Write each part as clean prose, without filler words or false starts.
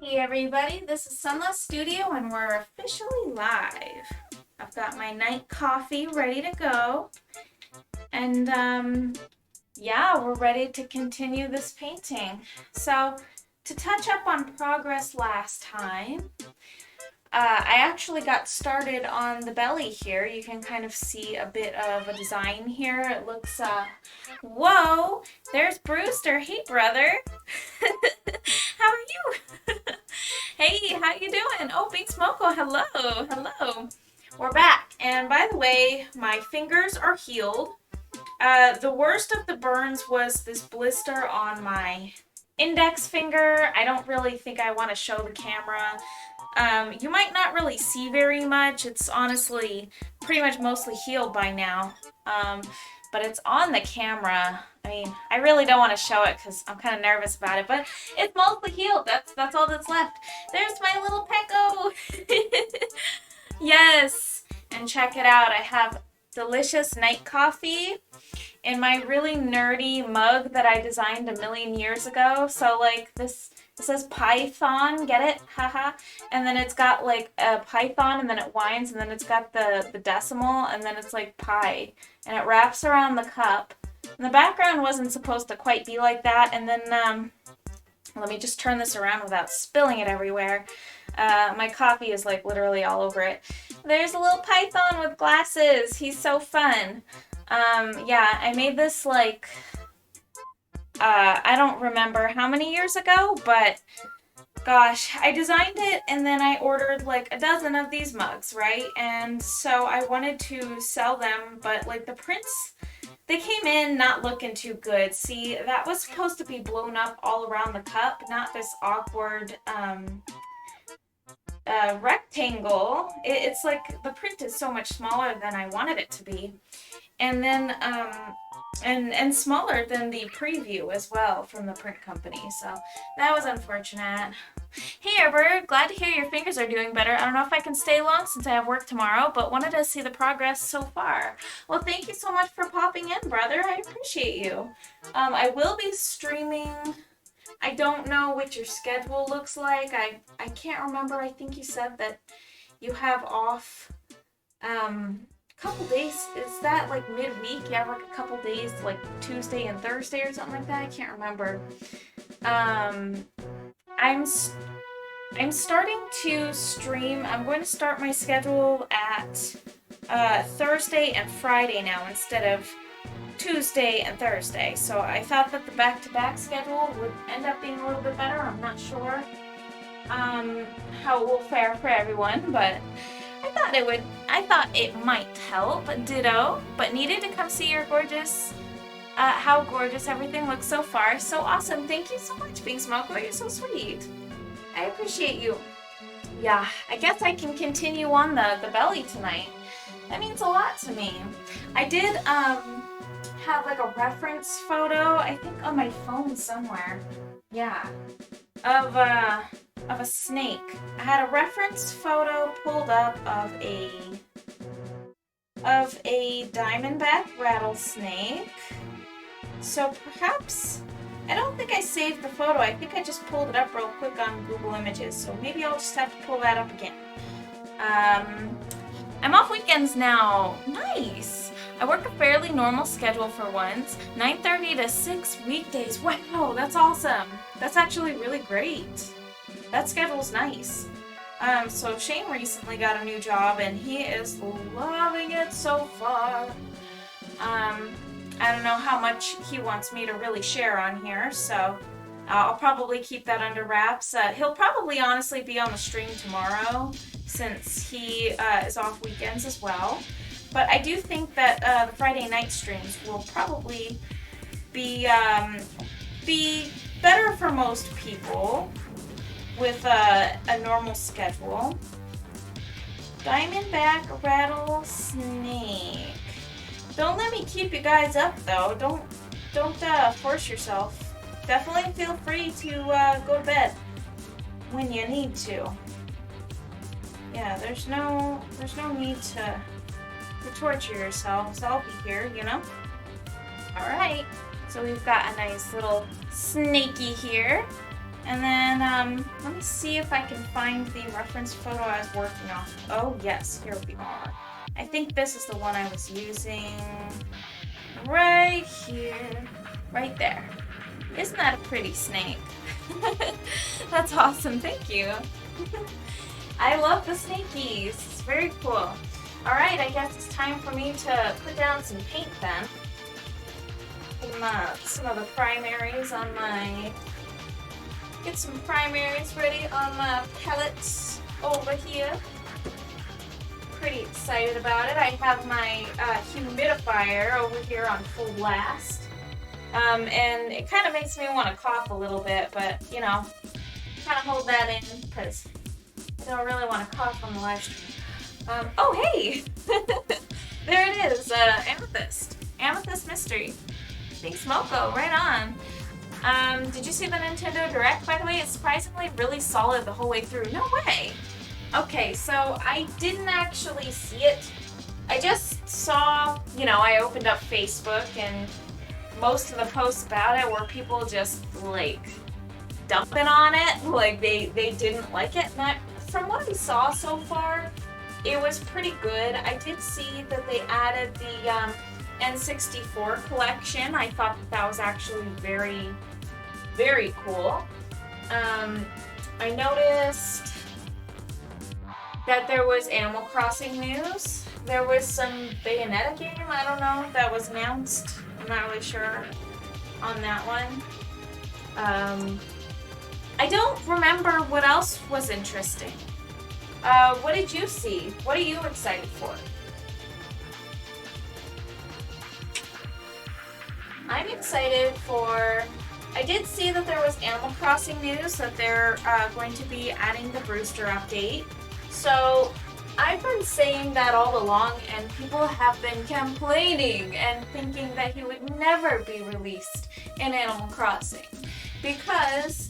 Hey everybody, this is Sunless Studio and we're officially live. I've got my night coffee ready to go and yeah, we're ready to continue this painting. So to touch up on progress last time, I actually got started on the belly here. You can kind of see a bit of a design here. It looks, whoa, there's Brewster. Hey brother. How are you? Hey, how you doing? Oh, Big Smoko, hello, hello. We're back, and by the way, my fingers are healed. The worst of the burns was this blister on my index finger. I don't really think I want to show the camera. You might not really see very much. It's honestly pretty much mostly healed by now. But it's on the camera. I mean, I really don't want to show it because I'm kind of nervous about it, but it's mostly healed. That's all that's left. There's my little Pecco. Yes, and check it out. I have delicious night coffee in my really nerdy mug that I designed a million years ago. So like this, it says Python, get it? Haha. And then it's got like a Python and then it winds and then it's got the decimal and then it's like pi. And it wraps around the cup. And the background wasn't supposed to quite be like that. And then, let me just turn this around without spilling it everywhere. My coffee is like literally all over it. There's a little Python with glasses. He's so fun. Yeah, I made this like, I don't remember how many years ago, but gosh, I designed it and then I ordered like a dozen of these mugs, right? And so I wanted to sell them, but like the prints, they came in not looking too good. See, that was supposed to be blown up all around the cup, not this awkward rectangle. It's like the print is so much smaller than I wanted it to be. And then, and smaller than the preview as well from the print company. So that was unfortunate. Hey Herbert, glad to hear your fingers are doing better. I don't know if I can stay long since I have work tomorrow, but wanted to see the progress so far. Well, thank you so much for popping in, brother. I appreciate you. I will be streaming. I don't know what your schedule looks like. I can't remember. I think you said that you have off couple days. Is that like midweek? You have like a couple days, like Tuesday and Thursday or something like that? I can't remember. I'm starting to stream. I'm going to start my schedule at Thursday and Friday now instead of Tuesday and Thursday. So I thought that the back-to-back schedule would end up being a little bit better. I'm not sure how it will fare for everyone, but I thought it might help. Ditto, but needed to come see your gorgeous, how gorgeous everything looks so far. So awesome. Thank you so much, Big Smoko. You're so sweet. I appreciate you. Yeah, I guess I can continue on the belly tonight. That means a lot to me. I did have like a reference photo, I think on my phone somewhere. Yeah. Of a snake. I had a reference photo pulled up of a diamondback rattlesnake. So perhaps, I don't think I saved the photo. I think I just pulled it up real quick on Google Images. So maybe I'll just have to pull that up again. I'm off weekends now. Nice. I work a fairly normal schedule for once. 9:30 to 6 weekdays. Wow, that's awesome. That's actually really great. That schedule's nice. So Shane recently got a new job and he is loving it so far. I don't know how much he wants me to really share on here, so I'll probably keep that under wraps. He'll probably honestly be on the stream tomorrow since he is off weekends as well. But I do think that the Friday night streams will probably be better for most people with a normal schedule. Diamondback rattlesnake. Don't let me keep you guys up though. Don't force yourself. Definitely feel free to go to bed when you need to. Yeah, there's no need to torture yourselves. I'll be here, you know? Alright, so we've got a nice little snaky here. And then Let me see if I can find the reference photo I was working off. Oh yes, here we are. I think this is the one I was using. Right here. Right there. Isn't that a pretty snake? That's awesome, thank you. I love the snakies. It's very cool. Alright, I guess it's time for me to put down some paint then. Some of the primaries on my... Get some primaries ready on my palettes over here. Pretty excited about it. I have my humidifier over here on full blast. And it kind of makes me want to cough a little bit, but you know, kind of hold that in because I don't really want to cough on the live stream. Oh hey! There it is, Amethyst. Amethyst Mystery. Thanks, Moko, right on. Did you see the Nintendo Direct, by the way? It's surprisingly really solid the whole way through. No way! Okay, so I didn't actually see it. I just saw, you know, I opened up Facebook and most of the posts about it were people just, like, dumping on it. Like, they didn't like it. And from what I saw so far, it was pretty good. I did see that they added the N64 collection. I thought that was actually very, very cool. I noticed that there was Animal Crossing news. There was some Bayonetta game, I don't know, that was announced. I'm not really sure on that one. I don't remember what else was interesting. What did you see? What are you excited for? I'm excited for... I did see that there was Animal Crossing news that they're going to be adding the Brewster update. So I've been saying that all along, and people have been complaining and thinking that he would never be released in Animal Crossing because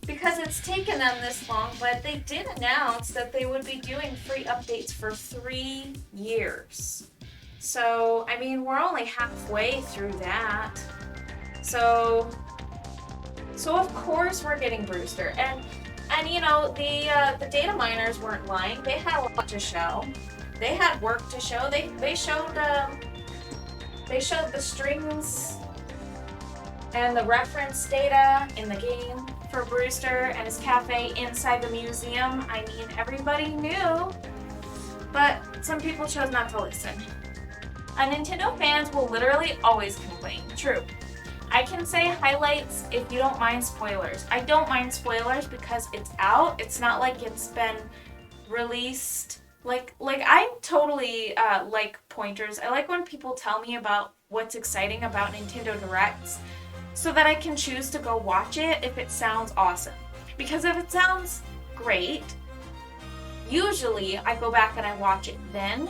it's taken them this long, but they did announce that they would be doing free updates for 3 years. So, I mean, we're only halfway through that. So of course we're getting Brewster. And you know, the data miners weren't lying. They had a lot to show. They had work to show. They showed the strings and the reference data in the game for Brewster and his cafe inside the museum. I mean, everybody knew, but some people chose not to listen. Nintendo fans will literally always complain. True. I can say highlights if you don't mind spoilers. I don't mind spoilers because it's out. It's not like it's been released. Like I'm totally like pointers. I like when people tell me about what's exciting about Nintendo Directs so that I can choose to go watch it if it sounds awesome. Because if it sounds great, usually I go back and I watch it then.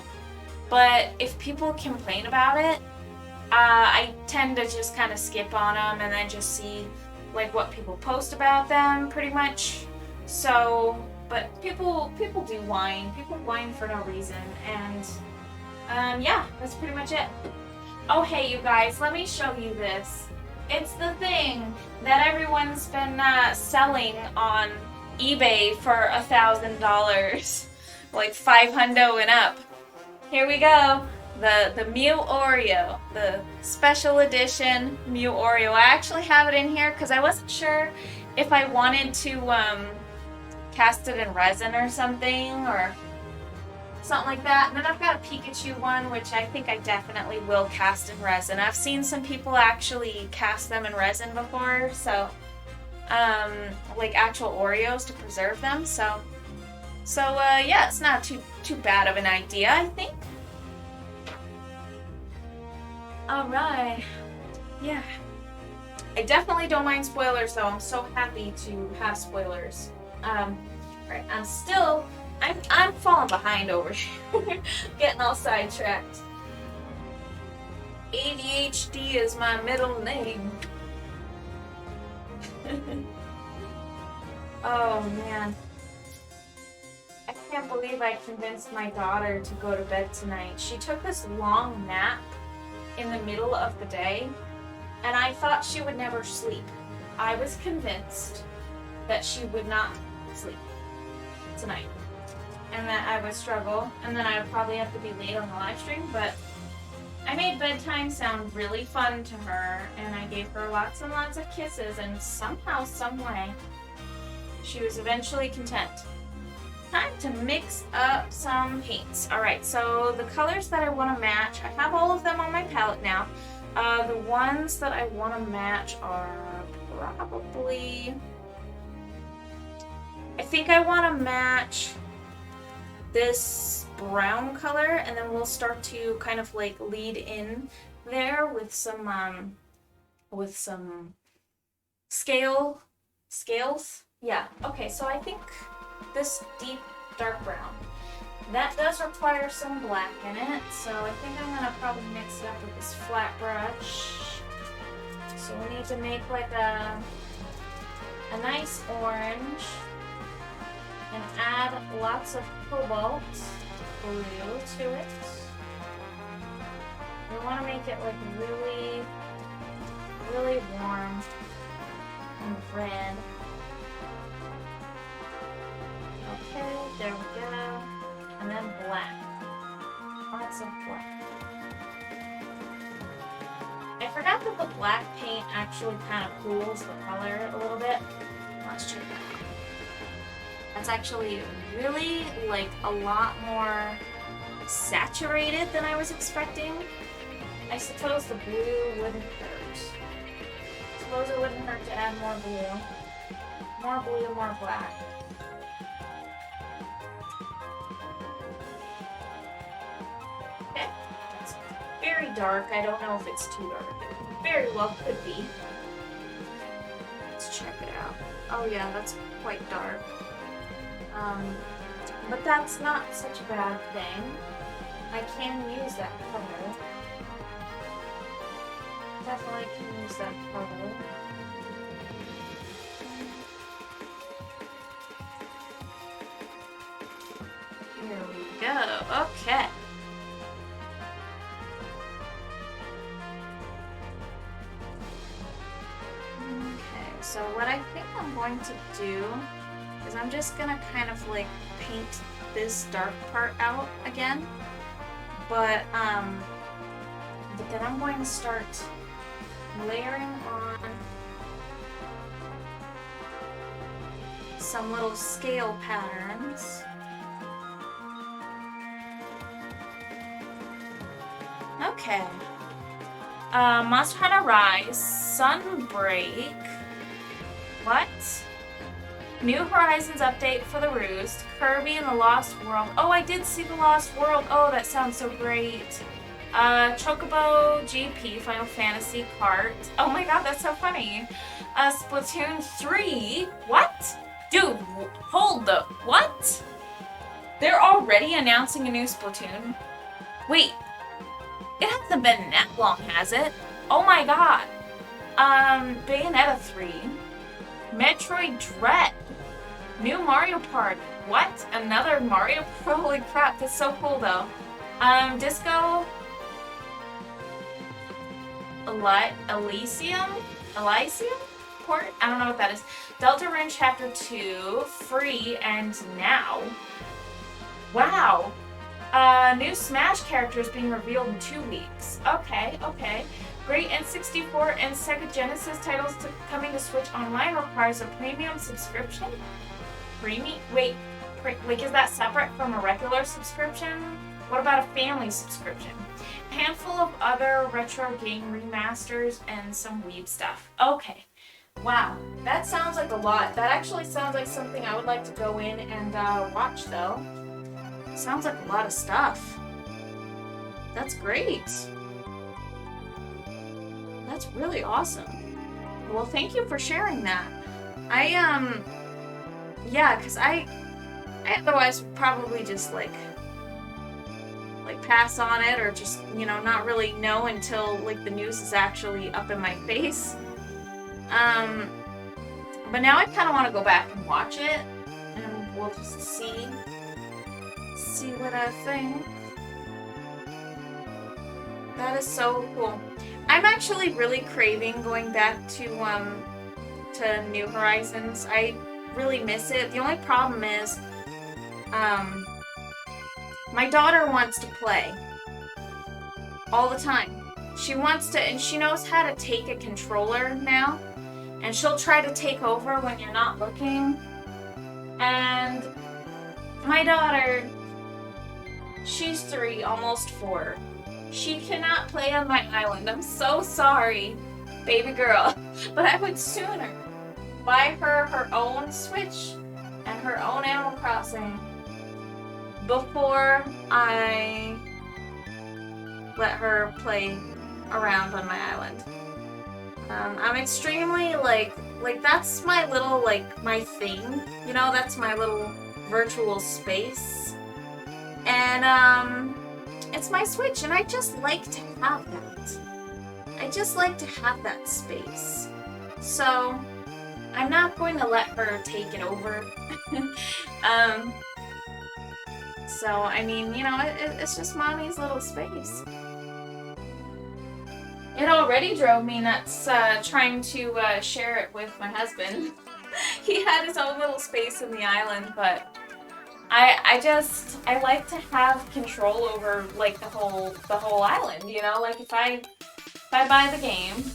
But if people complain about it, I tend to just kind of skip on them and then just see like what people post about them pretty much. So, but people do whine. People whine for no reason. And yeah, that's pretty much it. Oh hey you guys, let me show you this. It's the thing that everyone's been selling on eBay for $1,000. Like $500 and up. Here we go. The Mew Oreo, the special edition Mew Oreo. I actually have it in here because I wasn't sure if I wanted to cast it in resin or something like that. And then I've got a Pikachu one, which I think I definitely will cast in resin. I've seen some people actually cast them in resin before, so like actual Oreos to preserve them. So yeah, it's not too bad of an idea, I think. Alright, yeah. I definitely don't mind spoilers though. I'm so happy to have spoilers. Right, I'm falling behind over here. Getting all sidetracked. ADHD is my middle name. Oh man. I can't believe I convinced my daughter to go to bed tonight. She took this long nap in the middle of the day, and I thought she would never sleep. I was convinced that she would not sleep tonight. And that I would struggle, and then I would probably have to be late on the live stream, but I made bedtime sound really fun to her, and I gave her lots and lots of kisses, and somehow, some way, she was eventually content. Time to mix up some paints. Alright, so the colors that I want to match, I have all of them on my palette now. The ones that I want to match are probably... I think I want to match this brown color, and then we'll start to kind of like lead in there with some scales. Yeah, okay, so I think this deep dark brown, that does require some black in it, so I think I'm gonna probably mix it up with this flat brush. So we need to make like a nice orange and add lots of cobalt blue to it. We want to make it like really, really warm and red. Okay, there we go. And then black. Lots of black. I forgot that the black paint actually kind of cools the color a little bit. Let's check that out. That's actually really, like, a lot more saturated than I was expecting. I suppose the blue wouldn't hurt. I suppose it wouldn't hurt to add more blue. More blue, more black. Okay, that's very dark. I don't know if it's too dark. It very well could be. Let's check it out. Oh yeah, that's quite dark. But that's not such a bad thing. I can use that color. Definitely can use that color. Here we go. Okay. Okay, so what I think I'm going to do is I'm just gonna kind of like paint this dark part out again, but then I'm going to start layering on some little scale patterns. Okay. Monster Hunter Rise, Sunbreak. What? New Horizons update for the Roost, Kirby and the Lost World. Oh, I did see the Lost World. Oh, that sounds so great. Chocobo GP, Final Fantasy Kart. Oh my god, that's so funny. Splatoon 3. What? Dude, hold the... What? They're already announcing a new Splatoon? Wait. It hasn't been that long, has it? Oh my god. Bayonetta 3. Metroid Dread. New Mario Party. What? Another Mario? Holy crap, that's so cool though. Disco Elysium port? I don't know what that is. Deltarune Chapter 2, free and now. Wow. New Smash characters being revealed in 2 weeks. Okay, okay. Great N64 and Sega Genesis titles coming to Switch Online requires a premium subscription? Wait, is that separate from a regular subscription? What about a family subscription? A handful of other retro game remasters and some WIP stuff. Okay. Wow, that sounds like a lot. That actually sounds like something I would like to go in and watch, though. Sounds like a lot of stuff. That's great. That's really awesome. Well, thank you for sharing that. Yeah, because I otherwise would probably just like pass on it, or just, you know, not really know until like the news is actually up in my face. But now I kind of want to go back and watch it, and we'll just see what I think. That is so cool. I'm actually really craving going back to New Horizons. really miss it. The only problem is, my daughter wants to play all the time. She wants to, and she knows how to take a controller now, and she'll try to take over when you're not looking. And my daughter, she's 3, almost 4. She cannot play on my island. I'm so sorry, baby girl. But I would sooner buy her her own Switch and her own Animal Crossing before I let her play around on my island. I'm extremely, like that's my little, like, my thing. You know, that's my little virtual space. And, it's my Switch, and I just like to have that. I just like to have that space. So, I'm not going to let her take it over. So, I mean, you know, it's just mommy's little space. It already drove me nuts trying to share it with my husband. He had his own little space in the island, but I like to have control over, like, the whole island, you know? Like, if I buy the game,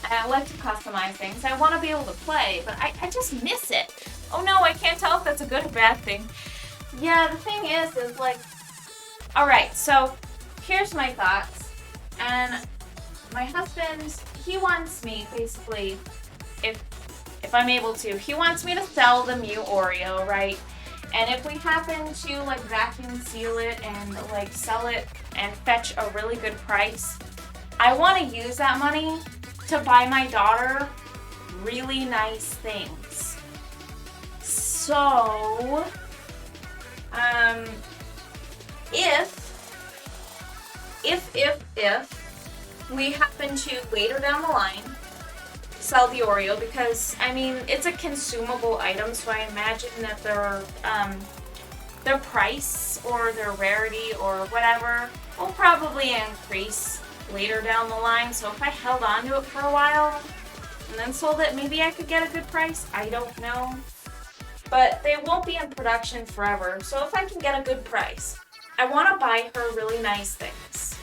I like to customize things. I want to be able to play, but I just miss it. Oh no, I can't tell if that's a good or bad thing. Yeah, the thing is like, alright, so here's my thoughts. And my husband, he wants me, basically, if I'm able to, he wants me to sell the Mew Oreo, right? And if we happen to, like, vacuum seal it and, like, sell it and fetch a really good price, I want to use that money to buy my daughter really nice things. So, if we happen to, later down the line, sell the Oreo, because, I mean, it's a consumable item, so I imagine that their price or their rarity or whatever will probably increase later down the line. So if I held on to it for a while and then sold it, maybe I could get a good price. I don't know. But they won't be in production forever, so if I can get a good price, I want to buy her really nice things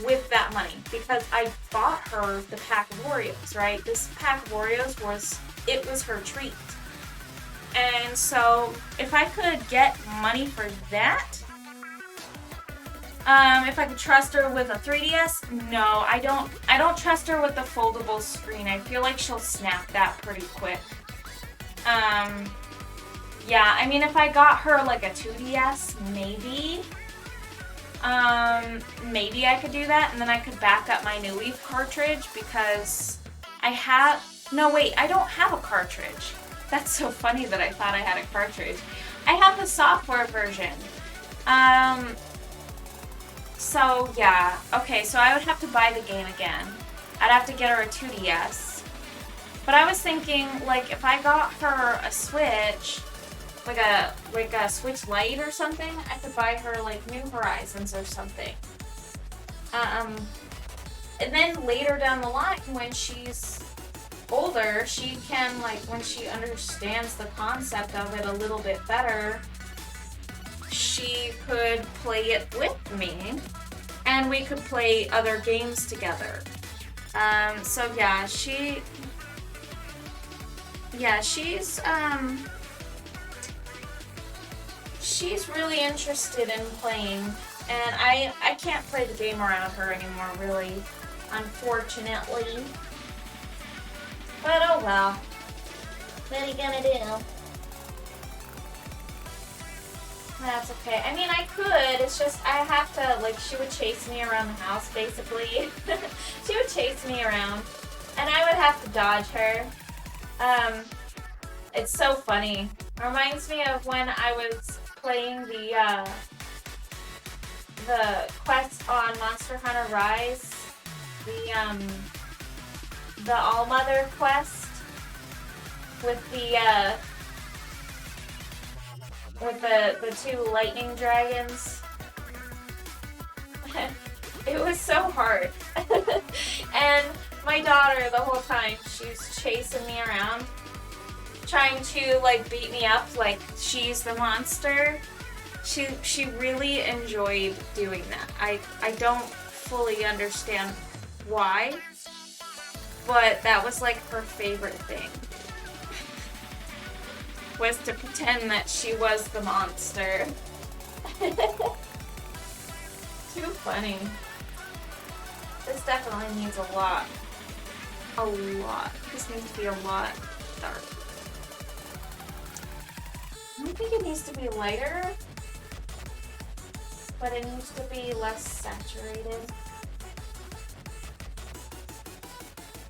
with that money, because I bought her the pack of Oreos, right? This pack of Oreos was her treat. And so if I could get money for that, if I could trust her with a 3DS, no, I don't trust her with the foldable screen. I feel like she'll snap that pretty quick. Yeah, I mean, if I got her like a 2DS, maybe I could do that, and then I could back up my New WIP cartridge, because I don't have a cartridge. That's so funny that I thought I had a cartridge. I have the software version. So yeah, okay, so I would have to buy the game again. I'd have to get her a 2DS. But I was thinking, like, if I got her a Switch, like a Switch Lite or something, I could buy her, like, New Horizons or something. And then later down the line, when she's older, she can, like, when she understands the concept of it a little bit better, she could play it with me, and we could play other games together. So yeah, she's really interested in playing, and I can't play the game around her anymore, really, unfortunately. But oh well. What are you gonna do? That's okay. I mean, I could, it's just I have to, like, she would chase me around the house, basically. She would chase me around, and I would have to dodge her. It's so funny. It reminds me of when I was playing the quest on Monster Hunter Rise, the All-Mother quest with the 2 lightning dragons. It was so hard. And my daughter, the whole time, she's chasing me around. trying to like beat me up like she's the monster. She really enjoyed doing that. I don't fully understand why, but that was like her favorite thing. Was to pretend that she was the monster. Too funny. This definitely needs a lot. A lot. This needs to be a lot darker. I don't think it needs to be lighter, but it needs to be less saturated.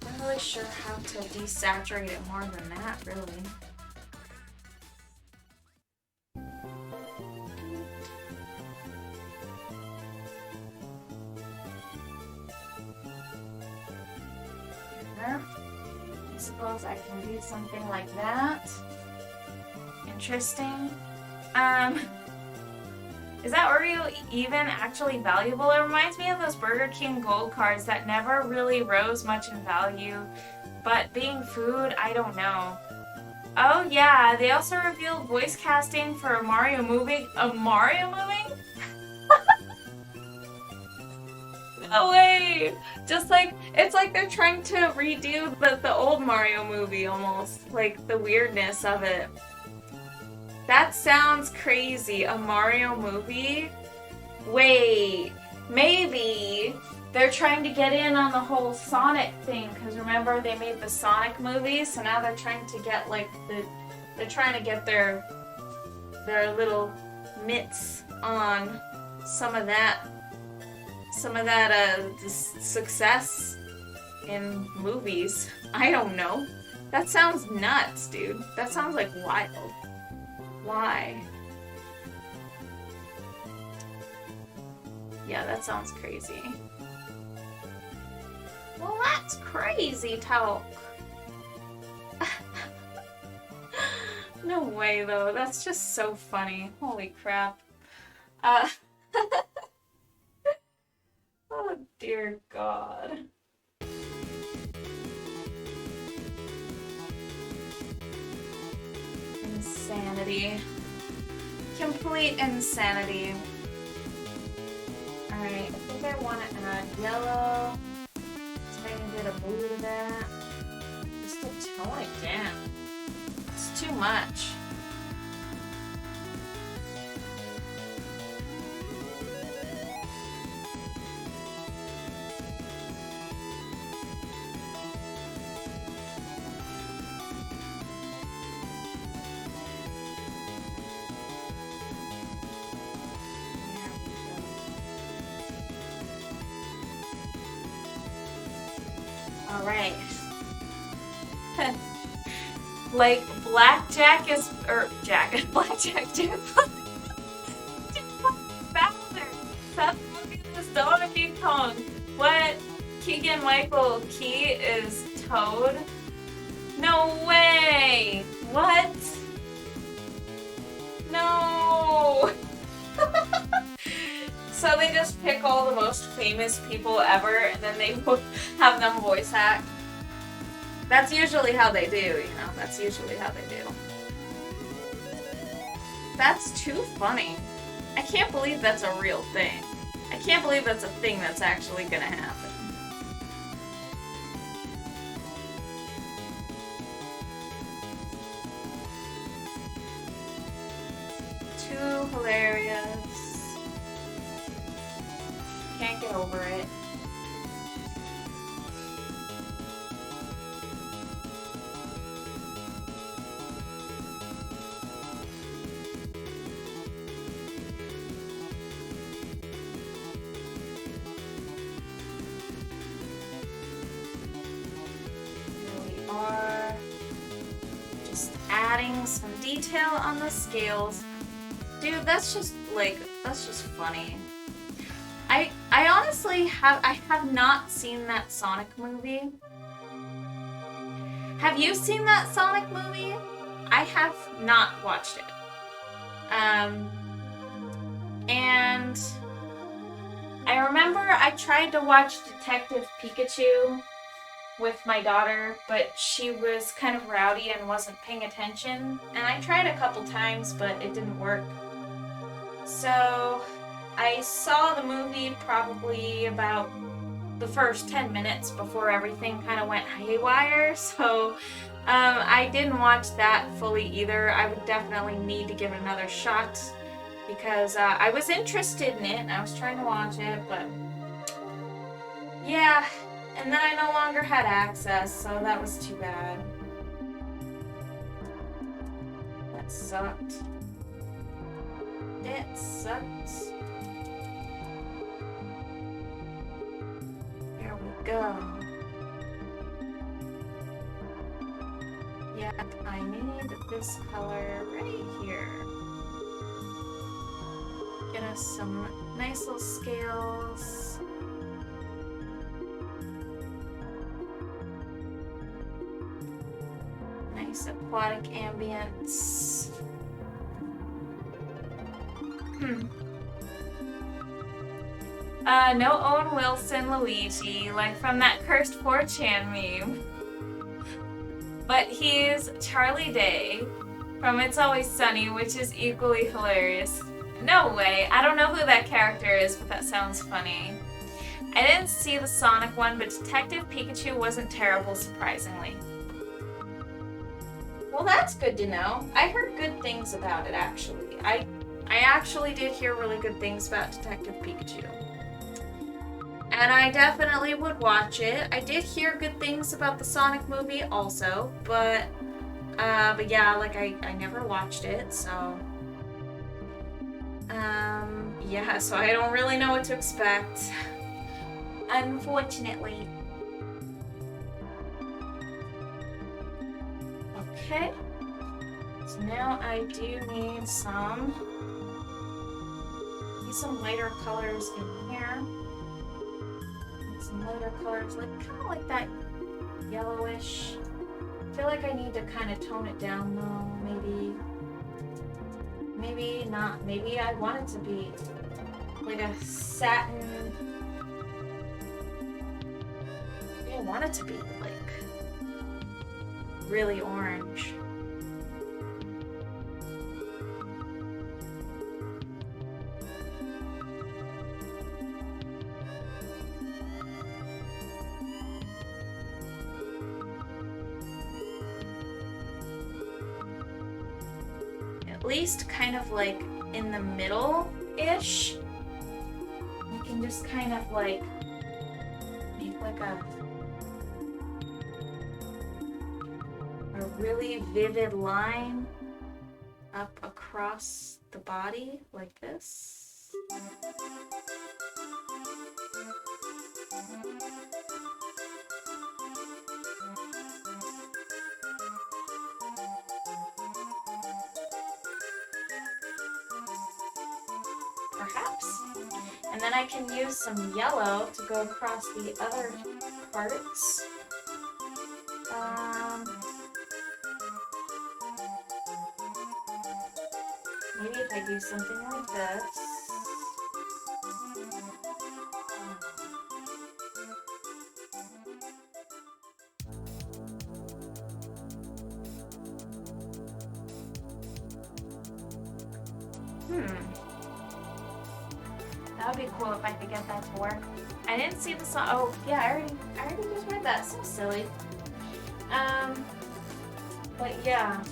I'm not really sure how to desaturate it more than that, really. I suppose I can do something like that. Interesting. Is that Oreo even actually valuable? It reminds me of those Burger King gold cards that never really rose much in value, but being food, I don't know. Oh yeah, they also revealed voice casting for a Mario movie. A Mario movie? No way! Just like, it's like they're trying to redo the old Mario movie almost. Like, the weirdness of it. That sounds crazy. A Mario movie? Wait, maybe they're trying to get in on the whole Sonic thing, because remember they made the Sonic movies, so now they're trying to get like they're trying to get their little mitts on some of that success in movies. I don't know. That sounds nuts, dude. That sounds like wild. Why? Yeah, that sounds crazy. Well, that's crazy talk. No way, though. That's just so funny. Holy crap. Oh, dear God. Insanity. Complete insanity. Alright, I think I want to add yellow. Let's make a bit of blue to that. Just to tone it down. It's too much. Alright. Like, Blackjack is, Blackjack, Jack Bowser. Stop looking at this Donkey Kong. What? Keegan-Michael Key is Toad? No way! What? No! So they just pick all the most famous people ever and then they have them voice act. That's usually how they do, you know? That's usually how they do. That's too funny. I can't believe that's a real thing. I can't believe that's a thing that's actually gonna happen. Too hilarious. Can't get over it. Are just adding some detail on the scales. Dude, that's just funny. I honestly have not seen that Sonic movie. Have you seen that Sonic movie? I have not watched it. And I remember I tried to watch Detective Pikachu. with my daughter, but she was kind of rowdy and wasn't paying attention. And I tried a couple times, but it didn't work. So I saw the movie probably about the first 10 minutes before everything kind of went haywire. So I didn't watch that fully either. I would definitely need to give it another shot because I was interested in it and I was trying to watch it, but yeah. And then I no longer had access, so that was too bad. That sucked. It sucked. There we go. Yeah, I need this color right here. Get us some nice little scales. Nice aquatic ambience. No Owen Wilson Luigi, like from that cursed 4chan meme. But he's Charlie Day from It's Always Sunny, which is equally hilarious. No way, I don't know who that character is, but that sounds funny. I didn't see the Sonic one, but Detective Pikachu wasn't terrible, surprisingly. Well, that's good to know. I heard good things about it, actually. I actually did hear really good things about Detective Pikachu. And I definitely would watch it. I did hear good things about the Sonic movie also, but yeah, like I never watched it, so yeah, so I don't really know what to expect. Unfortunately. Okay. So now I do need some lighter colors in here. Some lighter colors, like kind of like that yellowish. I feel like I need to kind of tone it down though. Maybe not. Maybe I want it to be like a satin. Maybe I want it to be like really orange. At least kind of like in the middle-ish. You can just kind of like make like a really vivid line up across the body like this. Perhaps. And then I can use some yellow to go across the other parts. Maybe if I do something like this. That would be cool if I could get that to work. I didn't see the song. Oh, yeah, I already just read that. So silly. But yeah.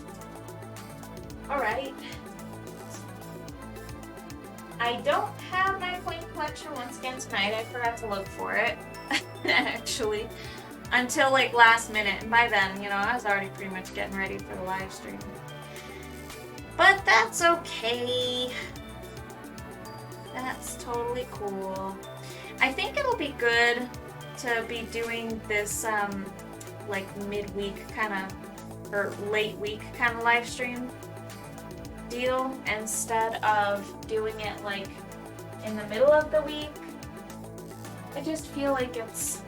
Alright. I don't have my coin collection once again tonight. I forgot to look for it, actually, until like last minute. And by then, you know, I was already pretty much getting ready for the live stream. But that's okay. That's totally cool. I think it'll be good to be doing this like midweek kind of, or late week kind of live stream deal instead of doing it like in the middle of the week. I just feel like it's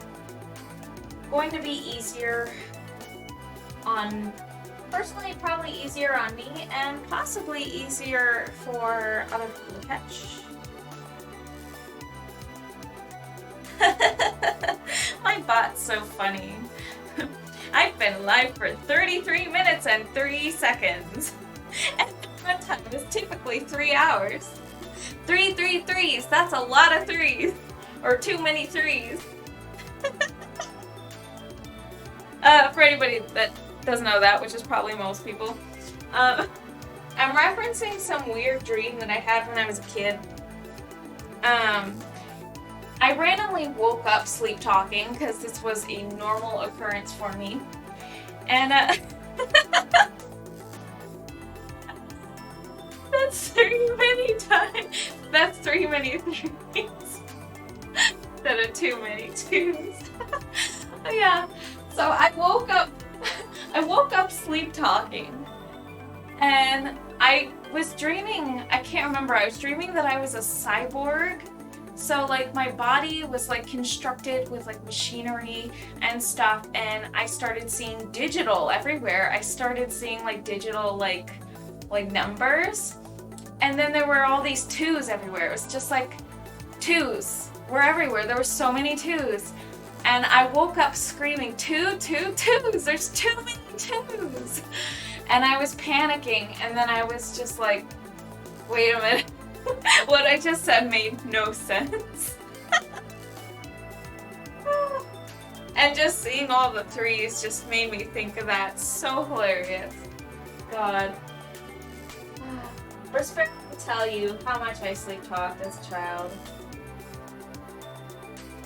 going to be easier on, personally probably easier on me and possibly easier for other people to catch. My bot That's so funny. I've been live for 33 minutes and 3 seconds. And the time is typically 3 hours. 3 threes. That's a lot of threes. Or too many threes. For anybody that doesn't know that, which is probably most people, I'm referencing some weird dream that I had when I was a kid. I randomly woke up sleep talking because this was a normal occurrence for me. And that's 3 many times. That's 3 many threes. Instead of too many twos. Yeah. So I woke up sleep talking. And I was dreaming, I can't remember, I was dreaming that I was a cyborg. So like my body was like constructed with like machinery and stuff, and I started seeing digital everywhere. I started seeing like digital like numbers, and then there were all these twos everywhere. It was just like twos were everywhere. There were so many twos, and I woke up screaming, twos, there's too many twos. And I was panicking, and then I was just like, wait a minute. What I just said made no sense. And just seeing all the threes just made me think of that. So hilarious. God. Respect to tell you how much I sleep talked as a child.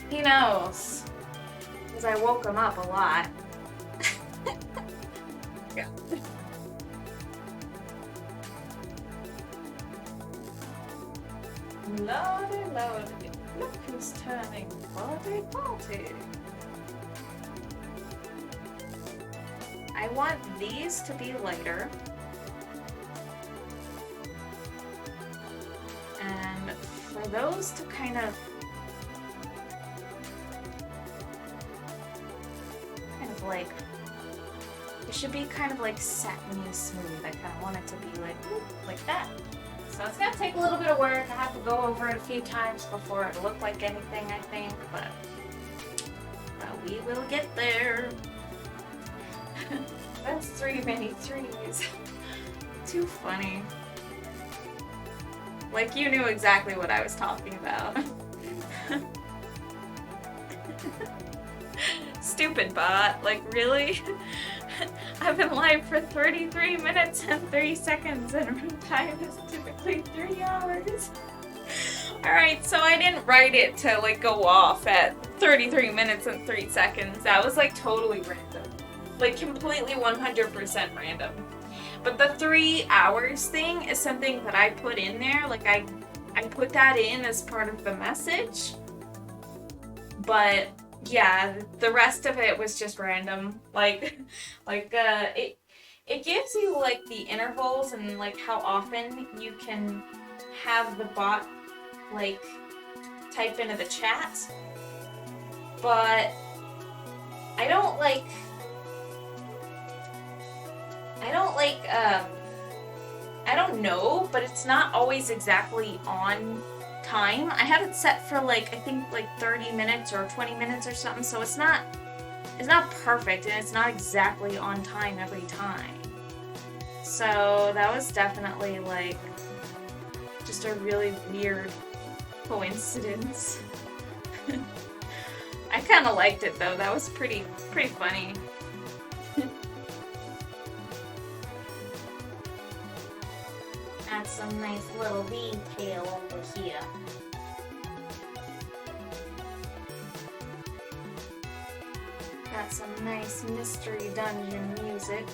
He knows. Because I woke him up a lot. Yeah. Lordy, lordy, look who's turning party. I want these to be lighter. And for those to kind of like, it should be kind of like satiny smooth. I kind of want it to be like that. So it's gonna take a little bit of work. I have to go over it a few times before it look like anything, I think, but we will get there. That's 3 many threes. Too funny. Like you knew exactly what I was talking about. Stupid bot, like really? I've been live for 33 minutes and 30 seconds and room time is typically 3 hours. Alright, so I didn't write it to like go off at 33 minutes and 3 seconds. That was like totally random. Like completely 100% random. But the 3 hours thing is something that I put in there. Like I put that in as part of the message. But yeah, the rest of it was just random. It gives you like the intervals and like how often you can have the bot like type into the chat. But I don't know, but it's not always exactly on time. I have it set for like, I think like 30 minutes or 20 minutes or something, so it's not perfect and it's not exactly on time every time. So that was definitely like just a really weird coincidence. I kind of liked it though. That was pretty funny. Add some nice little detail over here. Got some nice mystery dungeon music.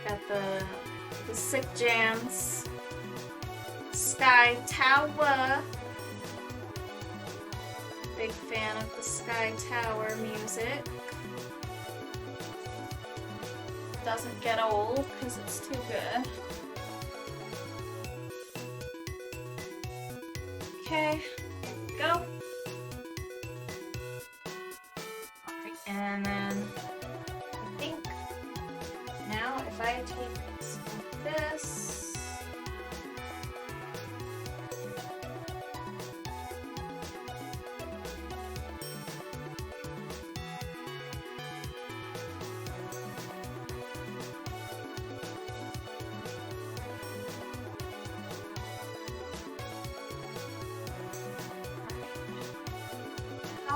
Got the Sick Jams Sky Tower. Big fan of the Sky Tower music. Doesn't get old because it's too good. Okay, go. Alright, and then I think now if I take some of this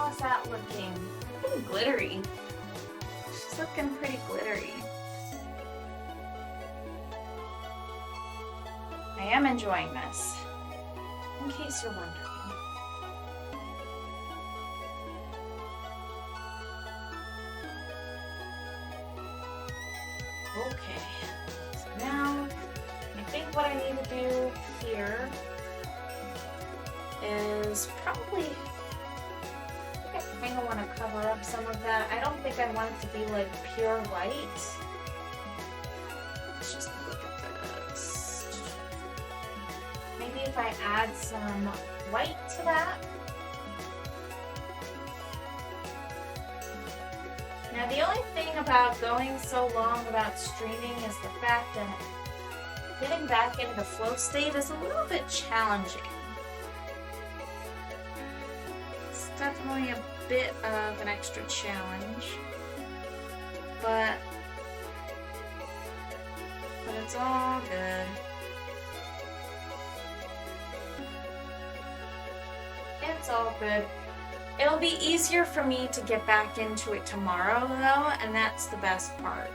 How's that looking? Pretty glittery. She's looking pretty glittery. I am enjoying this, in case you're wondering. Okay, so now I think what I need to do here is probably, I think I kind of want to cover up some of that. I don't think I want it to be like pure white. Let's just look at this. Maybe if I add some white to that. Now the only thing about going so long without streaming is the fact that getting back into the flow state is a little bit challenging. It's definitely a bit of an extra challenge, but it's all good. It's all good. It'll be easier for me to get back into it tomorrow though, and that's the best part.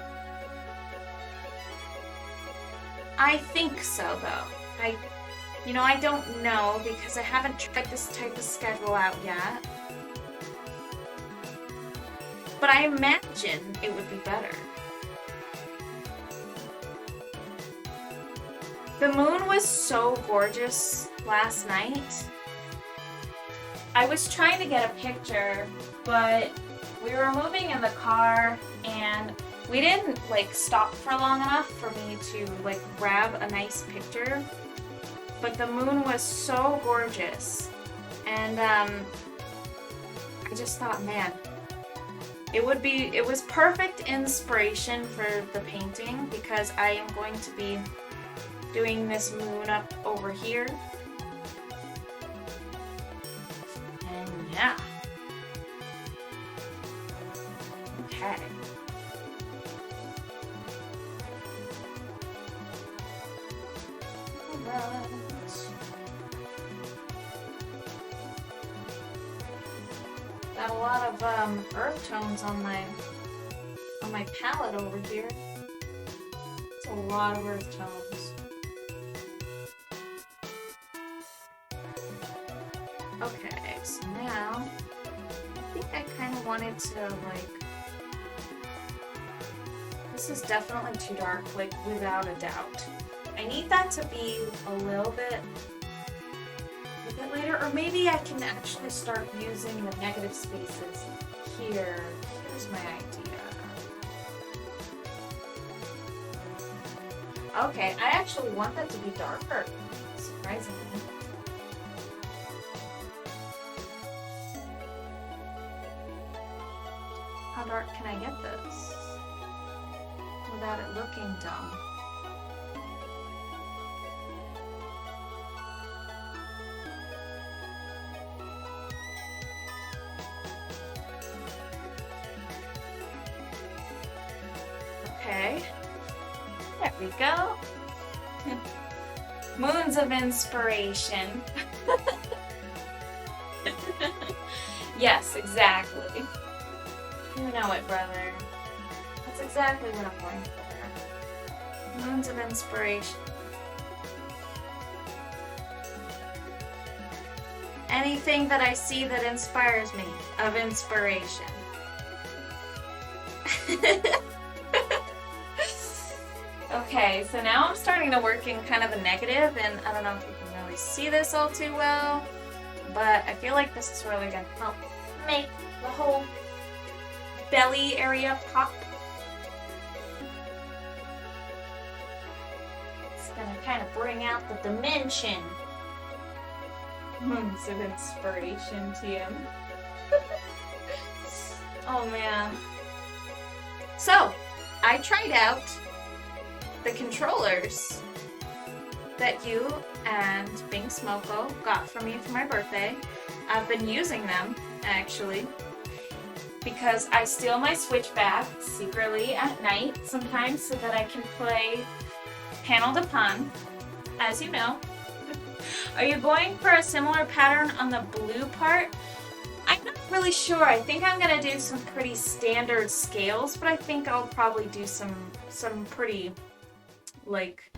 I think so though. I don't know because I haven't tried this type of schedule out yet. But I imagine it would be better. The moon was so gorgeous last night. I was trying to get a picture, but we were moving in the car and we didn't stop for long enough for me to grab a nice picture. But the moon was so gorgeous, and I just thought, man, it was perfect inspiration for the painting because I am going to be doing this moon up over here. Yeah. Okay. Alright. Got a lot of earth tones on my palette over here. It's a lot of earth tones. Okay, so now I think I kind of wanted to this is definitely too dark, without a doubt. I need that to be a little bit later, or maybe I can actually start using the negative spaces here. Here's my idea. Okay, I actually want that to be darker, surprisingly. How dark can I get this without it looking dumb? Okay, there we go. Moons of inspiration. Yes, exactly. You know it, brother. That's exactly what I'm going for. Moons of inspiration. Anything that I see that inspires me of inspiration. Okay, so now I'm starting to work in kind of a negative, and I don't know if you can really see this all too well, but I feel like this is really going to help make the whole belly area pop. It's going to kind of bring out the dimension. Moons of inspiration, TM. Oh man. So, I tried out the controllers that you and Bing Smoko got for me for my birthday. I've been using them, actually, because I steal my Switch back secretly at night sometimes so that I can play Panel de Pun, as you know. Are you going for a similar pattern on the blue part? I'm not really sure. I think I'm gonna do some pretty standard scales, but I think I'll probably do some pretty, like,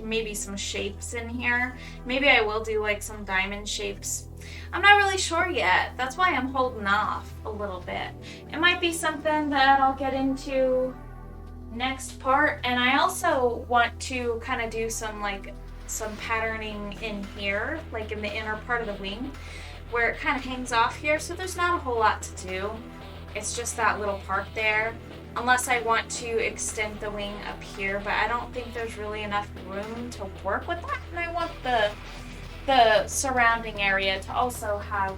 maybe some shapes in here. Maybe I will do like some diamond shapes. I'm not really sure yet. That's why I'm holding off a little bit. It might be something that I'll get into next part, and I also want to kind of do some patterning in here, like in the inner part of the wing, where it kind of hangs off here, so there's not a whole lot to do. It's just that little part there, unless I want to extend the wing up here, but I don't think there's really enough room to work with that, and I want the surrounding area to also have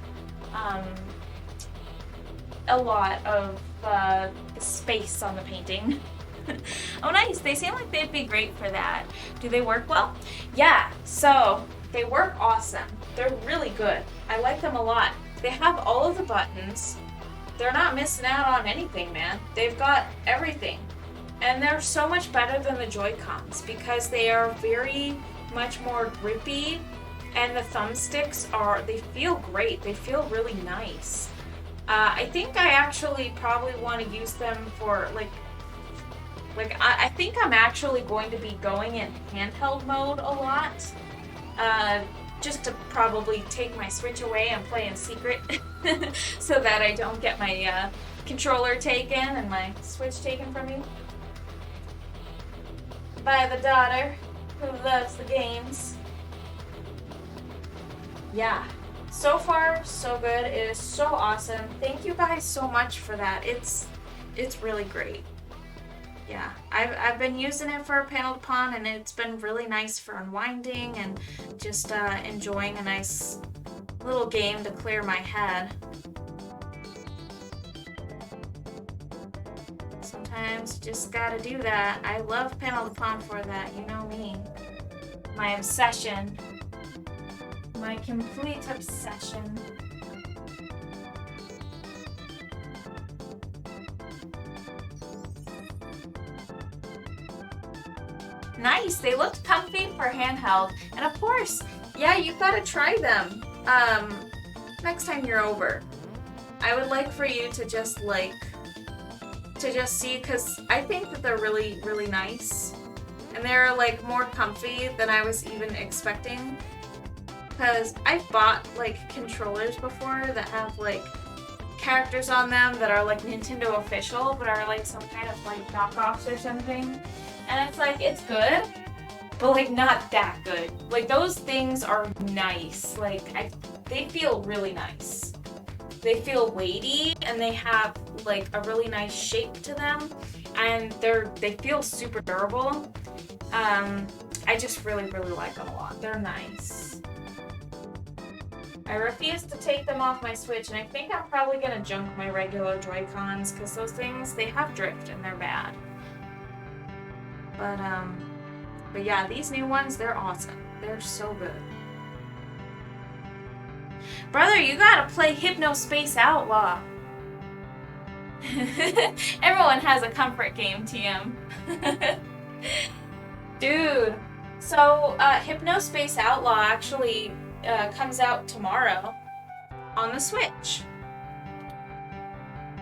a lot of space on the painting. Oh nice, they seem like they'd be great for that. Do they work well? Yeah, so they work awesome. They're really good. I like them a lot. They have all of the buttons. They're not missing out on anything, man. They've got everything. And they're so much better than the Joy-Cons because they are very much more grippy, and the thumbsticks they feel great. They feel really nice. I think I actually probably want to use them for I think I'm actually going to be going in handheld mode a lot, just to probably take my Switch away and play in secret so that I don't get my controller taken and my Switch taken from me by the daughter who loves the games. Yeah, so far so good. It is so awesome. Thank you guys so much for that. It's really great. Yeah, I've been using it for panel pawn, and it's been really nice for unwinding and just enjoying a nice little game to clear my head. Sometimes you just gotta do that. I love panel pawn for that, you know me. My obsession. My complete obsession. Nice, they looked comfy for handheld, and of course, yeah, you've got to try them next time you're over. I would like for you to just see, because I think that they're really, really nice, and they're like more comfy than I was even expecting, because I've bought like controllers before that have like characters on them that are like Nintendo official, but are like some kind of like knockoffs or something. And it's like, it's good, but like not that good. Like those things are nice. Like they feel really nice. They feel weighty, and they have like a really nice shape to them, and they feel super durable. I just really, really like them a lot. They're nice. I refuse to take them off my Switch, and I think I'm probably gonna junk my regular Joy-Cons, because those things, they have drift and they're bad. But yeah, these new ones, they're awesome. They're so good. Brother, you gotta play Hypnospace Outlaw. Everyone has a comfort game, TM. Dude. So, Hypnospace Outlaw actually comes out tomorrow on the Switch.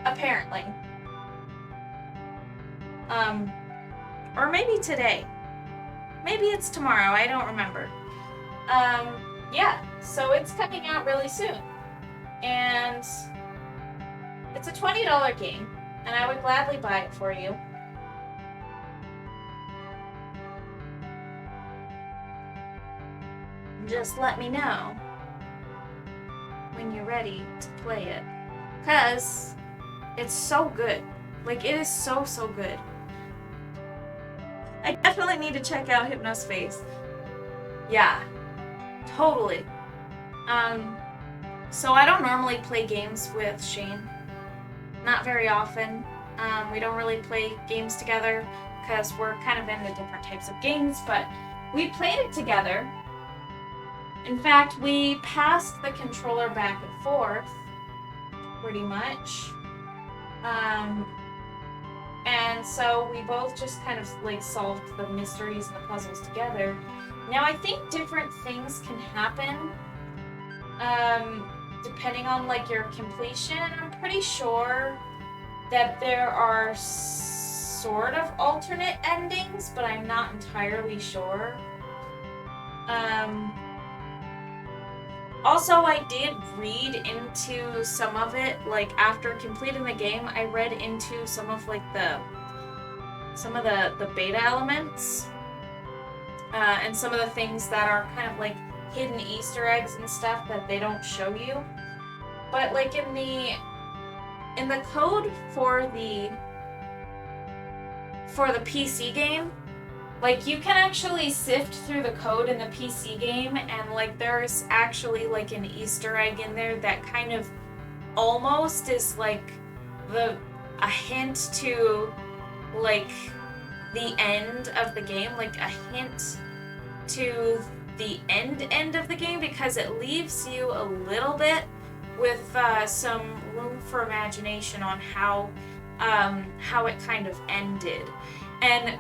Apparently. Or maybe today. Maybe it's tomorrow, I don't remember. Yeah, so it's coming out really soon. And it's a $20 game, and I would gladly buy it for you. Just let me know when you're ready to play it. 'Cause it's so good. Like, it is so, so good. I definitely need to check out Hypnospace. Yeah, totally. So I don't normally play games with Shane. Not very often. We don't really play games together because we're kind of into different types of games, but we played it together. In fact, we passed the controller back and forth, pretty much. And so we both just kind of like solved the mysteries and the puzzles together. Now I think different things can happen depending on like your completion, I'm pretty sure that there are sort of alternate endings, but I'm not entirely sure. Also, I did read into some of it, like after completing the game, I read into some of like the beta elements, and some of the things that are kind of like hidden Easter eggs and stuff that they don't show you. But like in the code for the PC game, like you can actually sift through the code in the PC game, and like there's actually like an Easter egg in there that kind of almost is like a hint to like the end of the game, like a hint to the end of the game, because it leaves you a little bit with some room for imagination on how it kind of ended. And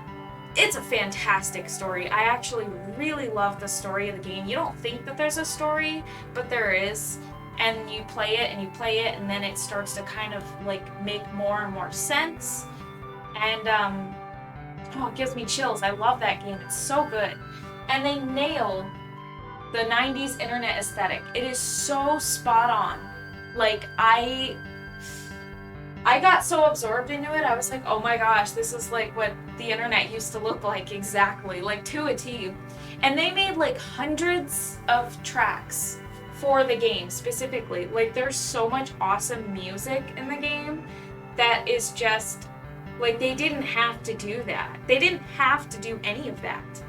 it's a fantastic story. I actually really love the story of the game. You don't think that there's a story, but there is. And you play it, and then it starts to kind of like make more and more sense. And it gives me chills. I love that game. It's so good. And they nailed the 90s internet aesthetic. It is so spot on. Like, I got so absorbed into it, I was like, oh my gosh, this is like what the internet used to look like exactly, like to a T. And they made like hundreds of tracks for the game specifically. Like, there's so much awesome music in the game that is just, like, they didn't have to do that. They didn't have to do any of that.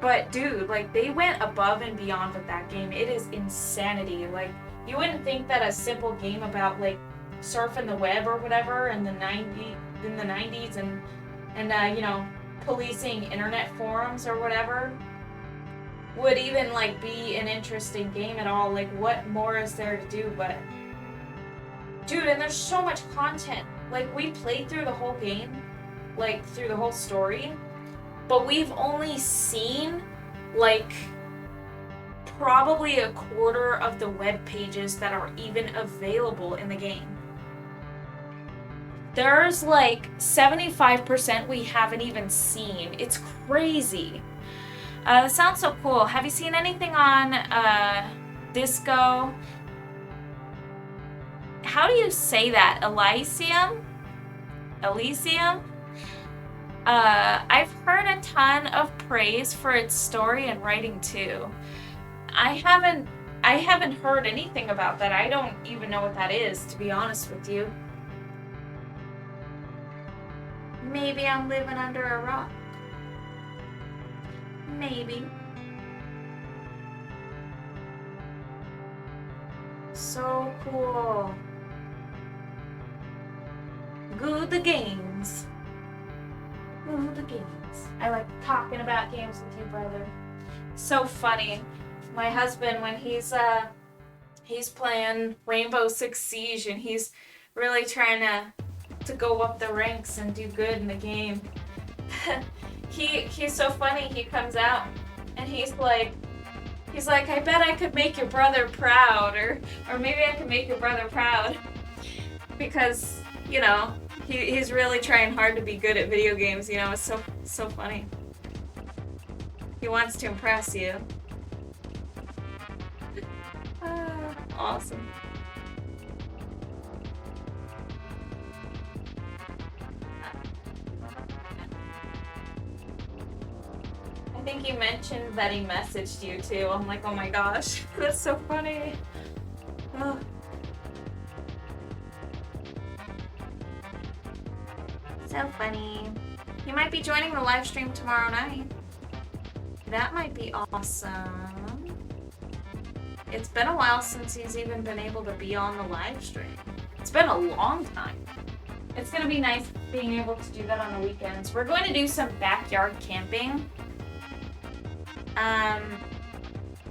But dude, like, they went above and beyond with that game. It is insanity. Like, you wouldn't think that a simple game about like surfing the web or whatever in the 90s and you know, policing internet forums or whatever would even like be an interesting game at all. Like, what more is there to do? But dude, and there's so much content. Like, we played through the whole game, like through the whole story, but we've only seen like probably a quarter of the web pages that are even available in the game. There's like 75% we haven't even seen. It's crazy. That sounds so cool. Have you seen anything on Disco? How do you say that? Elysium? I've heard a ton of praise for its story and writing too. I haven't heard anything about that. I don't even know what that is, to be honest with you. Maybe I'm living under a rock. Maybe. So cool. Good the games. Good the games. I like talking about games with you, brother. So funny. My husband, when he's playing Rainbow Six Siege and he's really trying to go up the ranks and do good in the game, he's so funny. He comes out and he's like, I bet I could make your brother proud, or maybe I could make your brother proud, because, you know, he's really trying hard to be good at video games. You know, it's so funny. He wants to impress you. Awesome. I think he mentioned that he messaged you too. I'm like, oh my gosh, that's so funny. Oh. So funny. He might be joining the live stream tomorrow night. That might be awesome. It's been a while since he's even been able to be on the live stream. It's been a long time. It's gonna be nice being able to do that on the weekends. We're going to do some backyard camping.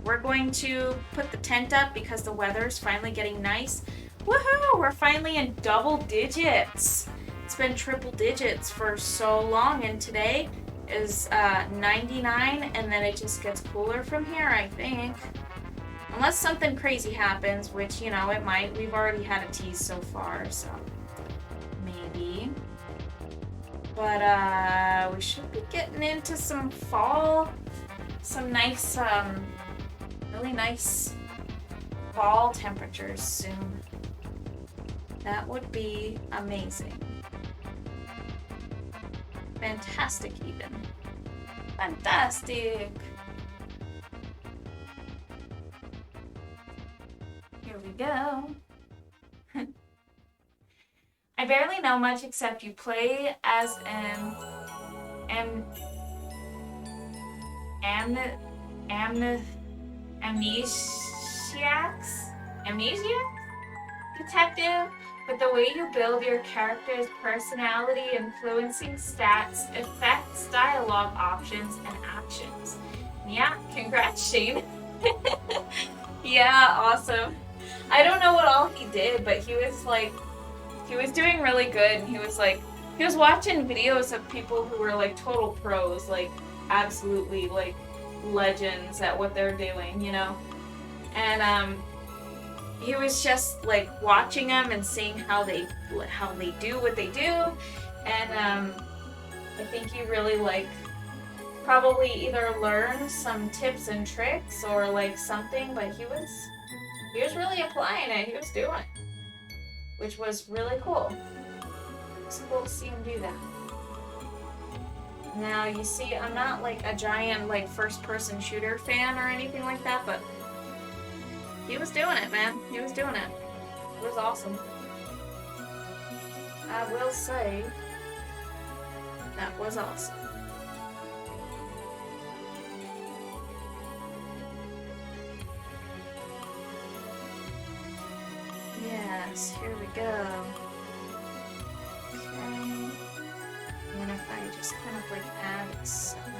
We're going to put the tent up because the weather's finally getting nice. Woohoo! We're finally in double digits. It's been triple digits for so long, and today is 99, and then it just gets cooler from here, I think. Unless something crazy happens, which, you know, it might. We've already had a tease so far, so maybe. But we should be getting into some fall, some nice, really nice fall temperatures soon. That would be amazing. Fantastic, even. Fantastic! Here we go. I barely know much except you play as an amnesiac detective, but the way you build your character's personality, influencing stats, effects, dialogue options, and actions. Yeah, congrats, Shane. Yeah, awesome. I don't know what all he did, but he was doing really good, and he was watching videos of people who were like total pros, like absolutely like legends at what they're doing, you know? And he was just like watching them and seeing how they do what they do, and I think he really like probably either learned some tips and tricks or like something, but he was really applying it. He was doing it, which was really cool. It's cool to see him do that. Now, you see, I'm not like a giant like first-person shooter fan or anything like that, but he was doing it, man. He was doing it. It was awesome. I will say that was awesome. Yes, here we go. Okay. And then if I just kind of like add some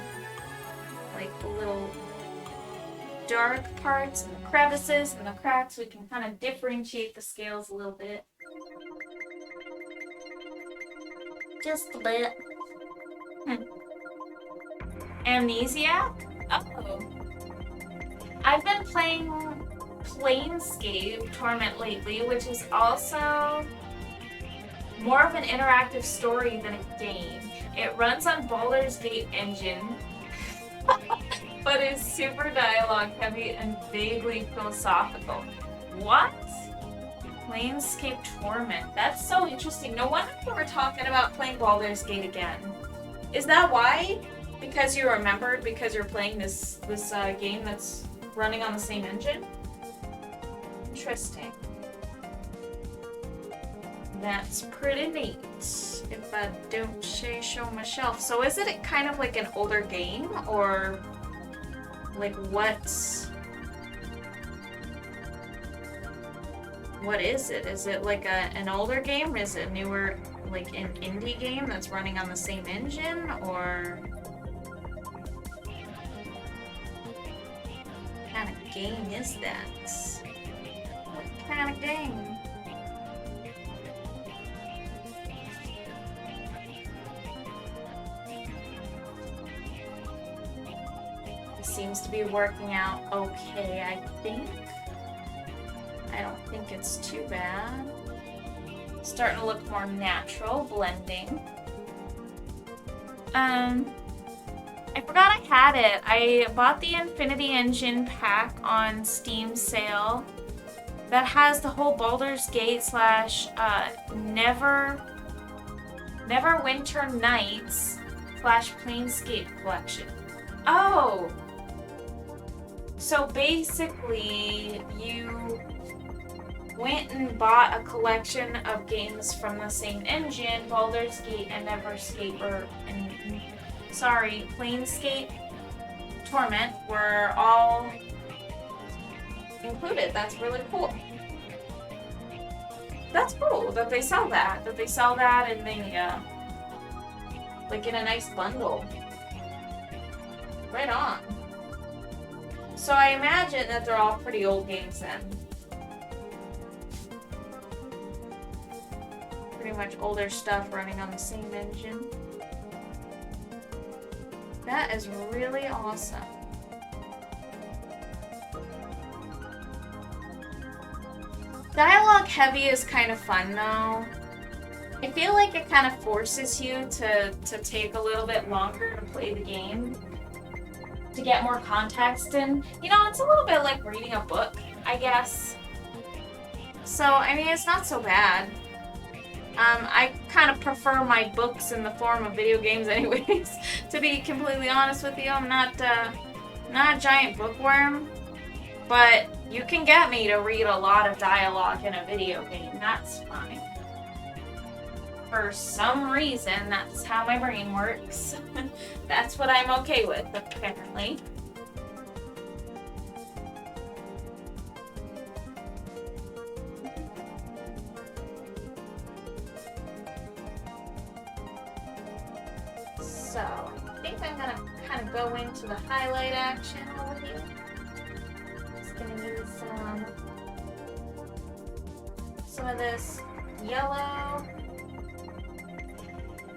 like little dark parts and the crevices and the cracks, we can kind of differentiate the scales a little bit. Just a bit. Amnesiac? Oh. I've been playing Planescape Torment lately, which is also more of an interactive story than a game. It runs on Baldur's Gate engine, but is super dialogue heavy and vaguely philosophical. What? Planescape Torment. That's so interesting. No wonder we were talking about playing Baldur's Gate again. Is that why? Because you remembered because you're playing this game that's running on the same engine? Interesting. That's pretty neat, if I don't say so myself. So is it kind of like an older game, or like what is it? Is it like an older game? Is it newer, like an indie game that's running on the same engine, or what kind of game is that? What kind of game? Seems to be working out okay, I think. I don't think it's too bad. Starting to look more natural, blending. I forgot I had it. I bought the Infinity Engine pack on Steam sale that has the whole Baldur's Gate / Neverwinter Nights / Planescape collection. Oh! So basically, you went and bought a collection of games from the same engine, Baldur's Gate and Planescape Torment were all included. That's really cool. That's cool that they sell that. That they sell that and they, like in a nice bundle. Right on. So I imagine that they're all pretty old games then. Pretty much older stuff running on the same engine. That is really awesome. Dialogue heavy is kind of fun though. I feel like it kind of forces you to take a little bit longer to play the game, to get more context, and you know, it's a little bit like reading a book, I guess. So, I mean, it's not so bad. I kind of prefer my books in the form of video games anyways, to be completely honest with you. I'm not a giant bookworm, but you can get me to read a lot of dialogue in a video game. That's fine. For some reason, that's how my brain works. That's what I'm okay with, apparently. So, I think I'm gonna kind of go into the highlight action over here. Just gonna use some of this yellow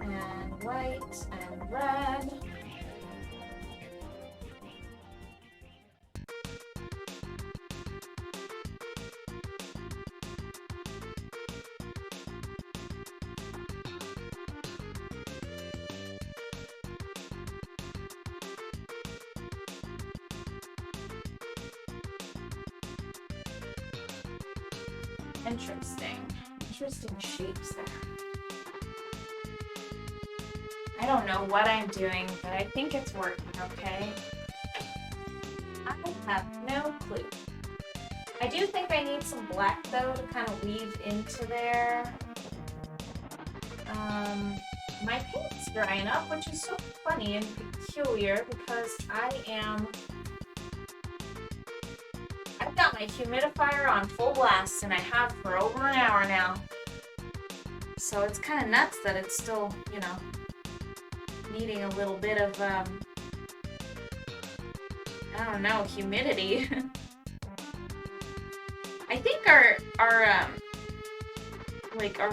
and white and red. Interesting shapes there. I don't know what I'm doing, but I think it's working, okay? I have no clue. I do think I need some black, though, to kind of weave into there. My paint's drying up, which is so funny and peculiar because I've got my humidifier on full blast, and I have for over an hour now. So it's kind of nuts that it's still, you know, needing a little bit of, I don't know, humidity. I think our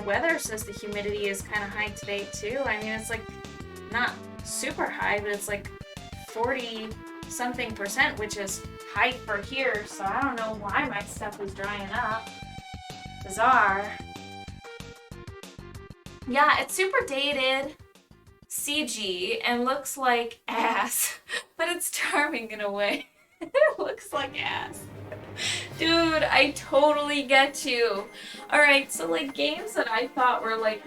weather says the humidity is kind of high today too. I mean, it's like not super high, but it's like 40-something%, which is high for here. So I don't know why my stuff is drying up. Bizarre. Yeah, it's super dated, CG, and looks like ass, but it's charming in a way. It looks like ass. Dude, I totally get you. Alright, so like games that I thought were like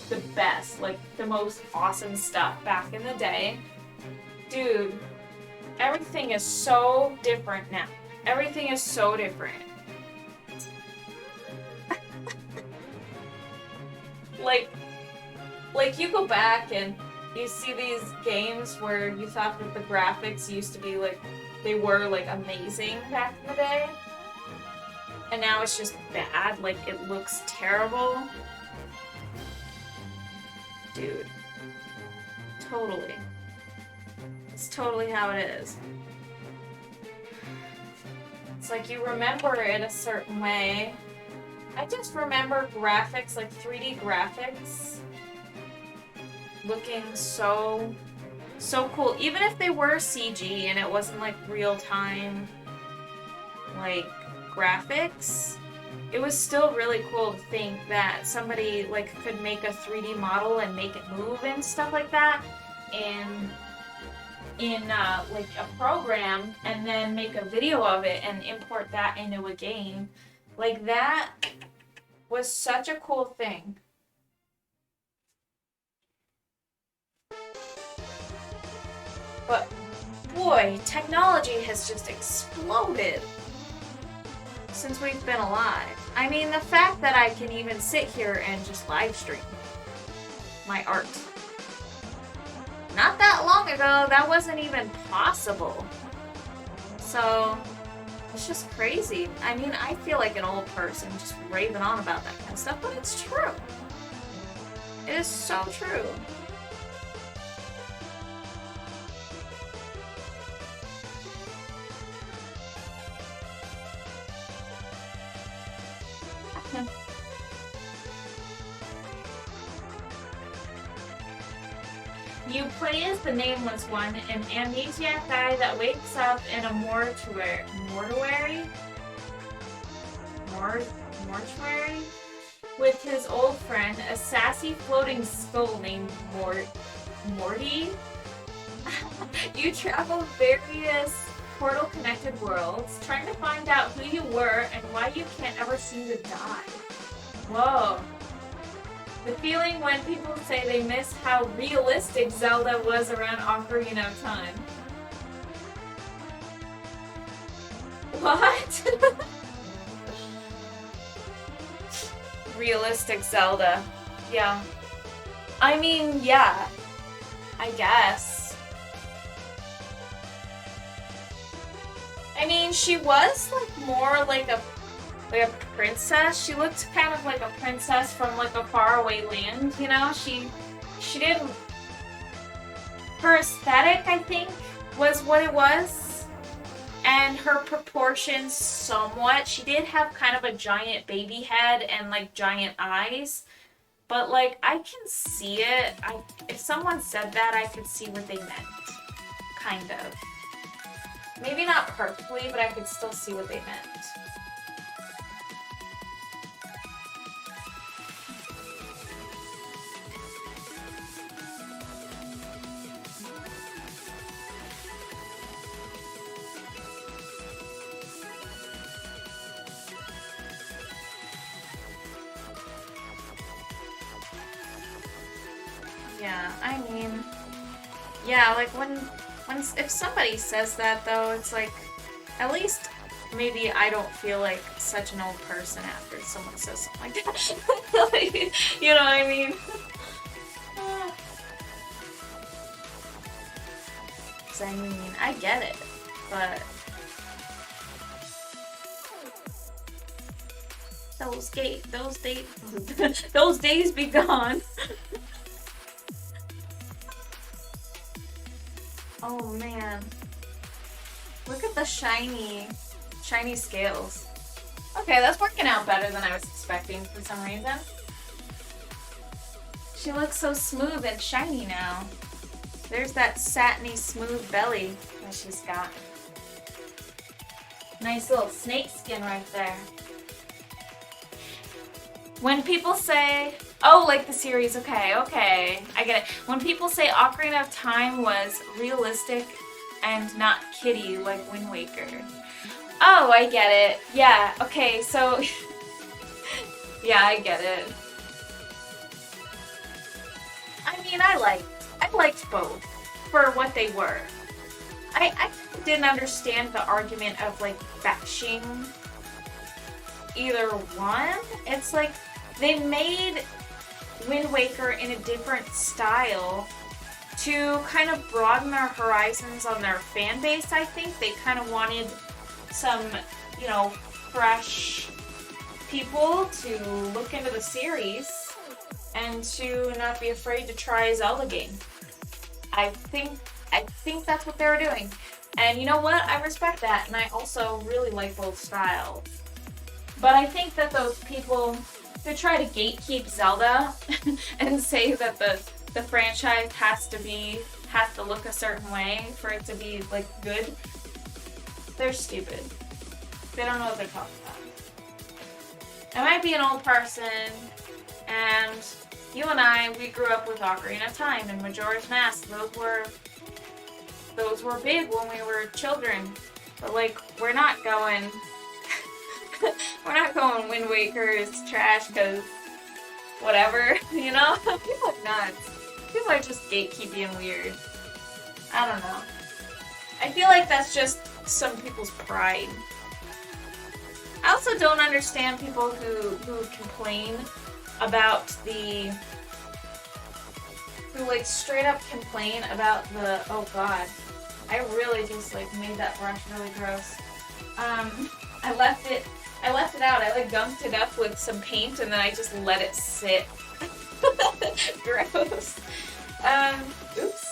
the best, like the most awesome stuff back in the day. Dude, everything is so different now. Everything is so different. Like you go back and you see these games where you thought that the graphics used to be like, they were like amazing back in the day. And now it's just bad, like it looks terrible. Dude. Totally. It's totally how it is. It's like you remember it a certain way. I just remember graphics, like 3D graphics, looking so cool. Even if they were CG and it wasn't like real-time, like, graphics, it was still really cool to think that somebody, like, could make a 3D model and make it move and stuff like that in like, a program, and then make a video of it and import that into a game. Like, that was such a cool thing. But, boy, technology has just exploded since we've been alive. I mean, the fact that I can even sit here and just live stream my art. Not that long ago, that wasn't even possible. So, it's just crazy. I mean, I feel like an old person just raving on about that kind of stuff, but it's true. It is so true. You play as the Nameless One, an amnesiac guy that wakes up in a mortuary? mortuary with his old friend, a sassy floating skull named Morty. You travel various portal-connected worlds, trying to find out who you were and why you can't ever seem to die. Whoa. The feeling when people say they miss how realistic Zelda was around Ocarina of Time. What? Realistic Zelda. Yeah. I mean, yeah. I guess. I mean, she was like more like a princess. She looked kind of like a princess from like a faraway land, you know? She didn't... Her aesthetic, I think, was what it was. And her proportions somewhat. She did have kind of a giant baby head and like giant eyes. But like, I can see it. If someone said that, I could see what they meant. Kind of. Maybe not perfectly, but I could still see what they meant. Yeah, I mean, yeah, like if somebody says that though, it's like, at least maybe I don't feel like such an old person after someone says something like that. Like, you know what I mean? Because I mean, I get it, but those days be gone. Oh man. Look at the shiny scales. Okay, that's working out better than I was expecting for some reason. She looks so smooth and shiny now. There's that satiny smooth belly that she's got. Nice little snake skin right there. When people say, oh, like the series, okay, I get it. When people say Ocarina of Time was realistic and not kiddie like Wind Waker. Oh, I get it. Yeah, okay, so... yeah, I get it. I mean, I liked both for what they were. I didn't understand the argument of, like, bashing either one. It's like, they made Wind Waker in a different style to kind of broaden their horizons on their fan base, I think. They kind of wanted some, you know, fresh people to look into the series and to not be afraid to try a Zelda game. I think that's what they were doing. And you know what? I respect that, and I also really like both styles. But I think that those people who try to gatekeep Zelda and say that the franchise has to look a certain way for it to be, like, good, they're stupid. They don't know what they're talking about. I might be an old person, and you and I, we grew up with Ocarina of Time and Majora's Mask. Those were big when we were children. But, like, we're not going Wind Waker is trash because whatever, you know? People are nuts. People are just gatekeeping and weird. I don't know. I feel like that's just some people's pride. I also don't understand people who complain about who like straight up complain about the, oh god, I really just like made that brush really gross. I left it out. I like gunked it up with some paint and then I just let it sit. Gross. Oops.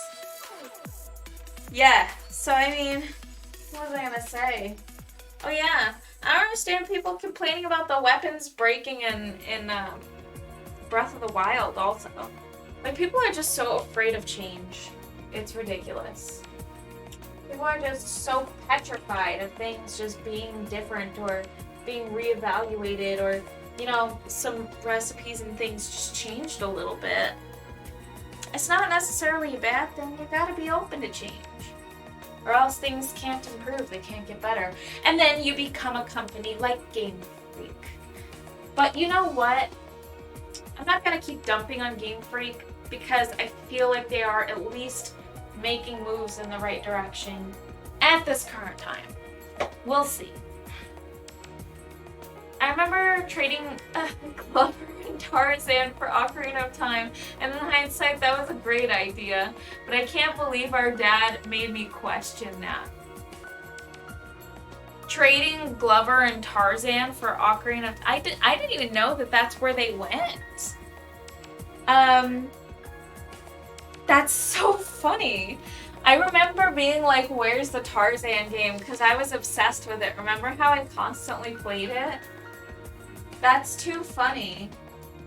Yeah, so I mean, what was I gonna say? Oh yeah, I don't understand people complaining about the weapons breaking in Breath of the Wild also. Like, people are just so afraid of change. It's ridiculous. People are just so petrified of things just being different or being reevaluated, or, you know, some recipes and things just changed a little bit. It's not necessarily a bad thing. You gotta be open to change, or else things can't improve, they can't get better. And then you become a company like Game Freak. But you know what? I'm not gonna keep dumping on Game Freak, because I feel like they are at least making moves in the right direction at this current time. We'll see. I remember trading Glover and Tarzan for Ocarina of Time, and in hindsight, that was a great idea. But I can't believe our dad made me question that. Trading Glover and Tarzan for Ocarina of Time, I didn't even know that that's where they went. That's so funny. I remember being like, where's the Tarzan game? Because I was obsessed with it. Remember how I constantly played it? That's too funny.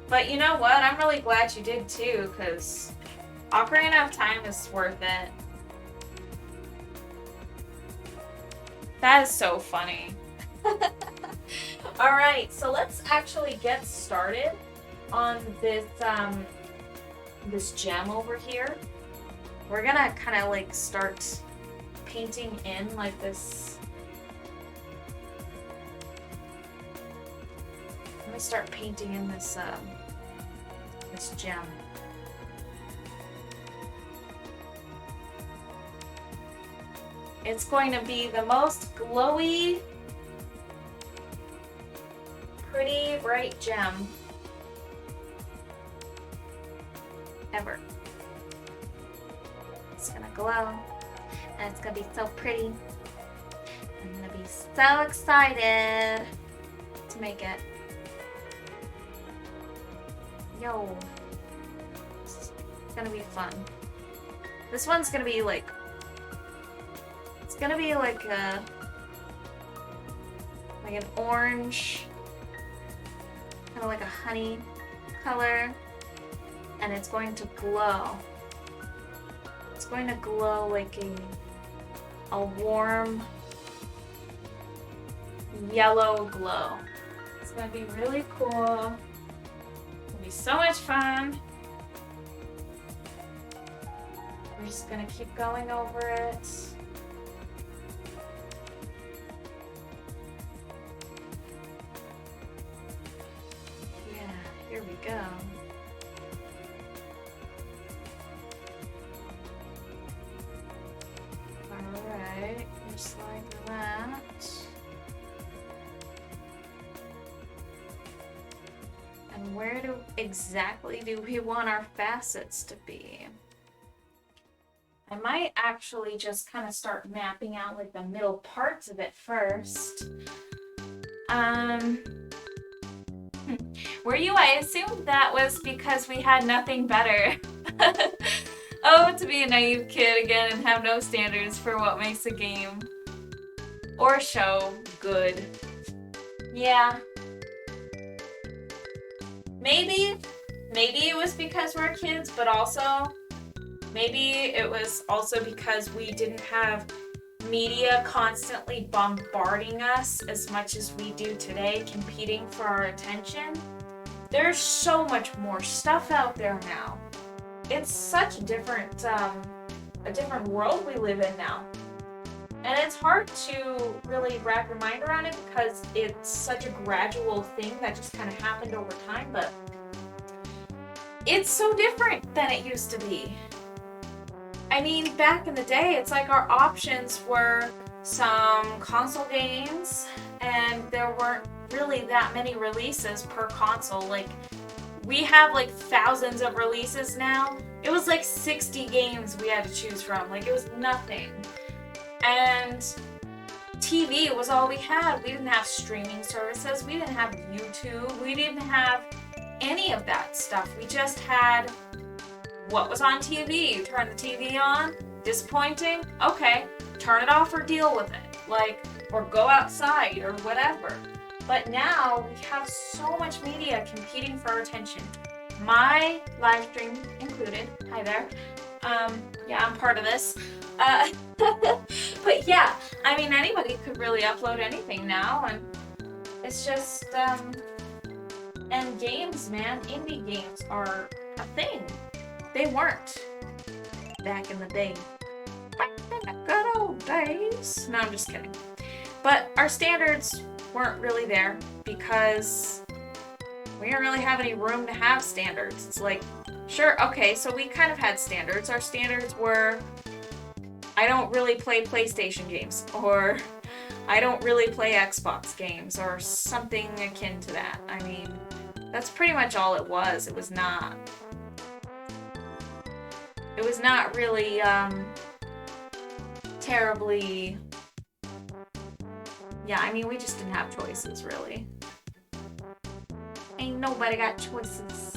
But you know what? I'm really glad you did too, because Ocarina of Time is worth it. That is so funny. Alright, so let's actually get started on this this gem over here. We're gonna kind of like start painting in like this. I'm gonna start painting in this this gem. It's going to be the most glowy, pretty, bright gem ever. It's gonna glow, and it's gonna be so pretty. I'm gonna be so excited to make it. Yo, it's gonna be fun. This one's gonna be like, it's gonna be like a, like an orange, kind of like a honey color, and it's going to glow. It's going to glow like a warm yellow glow. It's gonna be really cool. It'll be so much fun. We're just gonna keep going over it. Yeah, here we go. Alright, just like that. And where exactly do we want our facets to be? I might actually just kind of start mapping out like the middle parts of it first. Were you? I assumed that was because we had nothing better. Oh, to be a naive kid again and have no standards for what makes a game or show good. Yeah. Maybe it was because we're kids, but also maybe it was also because we didn't have media constantly bombarding us as much as we do today, competing for our attention. There's so much more stuff out there now. It's such a different world we live in now. And it's hard to really wrap your mind around it because it's such a gradual thing that just kind of happened over time, but it's so different than it used to be. I mean, back in the day, it's like our options were some console games, and there weren't really that many releases per console. Like, we have like thousands of releases now. It was like 60 games we had to choose from. Like, it was nothing. And TV was all we had. We didn't have streaming services. We didn't have YouTube. We didn't have any of that stuff. We just had what was on TV. You turn the TV on, disappointing, okay, turn it off or deal with it. Like, or go outside or whatever. But now we have so much media competing for our attention. My live stream included. Hi there. Yeah, I'm part of this. But yeah, I mean, anybody could really upload anything now, and It's just, and games, man, indie games are a thing. They weren't back in the day. Back in the good old days. No, I'm just kidding. But our standards weren't really there because we didn't really have any room to have standards. It's like, sure, okay, so we kind of had standards. Our standards were, I don't really play PlayStation games, or I don't really play Xbox games, or something akin to that. I mean, that's pretty much all it was. It was not really, terribly, yeah, I mean, we just didn't have choices, really. Ain't nobody got choices.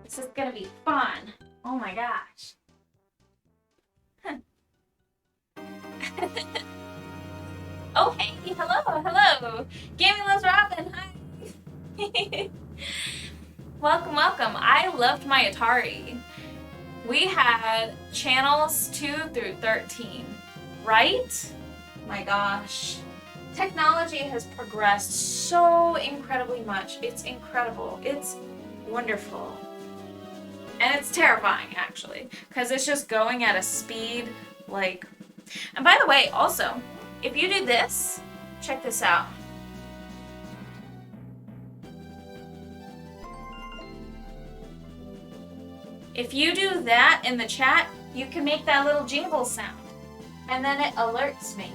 This is gonna be fun. Oh my gosh. Oh, hey, hello. Gaming Loves Robin, hi. Welcome. I loved my Atari. We had channels 2 through 13, right? My gosh. Technology has progressed so incredibly much. It's incredible. It's wonderful. And it's terrifying, actually, because it's just going at a speed, like... And by the way, also, if you do this, check this out. If you do that in the chat, you can make that little jingle sound, and then it alerts me.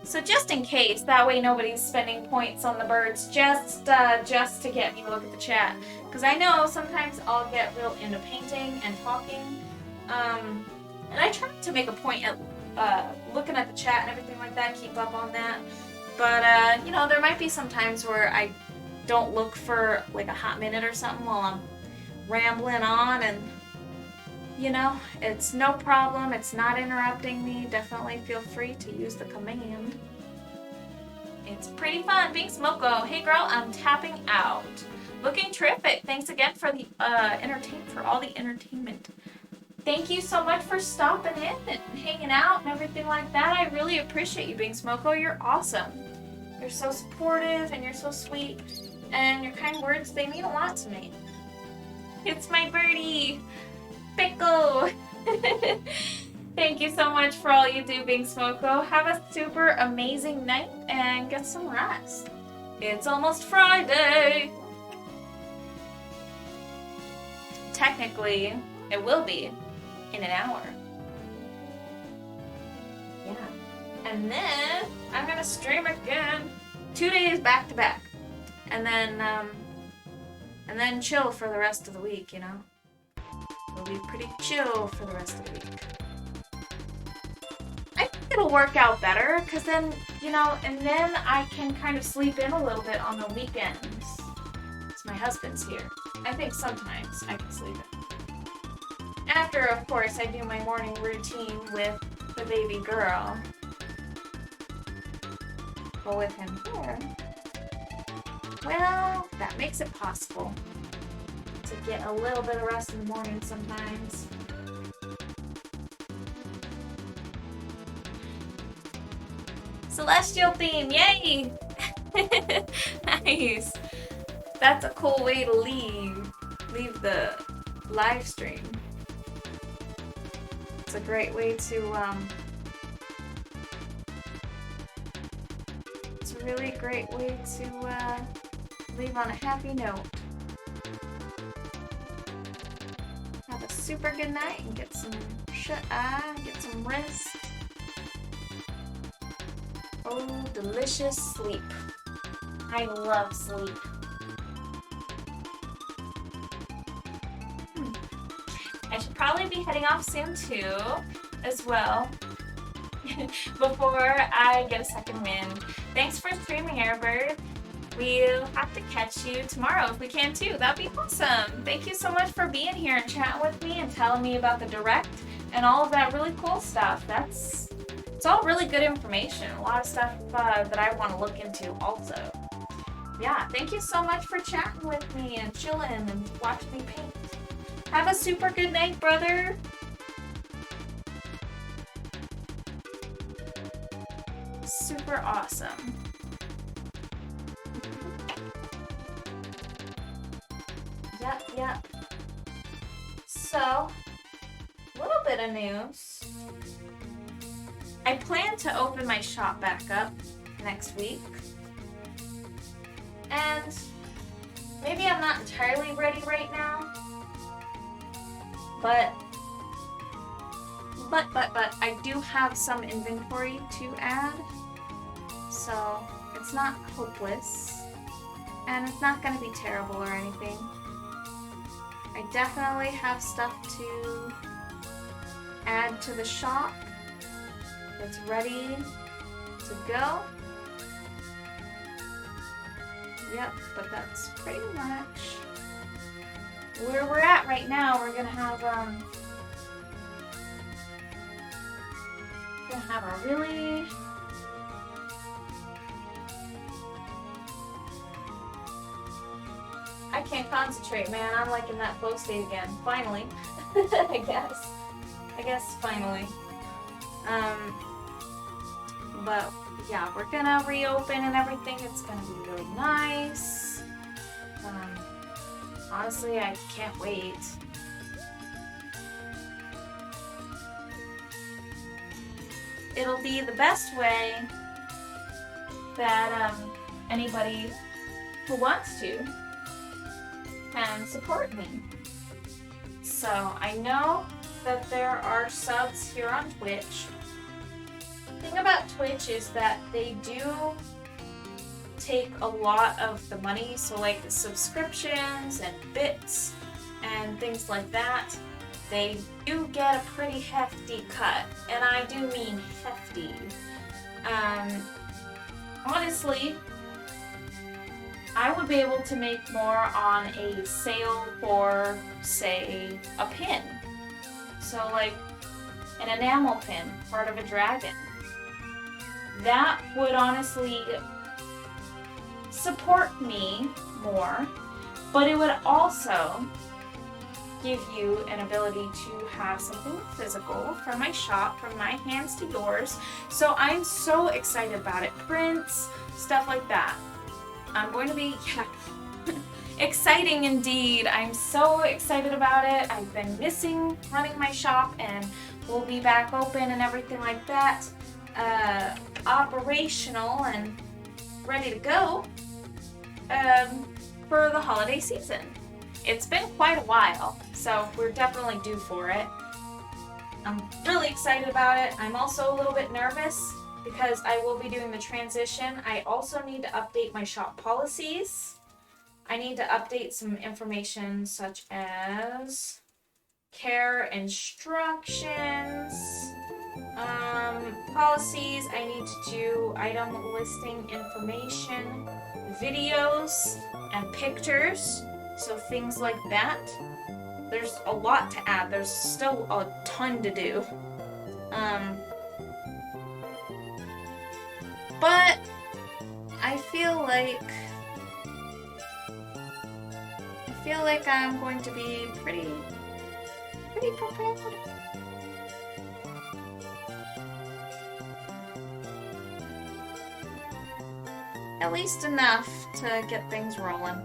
So just in case, that way nobody's spending points on the birds just to get me to look at the chat. Because I know sometimes I'll get real into painting and talking, and I try to make a point at looking at the chat and everything like that, keep up on that. But, you know, there might be some times where I don't look for like a hot minute or something while I'm rambling on, and you know, it's no problem. It's not interrupting me. Definitely feel free to use the command. It's pretty fun. Being Smoko. Hey girl, I'm tapping out. Looking terrific. Thanks again for the all the entertainment. Thank you so much for stopping in and hanging out and everything like that. I really appreciate you, Being Smoko. You're awesome. You're so supportive and you're so sweet. And your kind words, they mean a lot to me. It's my birdie, Pickle. Thank you so much for all you do, Being Smoko. Have a super amazing night and get some rest. It's almost Friday. Technically, it will be in an hour. Yeah. And then I'm gonna stream again 2 days back to back. And then chill for the rest of the week, you know? It'll be pretty chill for the rest of the week. I think it'll work out better, because then, you know, and then I can kind of sleep in a little bit on the weekends. Because my husband's here. I think sometimes I can sleep in. After, of course, I do my morning routine with the baby girl. But with him here, well, that makes it possible to get a little bit of rest in the morning sometimes. Celestial theme, yay! Nice. That's a cool way to leave the live stream. It's a great way to it's a really great way to leave on a happy note. Have a super good night and get some shut-eye, get some rest. Oh, delicious sleep. I love sleep. I should probably be heading off soon too, as well, before I get a second wind. Thanks for streaming, Airbird. We'll have to catch you tomorrow if we can too. That'd be awesome. Thank you so much for being here and chatting with me and telling me about the direct and all of that really cool stuff. It's all really good information. A lot of stuff that I want to look into also. yeah, thank you so much for chatting with me and chilling and watching me paint. Have a super good night, brother. Super awesome. Yep. So, a little bit of news. I plan to open my shop back up next week. And maybe I'm not entirely ready right now. But I do have some inventory to add. So it's not hopeless. And it's not going to be terrible or anything. I definitely have stuff to add to the shop that's ready to go. Yep, but that's pretty much where we're at right now. We're gonna have a really I can't concentrate, man. I'm like in that flow state again. Finally. I guess finally. But yeah, we're gonna reopen and everything. It's gonna be really nice. Honestly, I can't wait. It'll be the best way that anybody who wants to can support me. So I know that there are subs here on Twitch. The thing about Twitch is that they do take a lot of the money, so like the subscriptions and bits and things like that, they do get a pretty hefty cut, and I do mean hefty. Honestly, I would be able to make more on a sale for, say, a pin. So like an enamel pin, part of a dragon. That would honestly support me more, but it would also give you an ability to have something physical from my shop, from my hands to yours. So I'm so excited about it. Prints, stuff like that. I'm going to be, exciting indeed. I'm so excited about it. I've been missing running my shop, and we'll be back open and everything like that. Operational and ready to go for the holiday season. It's been quite a while, so we're definitely due for it. I'm really excited about it. I'm also a little bit nervous because I will be doing the transition. I also need to update my shop policies. I need to update some information such as care instructions, policies. I need to do item listing information, videos, and pictures. So things like that. There's a lot to add. There's still a ton to do. But I feel like I'm going to be pretty prepared. At least enough to get things rolling.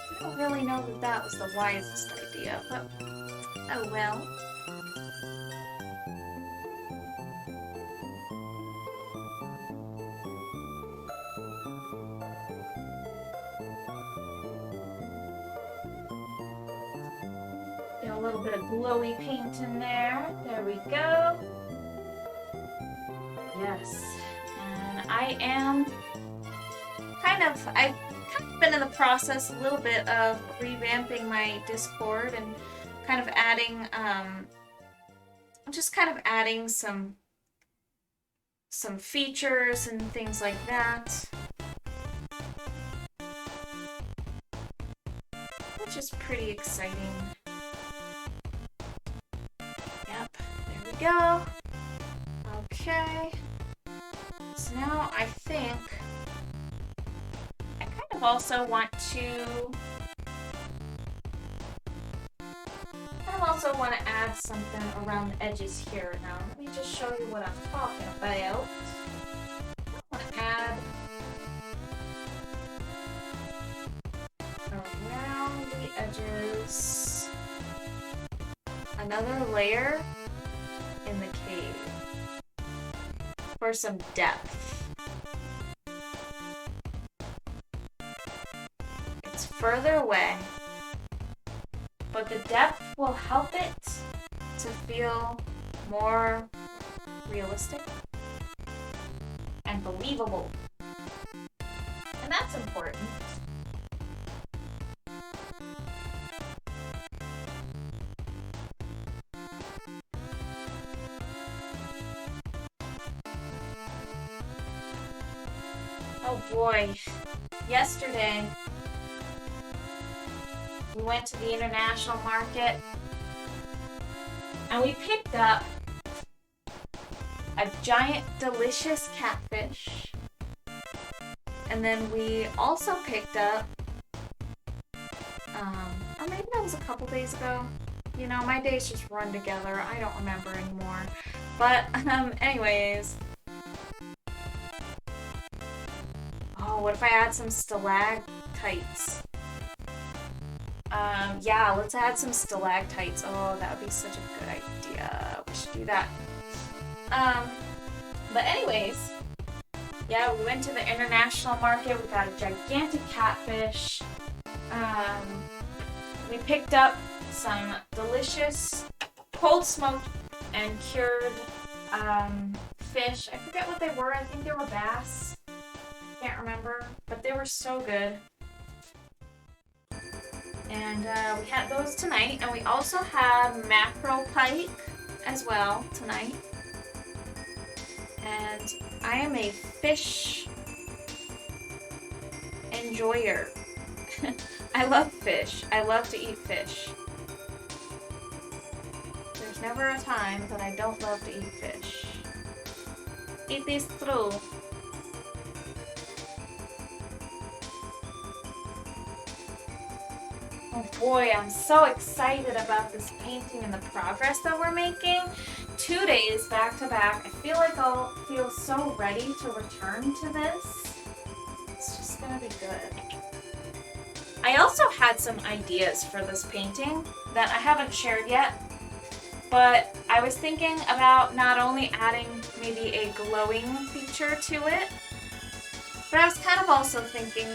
I don't really know that that was the wisest idea, but oh well. A little bit of glowy paint in there. There we go. Yes. And I've kind of been in the process a little bit of revamping my Discord and kind of adding some features and things like that, which is pretty exciting. go. Okay. So now I think I kind of also want to add something around the edges here. Now let me just show you what I'm talking about. I want to add around the edges another layer in the cave for some depth. It's further away, but the depth will help it to feel more realistic and believable. And that's important. Oh boy, yesterday we went to the international market and we picked up a giant delicious catfish, and then we also picked up or maybe that was a couple days ago. You know, my days just run together. I don't remember anymore. But anyways, oh, what if I add some stalactites? Yeah, let's add some stalactites. Oh, that would be such a good idea. We should do that. But anyways, yeah, we went to the international market. We got a gigantic catfish. We picked up some delicious cold smoked and cured fish. I forget what they were. I think they were bass. Can't remember, but they were so good. And we had those tonight, and we also have mackerel pike as well tonight. And I am a fish enjoyer. I love fish. I love to eat fish. There's never a time that I don't love to eat fish. It is true. Oh boy, I'm so excited about this painting and the progress that we're making. 2 days back to back. I feel like I'll feel so ready to return to this. It's just gonna be good. I also had some ideas for this painting that I haven't shared yet, but I was thinking about not only adding maybe a glowing feature to it, but I was kind of also thinking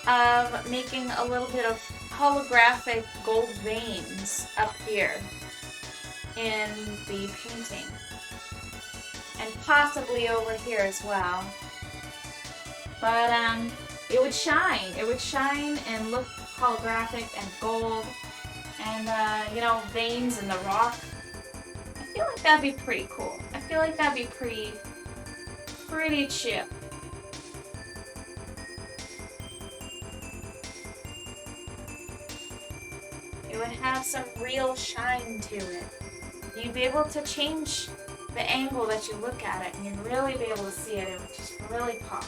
of making a little bit of holographic gold veins up here in the painting, and possibly over here as well. But it would shine and look holographic and gold, and you know, veins in the rock. I feel like that'd be pretty cool. I feel like that'd be pretty chip. It would have some real shine to it. You'd be able to change the angle that you look at it, and you'd really be able to see it. It would just really pop.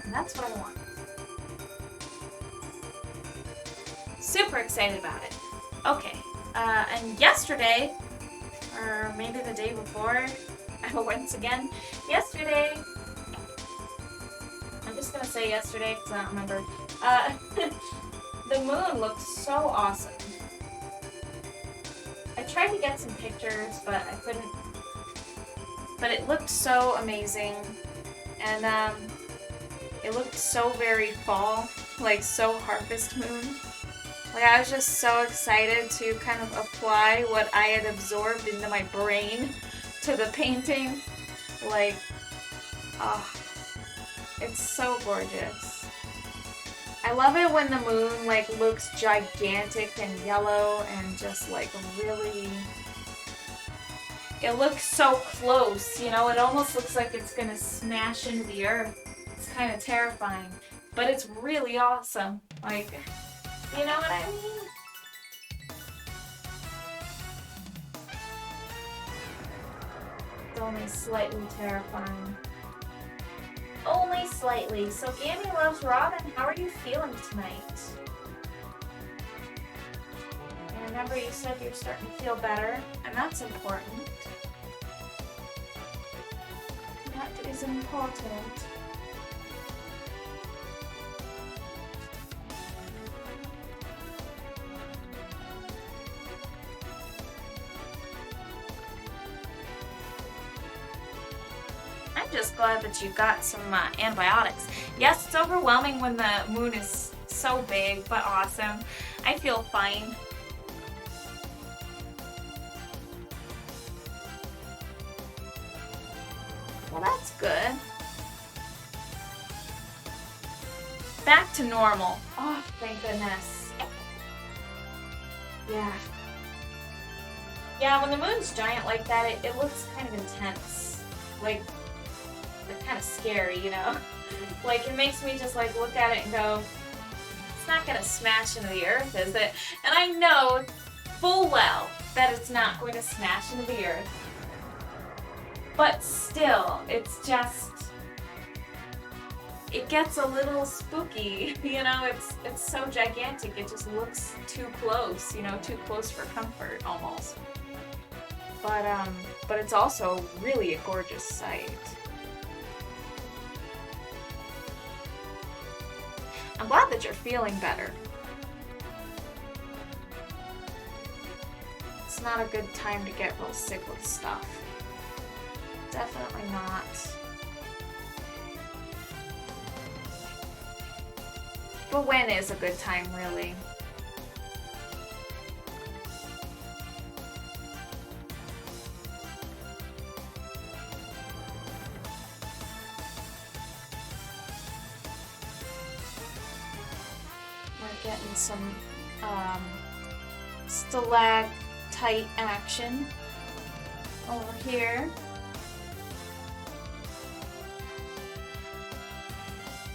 And that's what I want. Super excited about it. Okay, and yesterday, or maybe the day before, once again, yesterday, I'm just gonna say yesterday because I don't remember, the moon looked so awesome. I tried to get some pictures, but I couldn't. But it looked so amazing, and it looked so very fall, like so harvest moon. Like, I was just so excited to kind of apply what I had absorbed into my brain to the painting. Like, oh, it's so gorgeous. I love it when the moon, like, looks gigantic and yellow and just, like, really... It looks so close, you know? It almost looks like it's gonna smash into the earth. It's kind of terrifying. But it's really awesome. Like, you know what I mean? only slightly terrifying. Only slightly. So Gammy Loves Robin, how are you feeling tonight? And remember you said you're starting to feel better, and that's important. That is important. I'm just glad that you got some antibiotics. Yes, it's overwhelming when the moon is so big, but awesome. I feel fine. Well, that's good. Back to normal. Oh, thank goodness. Yeah. Yeah, when the moon's giant like that, it looks kind of intense. Like kind of scary, you know? Like, it makes me just, like, look at it and go, it's not gonna smash into the earth, is it? And I know full well that it's not going to smash into the earth. But still, it's just, it gets a little spooky, you know? It's so gigantic, it just looks too close, you know, too close for comfort, almost. But it's also really a gorgeous sight. I'm glad that you're feeling better. It's not a good time to get real sick with stuff. Definitely not. But when is a good time, really? We're getting some stalactite action over here.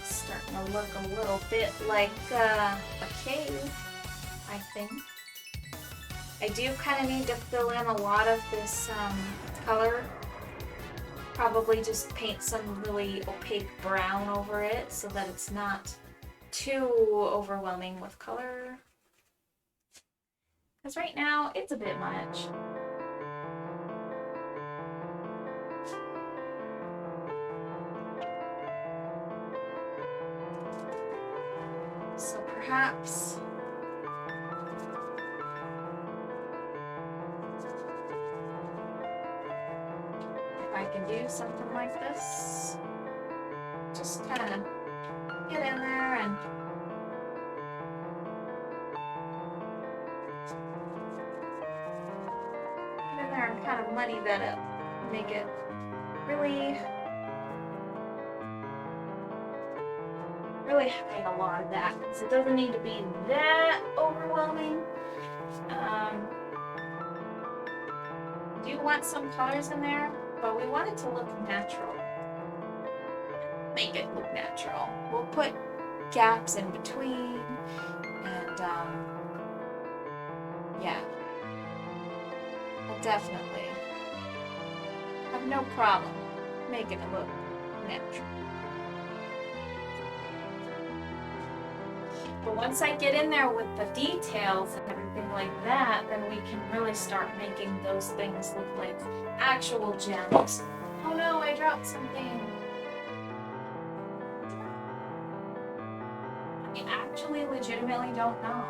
Starting to look a little bit like a cave, I think. I do kind of need to fill in a lot of this color. Probably just paint some really opaque brown over it so that it's not too overwhelming with color. Because right now, it's a bit much. So perhaps if I can do something like this, just kind of get in there and kind of muddy that up, make it really hide a lot of that, because it doesn't need to be that overwhelming. Do want some colors in there, but we want it to look natural. Make it look natural. We'll put gaps in between, and yeah. I'll definitely have no problem making it look natural. But once I get in there with the details and everything like that, then we can really start making those things look like actual gems. Oh no, I dropped something. I actually legitimately don't know.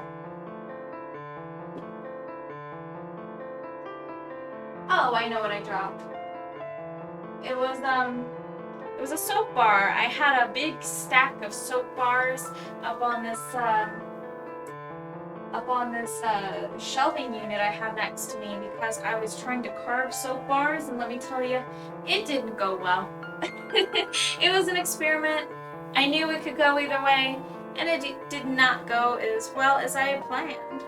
Oh, I know what I dropped. It was a soap bar. I had a big stack of soap bars up on this shelving unit I have next to me because I was trying to carve soap bars, and let me tell you, it didn't go well. It was an experiment. I knew it could go either way, and it did not go as well as I had planned.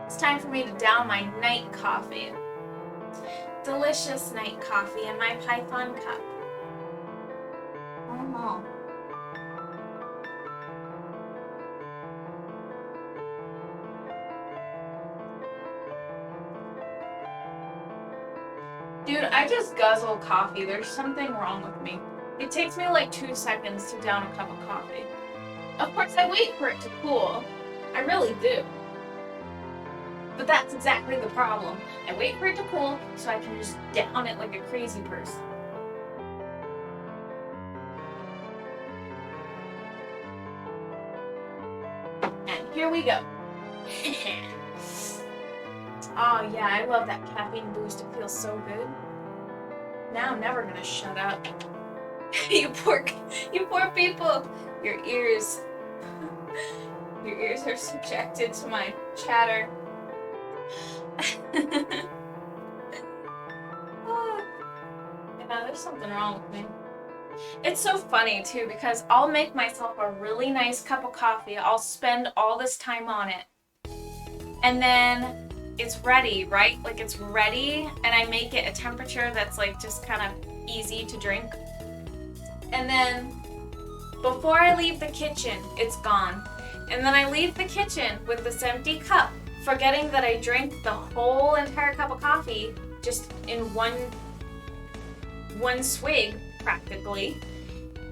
It's time for me to down my night coffee. Delicious night coffee in my Python cup. Oh. Dude, I just guzzle coffee. There's something wrong with me. It takes me like 2 seconds to down a cup of coffee. Of course, I wait for it to cool. I really do. But that's exactly the problem. I wait for it to cool so I can just down it like a crazy person. And here we go. Oh yeah, I love that caffeine boost. It feels so good. Now I'm never gonna shut up. you poor people. Your ears are subjected to my chatter. Yeah, there's something wrong with me. It's so funny too because I'll make myself a really nice cup of coffee. I'll spend all this time on it. And then it's ready, right? Like it's ready and I make it a temperature that's like just kind of easy to drink. And then before I leave the kitchen, it's gone. And then I leave the kitchen with this empty cup, forgetting that I drank the whole entire cup of coffee just in one swig, practically.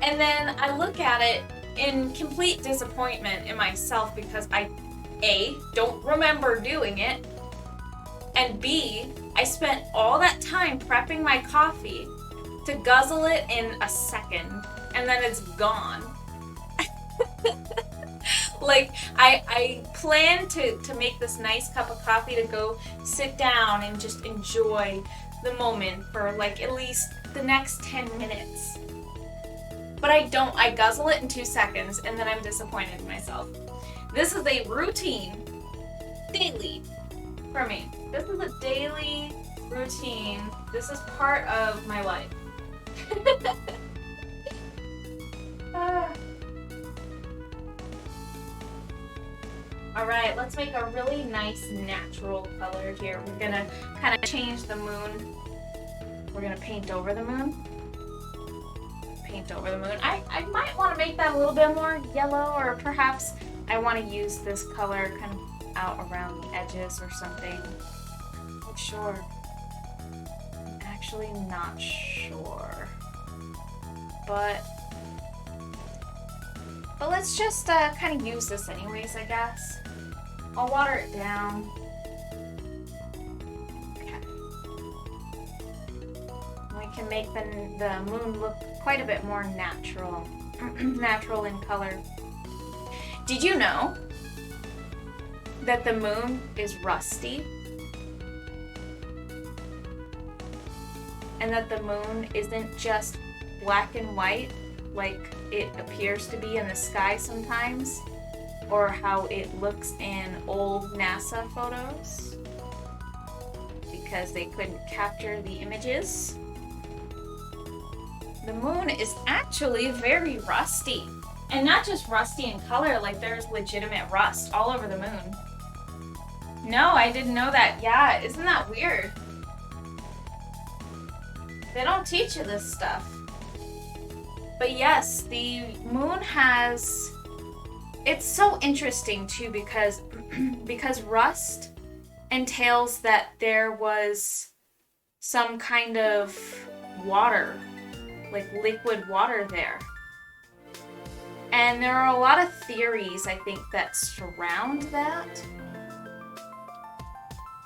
And then I look at it in complete disappointment in myself because I, A, don't remember doing it, and B, I spent all that time prepping my coffee to guzzle it in a second, and then it's gone. Like, I planned to make this nice cup of coffee to go sit down and just enjoy the moment for like at least the next 10 minutes. But I don't. I guzzle it in 2 seconds and then I'm disappointed in myself. This is a routine, daily, for me. This is a daily routine. This is part of my life. Alright, let's make a really nice natural color here. We're gonna kind of change the moon. We're gonna paint over the moon. Paint over the moon. I might want to make that a little bit more yellow, or perhaps I want to use this color kind of out around the edges or something. I'm not sure. I'm actually not sure. But let's just kind of use this anyways, I guess. I'll water it down. Okay. We can make the moon look quite a bit more natural. Natural in color. Did you know that the moon is rusty? And that the moon isn't just black and white like it appears to be in the sky sometimes, or how it looks in old NASA photos because they couldn't capture the images. The moon is actually very rusty, and not just rusty in color, like there's legitimate rust all over the moon. No, I didn't know that. Yeah, isn't that weird? They don't teach you this stuff. But yes, the moon has... It's so interesting too because rust entails that there was some kind of water, like liquid water there. And there are a lot of theories, I think, that surround that.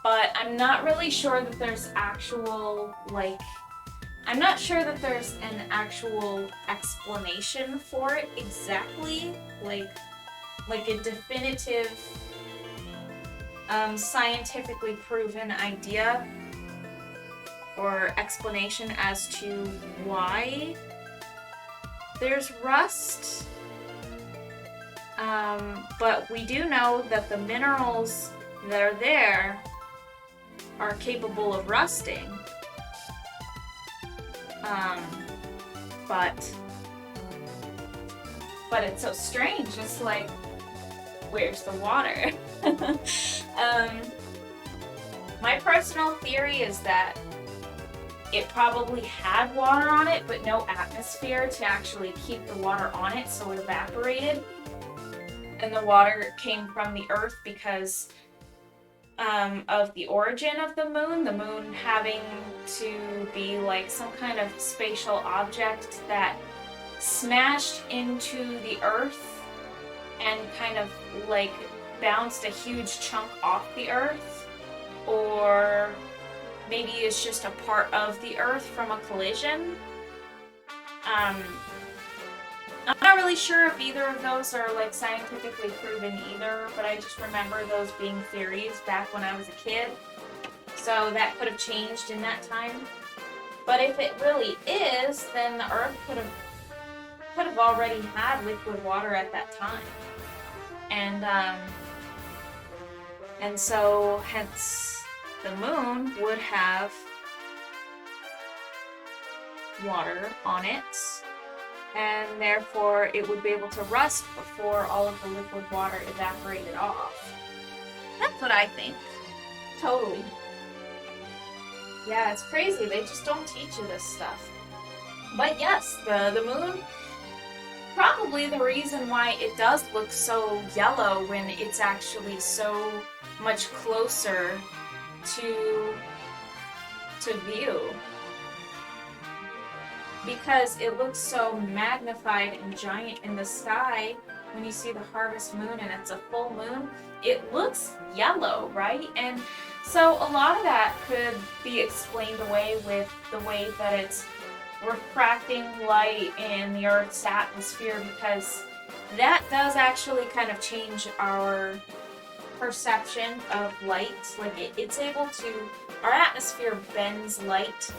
But I'm not really sure that there's actual, like... I'm not sure that there's an actual explanation for it exactly, like a definitive, scientifically proven idea or explanation as to why there's rust. But we do know that the minerals that are there are capable of rusting. But it's so strange. It's like, where's the water? My personal theory is that it probably had water on it, but no atmosphere to actually keep the water on it, so it evaporated. And the water came from the earth because of the origin of the moon having to be like some kind of spatial object that smashed into the earth and kind of like bounced a huge chunk off the earth, or maybe it's just a part of the earth from a collision. I'm not really sure if either of those are like scientifically proven either, but I just remember those being theories back when I was a kid. So that could have changed in that time. But if it really is, then the Earth could have already had liquid water at that time. And so hence the moon would have water on it, and therefore it would be able to rust before all of the liquid water evaporated off. That's what I think. Totally. Yeah, it's crazy. They just don't teach you this stuff. But yes, the moon, probably the reason why it does look so yellow when it's actually so much closer to view. Because it looks so magnified and giant in the sky when you see the harvest moon and it's a full moon, it looks yellow, right? And so a lot of that could be explained away with the way that it's refracting light in the Earth's atmosphere, because that does actually kind of change our perception of light. Like it's able to, our atmosphere bends light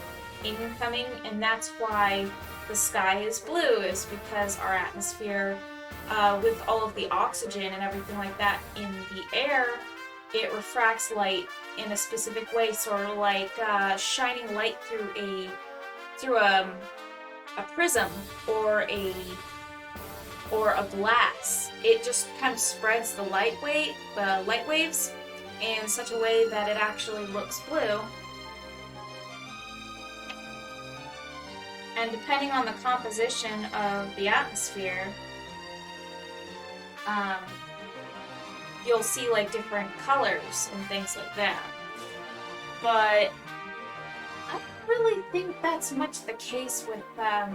incoming, and that's why the sky is blue, is because our atmosphere, with all of the oxygen and everything like that in the air, it refracts light in a specific way, sort of like shining light through a prism or a glass. It just kind of spreads the light waves in such a way that it actually looks blue. And depending on the composition of the atmosphere, you'll see like different colors and things like that. But I don't really think that's much the case with the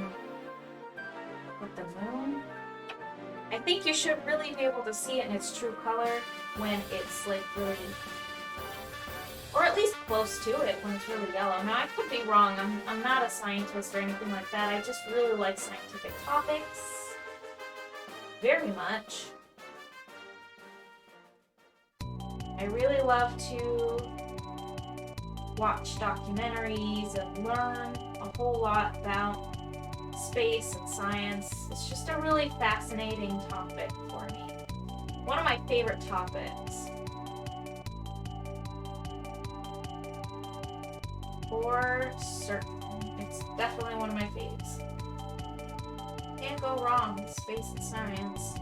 moon. I think you should really be able to see it in its true color when it's like really, or at least close to it when it's really yellow. Now, I could be wrong. I'm not a scientist or anything like that. I just really like scientific topics very much. I really love to watch documentaries and learn a whole lot about space and science. It's just a really fascinating topic for me. One of my favorite topics. For certain. It's definitely one of my faves. Can't go wrong with space and science.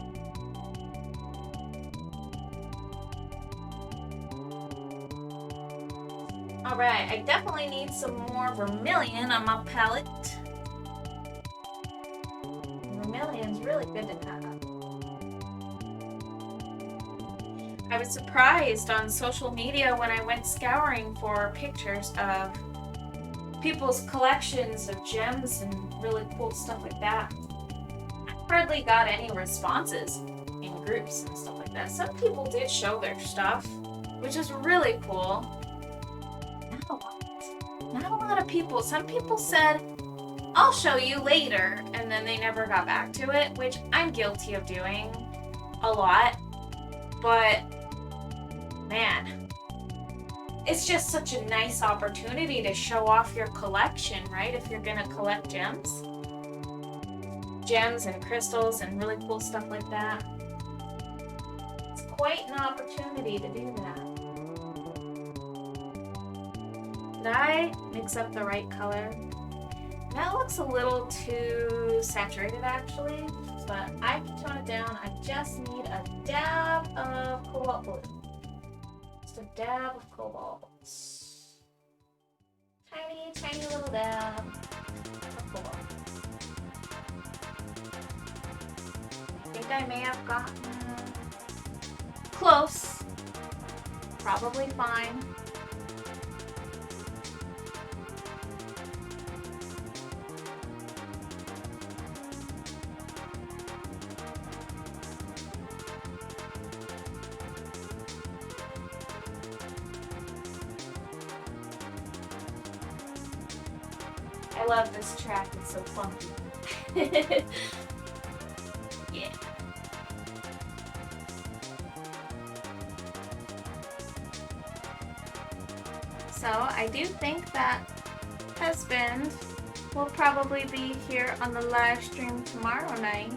Alright, I definitely need some more vermilion on my palette. Vermilion's really good to have. I was surprised on social media when I went scouring for pictures of people's collections of gems and really cool stuff like that. I hardly got any responses in groups and stuff like that. Some people did show their stuff, which is really cool. Not a lot of people. Some people said, I'll show you later, and then they never got back to it, which I'm guilty of doing a lot. But, man, it's just such a nice opportunity to show off your collection, right? If you're gonna collect gems. Gems and crystals and really cool stuff like that. It's quite an opportunity to do that. Did I mix up the right color? That looks a little too saturated actually, but I can tone it down. I just need a dab of cobalt blue. Just a dab of cobalt. Tiny, tiny little dab of cobalt. I think I may have gotten close. probably fine. I love this track, it's so funky. Yeah. So I do think that husband will probably be here on the live stream tomorrow night,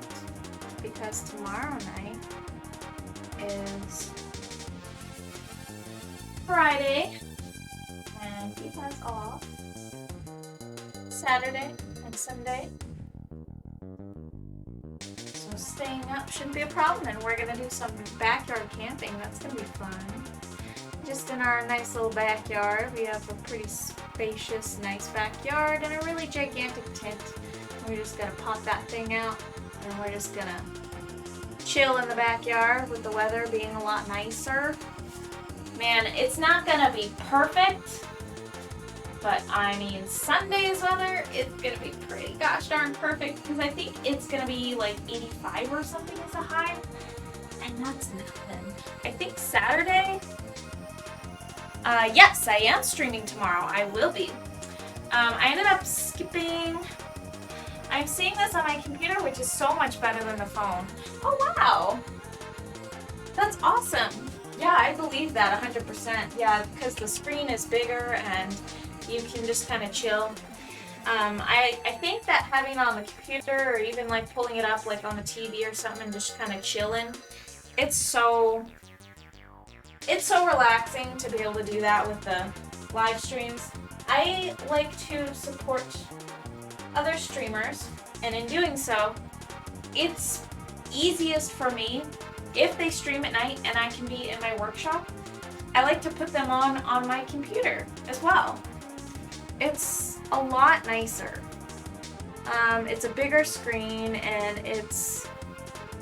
because tomorrow night is Friday and he has off Saturday and Sunday. So staying up shouldn't be a problem, and we're gonna do some backyard camping. That's gonna be fun. Just in our nice little backyard. We have a pretty spacious, nice backyard and a really gigantic tent. We're just gonna pop that thing out and we're just gonna chill in the backyard with the weather being a lot nicer. Man, it's not gonna be perfect, but I mean, Sunday's weather, it's gonna be pretty gosh darn perfect, because I think it's gonna be like 85 or something as a high, and that's nothing. I think Saturday, yes, I am streaming tomorrow. I will be. I ended up skipping. I'm seeing this on my computer, which is so much better than the phone. Oh, wow. That's awesome. Yeah, I believe that 100%. Yeah, because the screen is bigger and you can just kind of chill. I think that having it on the computer, or even like pulling it up like on the TV or something and just kind of chilling, it's so relaxing to be able to do that with the live streams. I like to support other streamers, and in doing so, it's easiest for me if they stream at night and I can be in my workshop. I like to put them on my computer as well. It's a lot nicer. It's a bigger screen and it's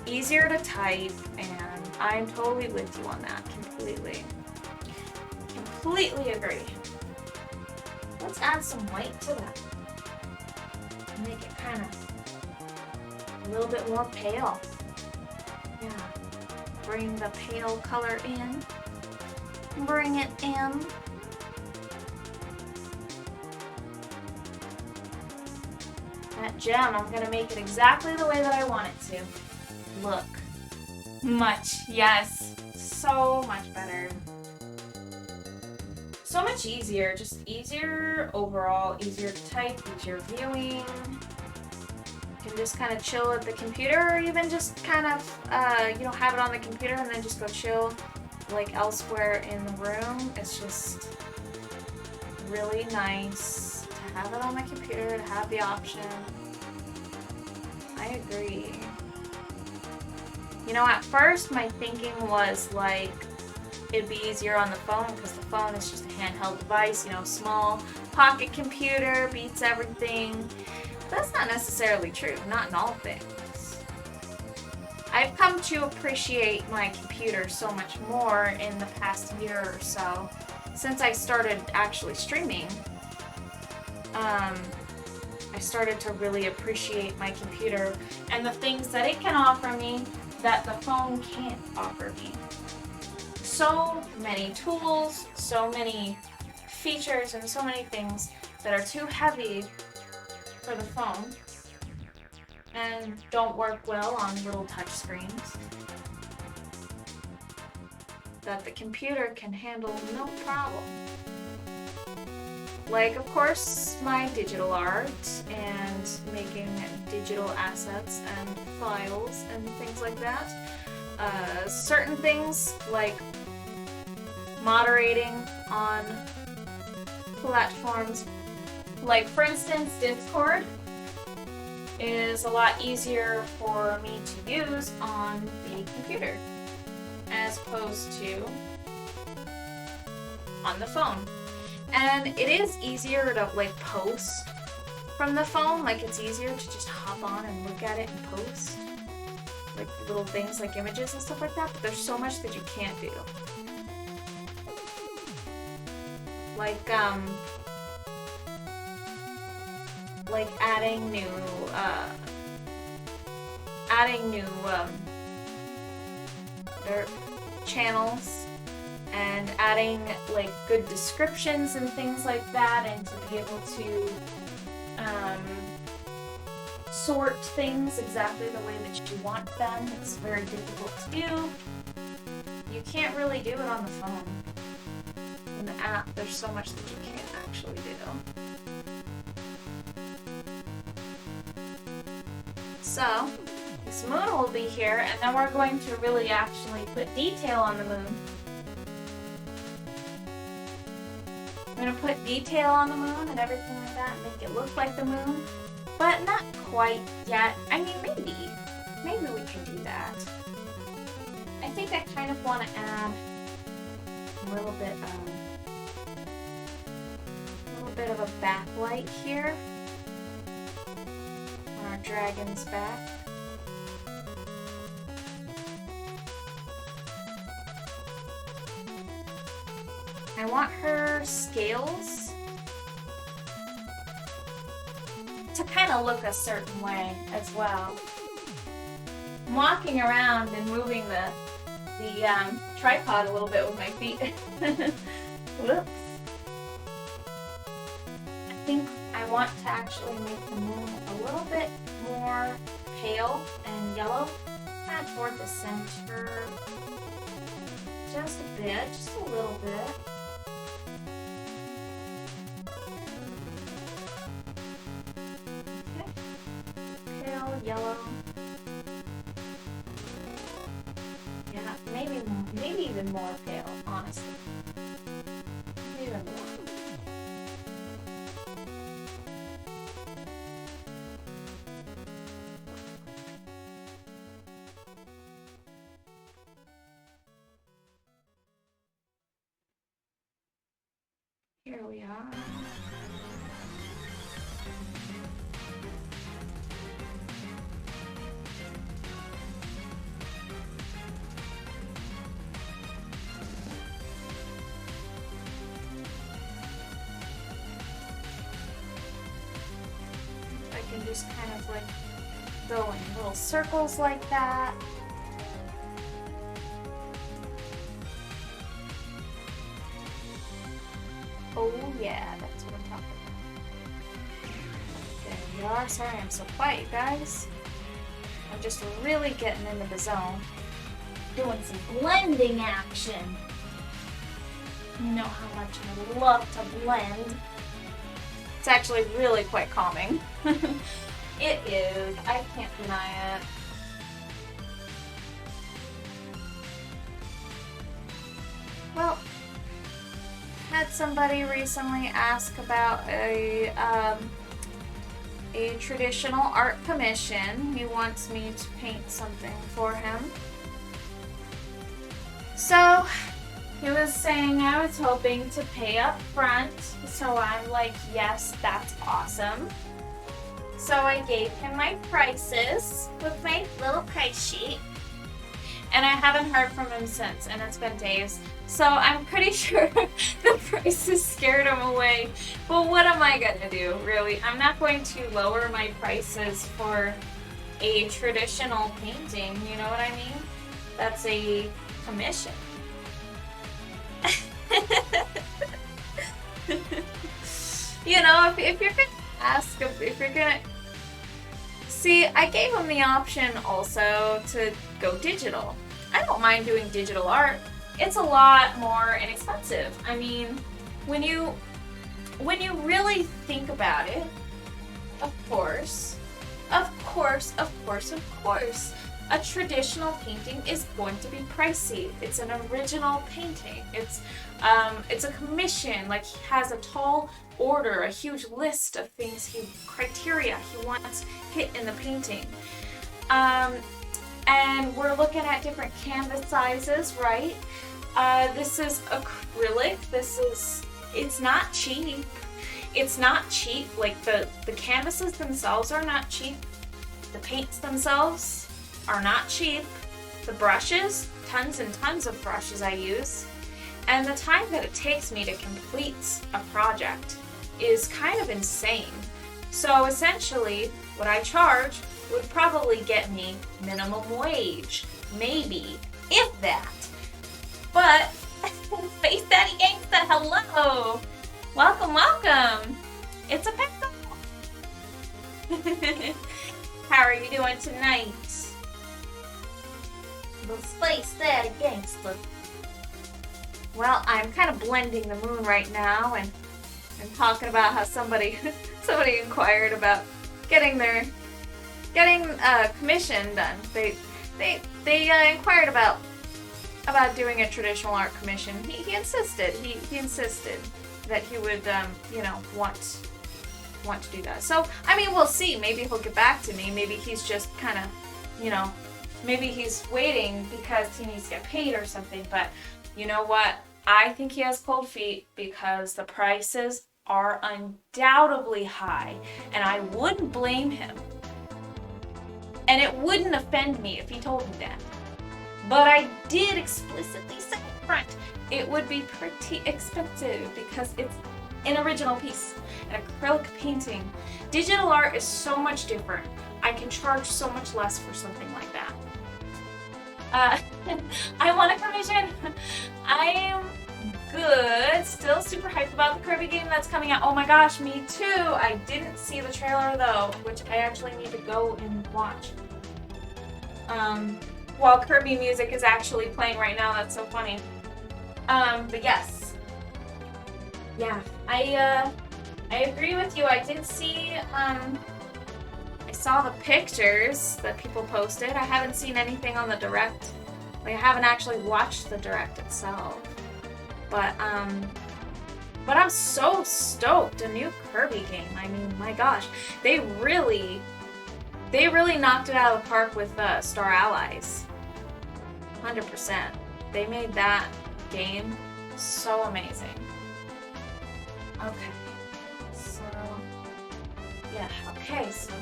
easier to type, and I'm totally with you on that. Completely agree. Let's add some white to that. Make it kind of a little bit more pale. Yeah. Bring the pale color in. Bring it in. That gem, I'm gonna make it exactly the way that I want it to. Look. Yes. So much better. So much easier, just easier overall, easier to type, easier viewing. You can just kind of chill at the computer, or even just kind of, have it on the computer and then just go chill like elsewhere in the room. It's just really nice to have it on the computer, to have the option. I agree. You know, at first my thinking was like, it'd be easier on the phone because the phone is just a handheld device, small pocket computer, beats everything. But that's not necessarily true, not in all things. I've come to appreciate my computer so much more in the past year or so, since I started actually streaming. I started to really appreciate my computer and the things that it can offer me that the phone can't offer me. So many tools, so many features, and so many things that are too heavy for the phone and don't work well on little touch screens that the computer can handle no problem. Like, of course, my digital art and making digital assets and files and things like that. Certain things like moderating on platforms, like for instance Discord, is a lot easier for me to use on the computer as opposed to on the phone. And it is easier to post from the phone, it's easier to just hop on and look at it and post little things like images and stuff like that, but there's so much that you can't do. like adding new channels and adding like good descriptions and things like that, and to be able to sort things exactly the way that you want them. It's very difficult to do. You can't really do it on the phone. In the app, there's so much that you can't actually do. So, this moon will be here, and then we're going to really actually put detail on the moon. I'm going to put detail on the moon and everything like that and make it look like the moon, but not quite yet. I mean, maybe we can do that. I think I kind of want to add a little bit of a backlight here on our dragon's back. I want her scales to kind of look a certain way as well. I'm walking around and moving the tripod a little bit with my feet. Whoops. I think I want to actually make the moon a little bit more pale and yellow, kind of toward the center. Just a bit, just a little bit. Okay. Pale yellow. Yeah, maybe even more pale, honestly. Maybe even more. Here we are. I can just kind of like go in little circles like that. Oh yeah, that's what I'm talking about. There we are. Sorry I'm so quiet, guys. I'm just really getting into the zone. Doing some blending action. You know how much I love to blend. It's actually really quite calming. It is. I can't deny it. Well, had somebody recently ask about a traditional art commission. He wants me to paint something for him. So he was saying I was hoping to pay up front. So I'm like, yes, that's awesome. So I gave him my prices with my little price sheet. And I haven't heard from him since, and it's been days. So I'm pretty sure the prices scared him away. But what am I gonna do, really? I'm not going to lower my prices for a traditional painting, you know what I mean? That's a commission. You know, if you're gonna ask, if you're gonna... See, I gave him the option also to go digital. I don't mind doing digital art. It's a lot more inexpensive. I mean, when you really think about it, of course, a traditional painting is going to be pricey. It's an original painting. It's a commission. Like, he has a tall order, a huge list of things, criteria he wants hit in the painting. And we're looking at different canvas sizes, right? This is acrylic. It's not cheap. It's not cheap. Like, the canvases themselves are not cheap. The paints themselves are not cheap. The brushes, tons and tons of brushes I use. And the time that it takes me to complete a project is kind of insane. So essentially, what I charge would probably get me minimum wage, maybe, if that. But, Face Daddy Gangsta, hello! Welcome, welcome! It's a pencil! How are you doing tonight? The Space Daddy Gangsta. Well, I'm kind of blending the moon right now and talking about how somebody inquired about getting commission done. They inquired about doing a traditional art commission. He insisted. He insisted that he would want to do that. So I mean, we'll see. Maybe he'll get back to me. Maybe he's just kind of maybe he's waiting because he needs to get paid or something. But you know what? I think he has cold feet because the prices are undoubtedly high, and I wouldn't blame him. And it wouldn't offend me if he told me that. But I did explicitly say up front, it would be pretty expensive because it's an original piece, an acrylic painting. Digital art is so much different. I can charge so much less for something like that. I want a commission. I am good. Still super hyped about the Kirby game that's coming out. Oh my gosh, me too. I didn't see the trailer though, which I actually need to go and watch. While Kirby music is actually playing right now, that's so funny. But yes. Yeah, I agree with you. I did see, I saw the pictures that people posted. I haven't seen anything on the direct. Like, I haven't actually watched the direct itself. But I'm so stoked. A new Kirby game. I mean, my gosh. They really knocked it out of the park with Star Allies. 100%. They made that game so amazing. Okay. So, yeah. Okay, so,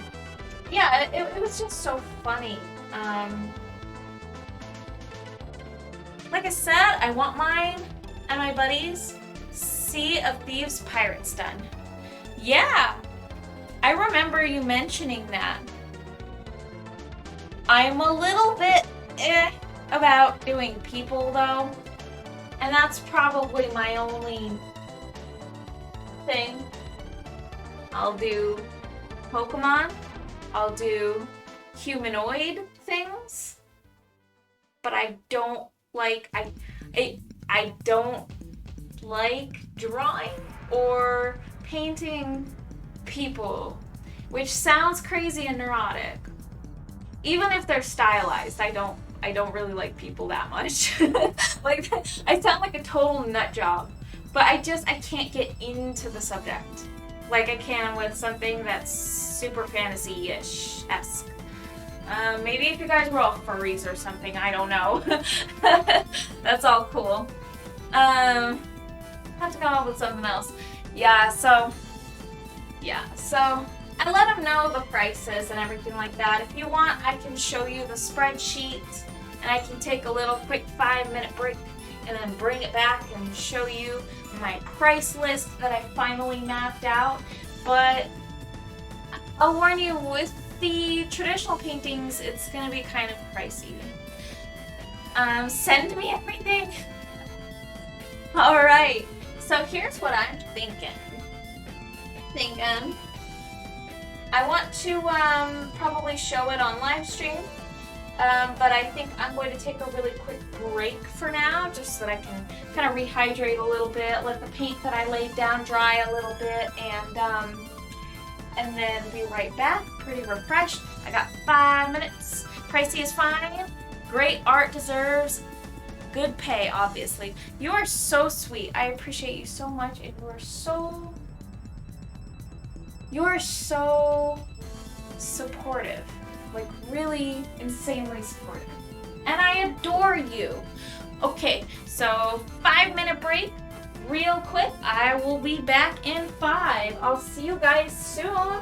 yeah, it was just so funny. Like I said, I want mine and my buddies' Sea of Thieves Pirates done. Yeah! I remember you mentioning that. I'm a little bit about doing people though, and that's probably my only thing. I'll do Pokemon, I'll do humanoid things, but I don't like I don't like drawing or painting people, which sounds crazy and neurotic. Even if they're stylized, I don't really like people that much. Like, I sound like a total nut job, but I can't get into the subject like I can with something that's super fantasy-ish-esque. Maybe if you guys were all furries or something, I don't know. That's all cool. Have to come up with something else. Yeah, so I let them know the prices and everything like that. If you want, I can show you the spreadsheet, and I can take a little quick 5-minute break and then bring it back and show you my price list that I finally mapped out. But I'll warn you, with the traditional paintings, it's gonna be kind of pricey. Send me everything. Alright, so here's what I'm thinking. I want to probably show it on live stream, but I think I'm going to take a really quick break for now, just so that I can kind of rehydrate a little bit, let the paint that I laid down dry a little bit, and then be right back, pretty refreshed. I got 5 minutes. Pricey is fine. Great art deserves good pay, obviously. You are so sweet. I appreciate you so much, and you are so supportive. Like, really insanely supportive. And I adore you. Okay, so 5-minute break. Real quick, I will be back in 5. I'll see you guys soon.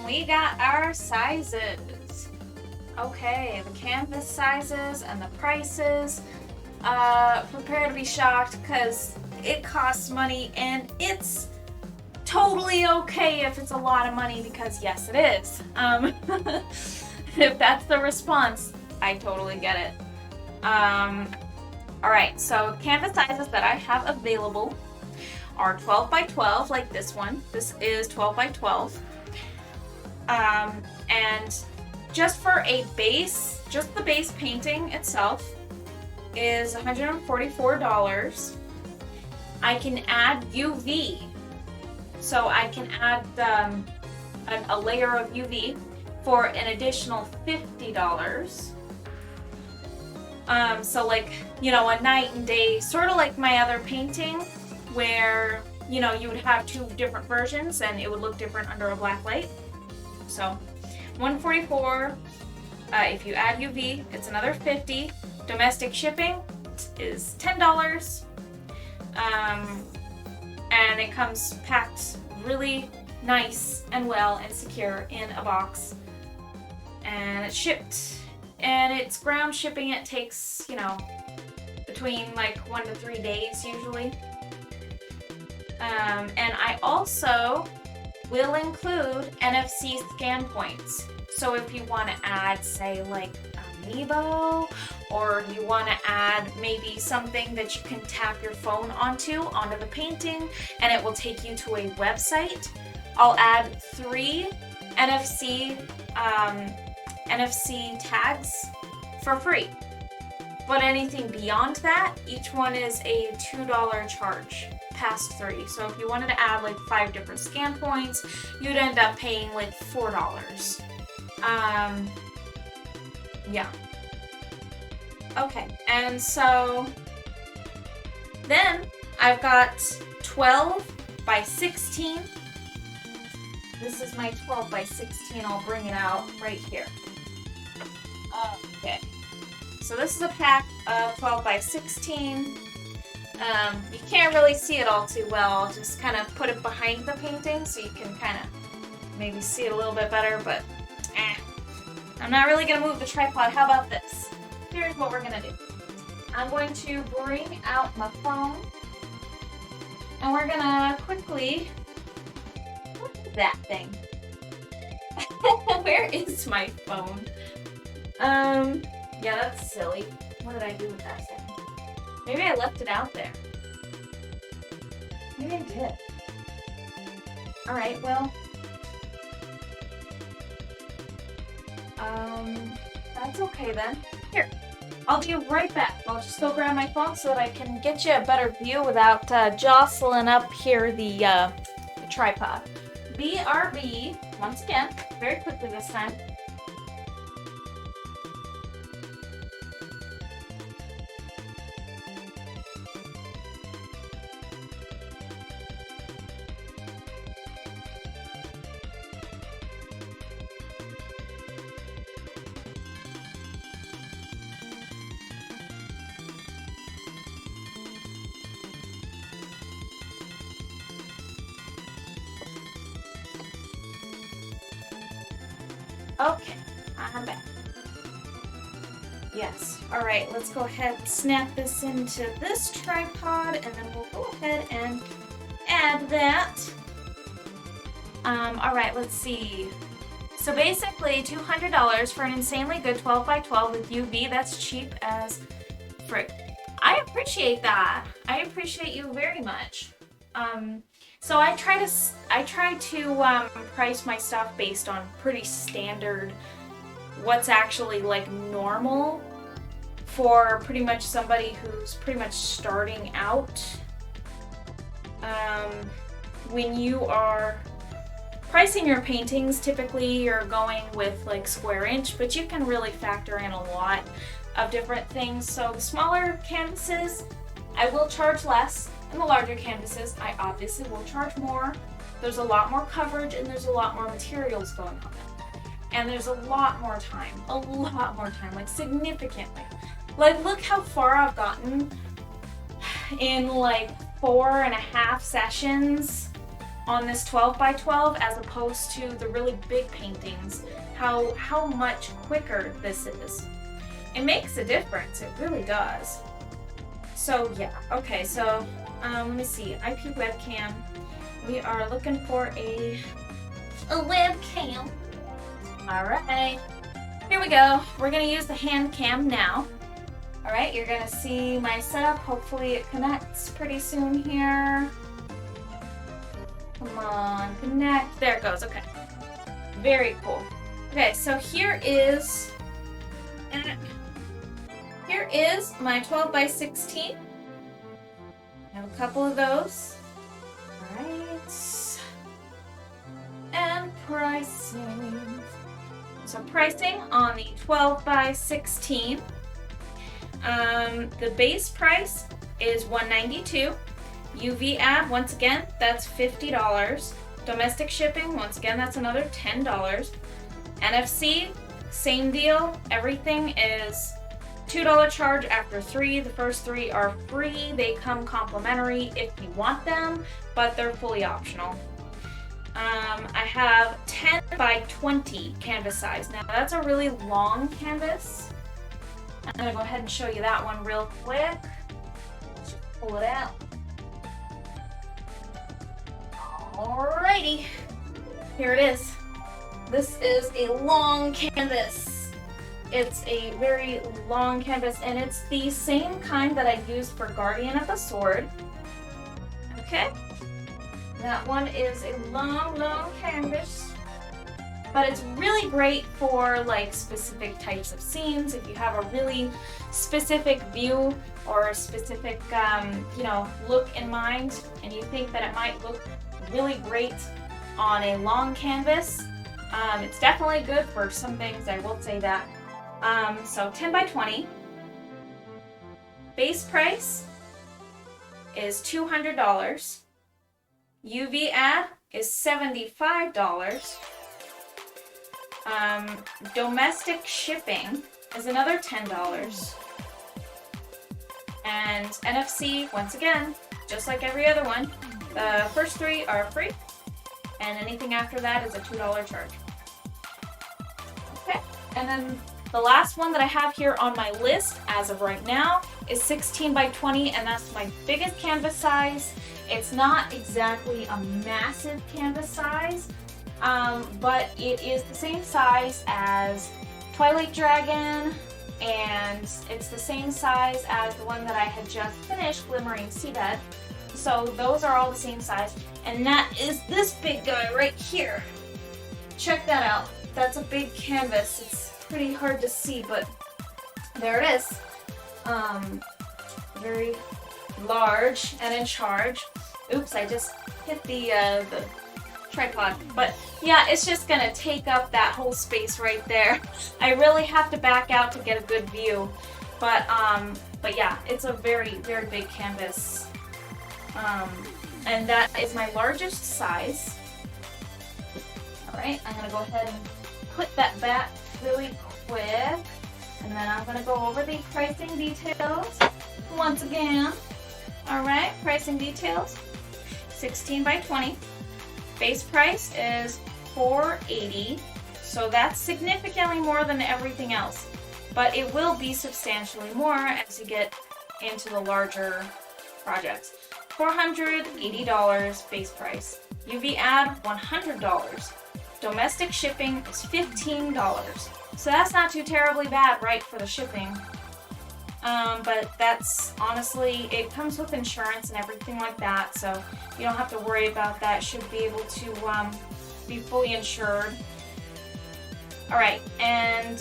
we got our sizes. Okay, the canvas sizes and the prices. Prepare to be shocked because it costs money and it's totally okay if it's a lot of money because yes, it is. If that's the response, I totally get it. Alright, so canvas sizes that I have available are 12 by 12, like this one. This is 12 by 12. And just for a base, just the base painting itself is $144. I can add UV. So I can add a layer of UV for an additional $50. So like, you know, a night and day, sort of like my other painting where, you know, you would have two different versions and it would look different under a black light. So $144, if you add UV, it's another $50. Domestic shipping is $10. And it comes packed really nice and well and secure in a box. And it's shipped. And it's ground shipping. It takes, you know, between like 1 to 3 days usually. And I also will include NFC scan points. So if you want to add, say, like amiibo, or you want to add maybe something that you can tap your phone onto the painting, and it will take you to a website, I'll add 3 NFC tags for free. But anything beyond that, each one is a $2 charge past 3. So if you wanted to add like 5 different scan points, you'd end up paying like $4. Yeah. Okay, and so then I've got 12 by 16. This is my 12 by 16. I'll bring it out right here. Okay. So this is a pack of 12 by 16. You can't really see it all too well. I'll just kind of put it behind the painting so you can kind of maybe see it a little bit better, but I'm not really going to move the tripod. How about this? Here's what we're going to do. I'm going to bring out my phone, and we're going to quickly look at that thing. Where is my phone? Yeah, that's silly. What did I do with that thing? Maybe I left it out there. Maybe I did. Alright, well. That's okay then. Here, I'll be right back. I'll just go grab my phone so that I can get you a better view without jostling up here the tripod. BRB, once again, very quickly this time. Okay, I'm back. Yes, alright, let's go ahead and snap this into this tripod, and then we'll go ahead and add that. Alright, let's see. So basically, $200 for an insanely good 12 by 12 with UV. That's cheap as frick. I appreciate that. I appreciate you very much. So I try to price my stuff based on pretty standard, what's actually like normal for pretty much somebody who's pretty much starting out. When you are pricing your paintings, typically you're going with like square inch, but you can really factor in a lot of different things. So the smaller canvases, I will charge less. And the larger canvases, I obviously will charge more. There's a lot more coverage and there's a lot more materials going on. And there's a lot more time, like significantly. Like look how far I've gotten in like 4.5 sessions on this 12 by 12 as opposed to the really big paintings, how much quicker this is. It makes a difference, it really does. So yeah, okay, so let me see, IP webcam. We are looking for a webcam. Alright, here we go. We're gonna use the hand cam now. Alright, you're gonna see my setup. Hopefully it connects pretty soon here. Come on, connect. There it goes, okay. Very cool. Okay, so here is my 12 by 16. I have a couple of those. Alright. And pricing. So pricing on the 12 by 16. The base price is $192. UV ad, once again, that's $50. Domestic shipping, once again, that's another $10. NFC, same deal. Everything is $2 charge after 3. The first 3 are free. They come complimentary if you want them, but they're fully optional. I have 10 by 20 canvas size. Now that's a really long canvas. I'm gonna go ahead and show you that one real quick. Just pull it out. Alrighty, here it is. This is a long canvas. It's a very long canvas, and it's the same kind that I used for Guardian of the Sword. Okay, that one is a long canvas, but it's really great for like specific types of scenes. If you have a really specific view or a specific, look in mind, and you think that it might look really great on a long canvas, it's definitely good for some things, I will say that. So 10 by 20. Base price is $200. UV ad is $75. Domestic shipping is another $10. And NFC, once again, just like every other one, the first 3 are free, and anything after that is a $2 charge. Okay, and then the last one that I have here on my list as of right now is 16 by 20, and that's my biggest canvas size. It's not exactly a massive canvas size, but it is the same size as Twilight Dragon, and it's the same size as the one that I had just finished, Glimmering Seabed. So those are all the same size, and that is this big guy right here. Check that out. That's a big canvas. It's pretty hard to see, but there it is. Very large and in charge. Oops, I just hit the tripod. But yeah, it's just gonna take up that whole space right there. I really have to back out to get a good view. But yeah, it's a very, very big canvas. And that is my largest size. Alright, I'm gonna go ahead and put that back really quick, and then I'm gonna go over the pricing details once again. Alright, pricing details. 16 by 20. Base price is $480, so that's significantly more than everything else, but it will be substantially more as you get into the larger projects. $480 base price. UV ad, $100. Domestic shipping is $15. So that's not too terribly bad, right, for the shipping. But that's honestly, it comes with insurance and everything like that, so you don't have to worry about that. Should be able to be fully insured. Alright, and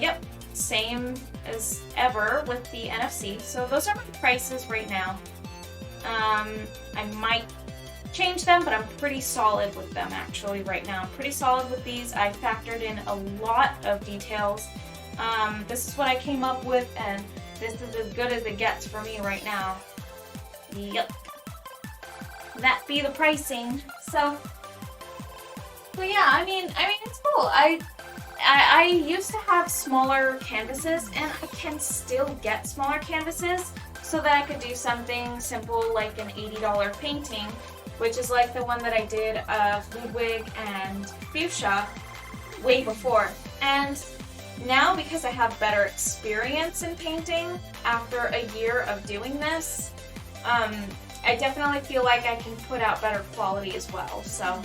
yep, same as ever with the NFC. So those are my prices right now. I might change them, but I'm pretty solid with them actually right now. I'm pretty solid with these. I factored in a lot of details. This is what I came up with, and this is as good as it gets for me right now. Yep. That be the pricing. So yeah, I mean it's cool. I used to have smaller canvases, and I can still get smaller canvases so that I could do something simple like an $80 painting which is like the one that I did of Ludwig and Fuchsia way before. And now, because I have better experience in painting after a year of doing this, I definitely feel like I can put out better quality as well. So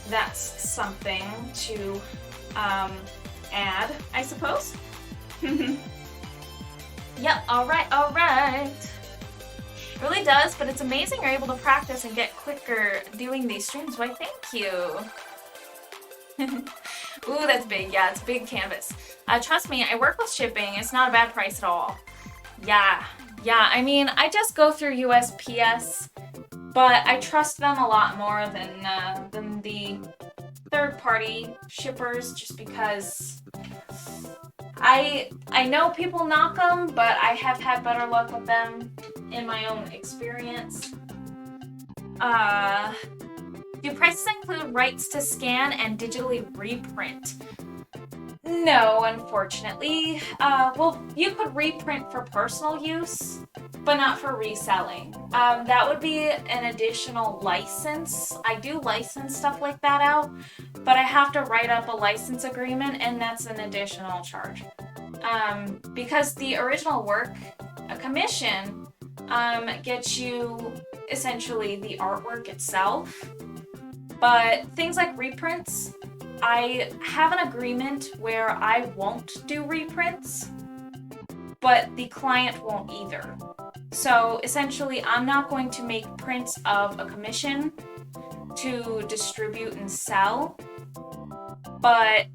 that's something to add, I suppose. Yep, alright. It really does, but it's amazing you're able to practice and get quicker doing these streams. Why, thank you. Ooh, that's big. Yeah, it's a big canvas. Trust me, I work with shipping. It's not a bad price at all. Yeah. I mean, I just go through USPS, but I trust them a lot more than the third-party shippers, just because I know people knock them, but I have had better luck with them in my own experience. Do prices include rights to scan and digitally reprint? No, unfortunately. Well, you could reprint for personal use, but not for reselling. That would be an additional license. I do license stuff like that out, but I have to write up a license agreement, and that's an additional charge. Because the original work, a commission, gets you essentially the artwork itself. But things like reprints, I have an agreement where I won't do reprints, but the client won't either. So essentially, I'm not going to make prints of a commission to distribute and sell, but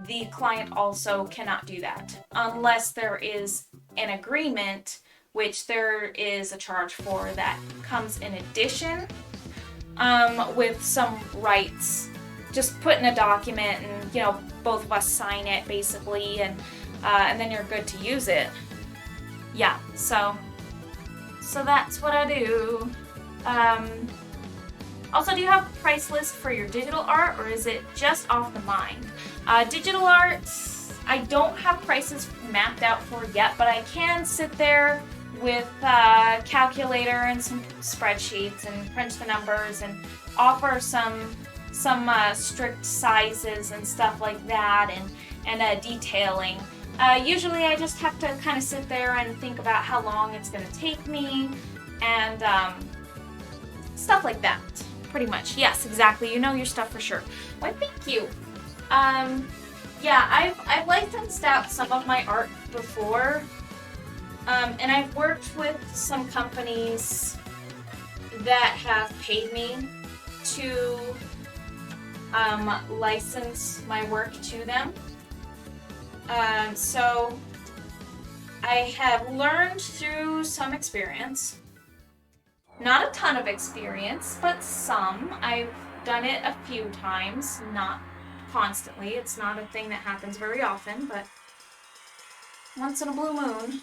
the client also cannot do that unless there is an agreement, which there is a charge for that comes in addition, with some rights. Just put in a document and, you know, both of us sign it basically, and then you're good to use it. Yeah, so that's what I do. Also, do you have a price list for your digital art, or is it just off the mind? Digital art, I don't have prices mapped out for yet, but I can sit there with a calculator and some spreadsheets and crunch the numbers and offer some strict sizes and stuff like that, and detailing. Usually I just have to kind of sit there and think about how long it's going to take me, and stuff like that, pretty much. Yes, exactly. You know your stuff for sure. Why, thank you. Yeah, I've licensed out some of my art before, and I've worked with some companies that have paid me to license my work to them. So I have learned through some experience. Not a ton of experience, but some. I've done it a few times, not constantly. It's not a thing that happens very often, but once in a blue moon.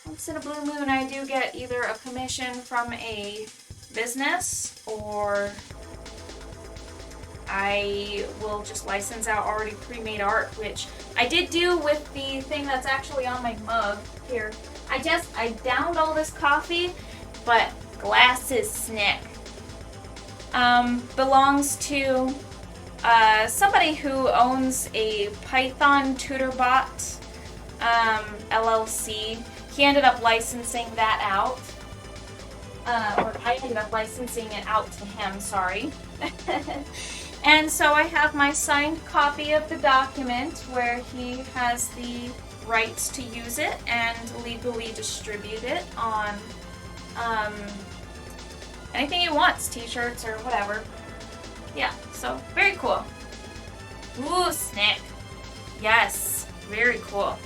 Once in a blue moon, I do get either a commission from a business, or I will just license out already pre-made art, which I did do with the thing that's actually on my mug here. I downed all this coffee, but glasses snick. Belongs to somebody who owns a Python tutorbot LLC. He ended up licensing that out. Or I ended up licensing it out to him, sorry. And so I have my signed copy of the document where he has the rights to use it and legally distribute it on anything he wants, t-shirts or whatever. Yeah, so very cool. Ooh, snick. Yes, very cool.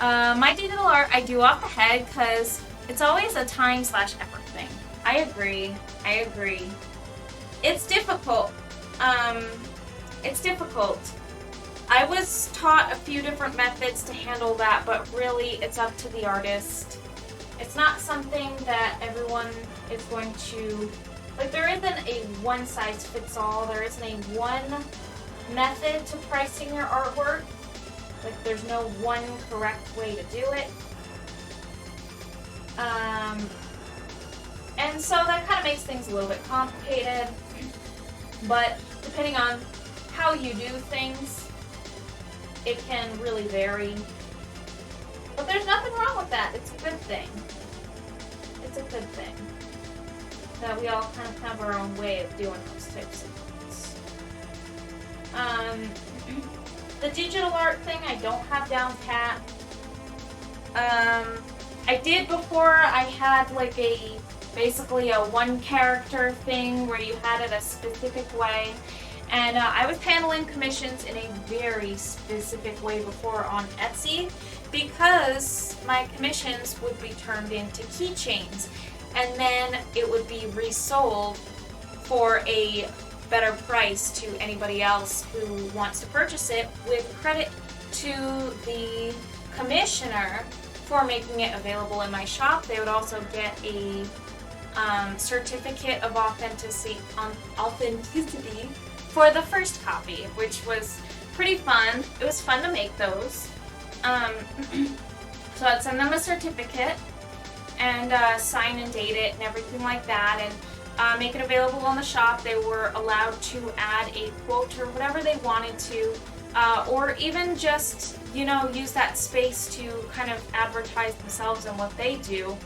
My digital art I do off the head because it's always a time/effort thing. I agree. It's difficult. It's difficult. I was taught a few different methods to handle that, but really it's up to the artist. It's not something that everyone is going to, like, there isn't a one-size-fits-all. There isn't a one method to pricing your artwork. Like, there's no one correct way to do it. And so that kind of makes things a little bit complicated, but depending on how you do things, it can really vary. But there's nothing wrong with that. It's a good thing. It's a good thing that we all kind of have our own way of doing those types of things. The digital art thing I don't have down pat. I did before. I had like basically a one character thing where you had it a specific way. And I was handling commissions in a very specific way before on Etsy because my commissions would be turned into keychains and then it would be resold for a better price to anybody else who wants to purchase it, with credit to the commissioner for making it available in my shop. They would also get a certificate of authenticity for the first copy, which was pretty fun. It was fun to make those. So I'd send them a certificate and sign and date it and everything like that, and make it available on the shop. They were allowed to add a quote or whatever they wanted to, or even just, you know, use that space to kind of advertise themselves and what they do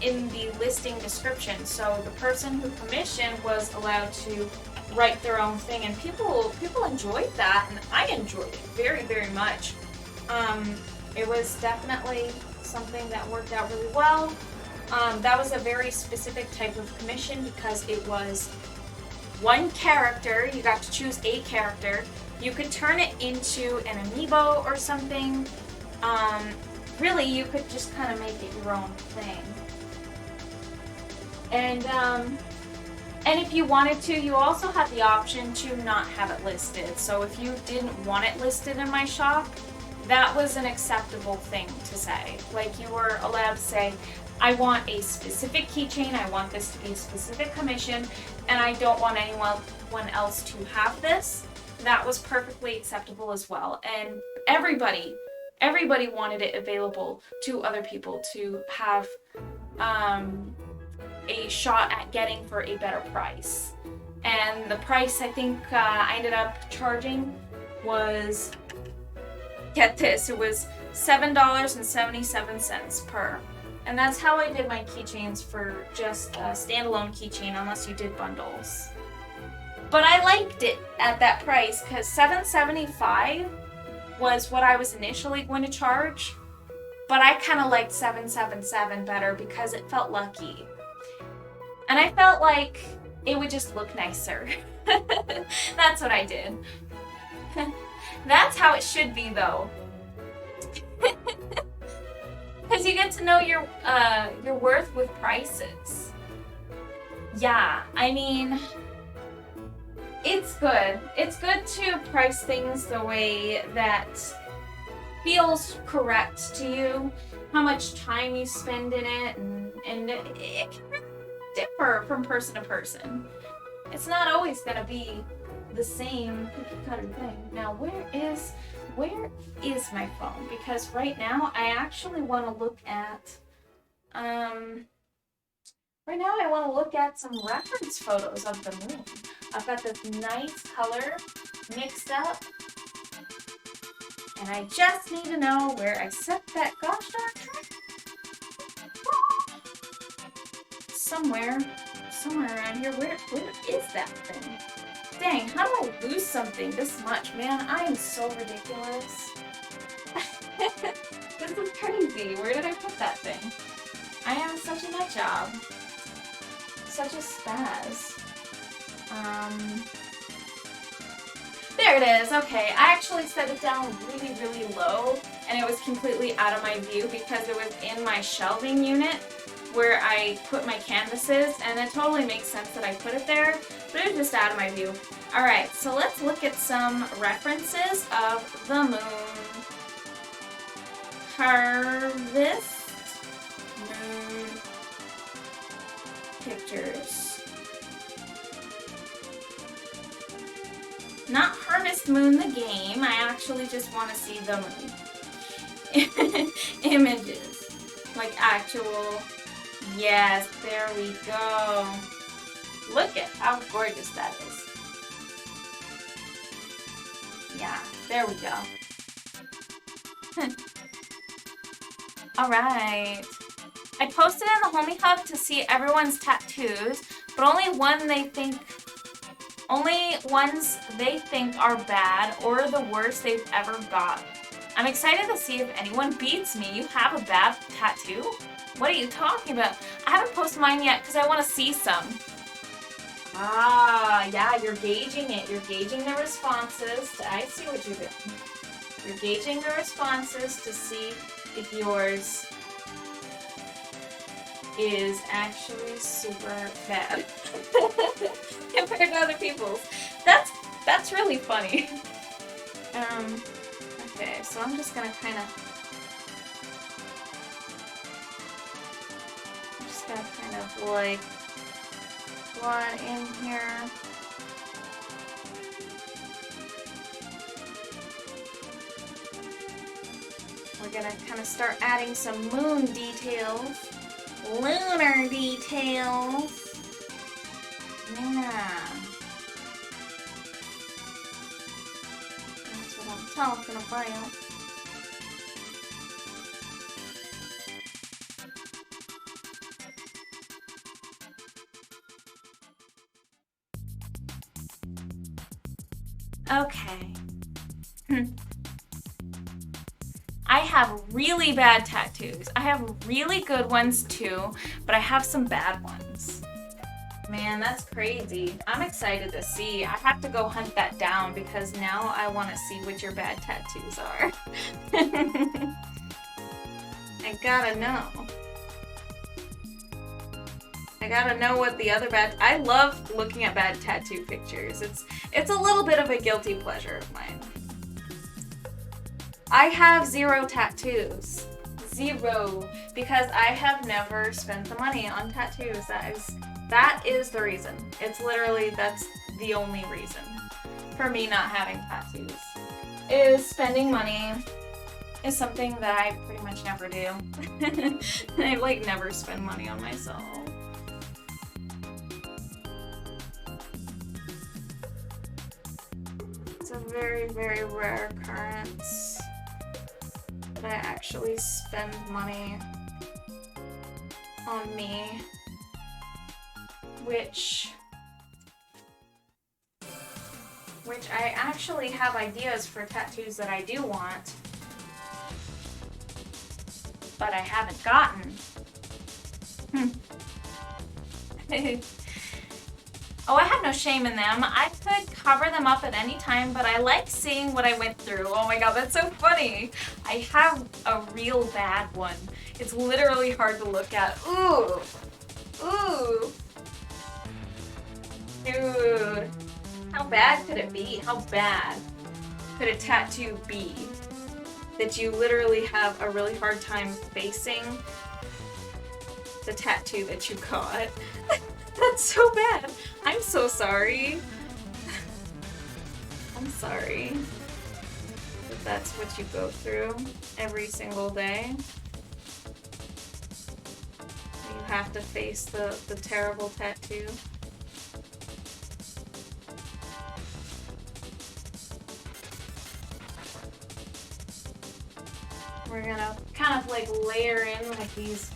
in the listing description. So the person who commissioned was allowed to write their own thing, and people enjoyed that, and I enjoyed it very, very much. It was definitely something that worked out really well. That was a very specific type of commission because it was one character. You got to choose a character. You could turn it into an amiibo or something. Really, you could just kind of make it your own thing. And if you wanted to, you also had the option to not have it listed. So if you didn't want it listed in my shop, that was an acceptable thing to say. Like, you were allowed to say, I want a specific keychain, I want this to be a specific commission, and I don't want anyone else to have this. That was perfectly acceptable as well. And everybody wanted it available to other people to have a shot at getting for a better price. And the price I think I ended up charging was, get this, it was $7.77 per. And that's how I did my keychains for just a standalone keychain, unless you did bundles. But I liked it at that price because $7.75 was what I was initially going to charge. But I kind of liked $7.77 better because it felt lucky. And I felt like it would just look nicer. That's what I did. That's how it should be, though. Because you get to know your worth with prices. Yeah, I mean, it's good. It's good to price things the way that feels correct to you, how much time you spend in it, and it can differ from person to person. It's not always going to be the same cookie cutter thing. Now, where is my phone? Because right now I actually want to look at some reference photos of the moon. I've got this nice color mixed up, and I just need to know where I set that gosh darn thing. Somewhere around here. Where is that thing? Dang, how do I lose something this much, man? I am so ridiculous. This is crazy. Where did I put that thing? I am such a nut job. Such a spaz. There it is. Okay, I actually set it down really, really low, and it was completely out of my view because it was in my shelving unit where I put my canvases, and it totally makes sense that I put it there, but it was just out of my view. Alright, so let's look at some references of the moon. Harvest moon pictures. Not Harvest Moon the game, I actually just want to see the moon. Images. Like actual Yes, there we go. Look at how gorgeous that is. Yeah, there we go. Alright. I posted in the Homie Hub to see everyone's tattoos, but only ones they think are bad or the worst they've ever got. I'm excited to see if anyone beats me. You have a bad tattoo? What are you talking about? I haven't posted mine yet because I want to see some. Ah, yeah, you're gauging it. You're gauging the responses. I see what you're doing. You're gauging the responses to see if yours is actually super bad compared to other people's. That's really funny. Okay, so I'm just gonna kind of like blot in here. We're gonna kind of start adding some moon details. Lunar details. Yeah. That's what I'm talking about. Okay. I have really bad tattoos. I have really good ones too, but I have some bad ones. Man, that's crazy. I'm excited to see. I have to go hunt that down because now I want to see what your bad tattoos are. I gotta know. I gotta know what the other bad... I love looking at bad tattoo pictures. It's a little bit of a guilty pleasure of mine. I have 0 tattoos. 0. Because I have never spent the money on tattoos. That is the reason. It's literally, that's the only reason for me not having tattoos. Is spending money is something that I pretty much never do. I like never spend money on myself. It's a very, very rare occurrence that I actually spend money on me, which I actually have ideas for tattoos that I do want, but I haven't gotten. Oh, I have no shame in them. I could cover them up at any time, but I like seeing what I went through. Oh my god, that's so funny. I have a real bad one. It's literally hard to look at. Ooh. Ooh. Dude. How bad could it be? How bad could a tattoo be that you literally have a really hard time facing the tattoo that you got? That's so bad. I'm so sorry. I'm sorry that that's what you go through every single day. You have to face the terrible tattoo. We're gonna kind of like layer in like these.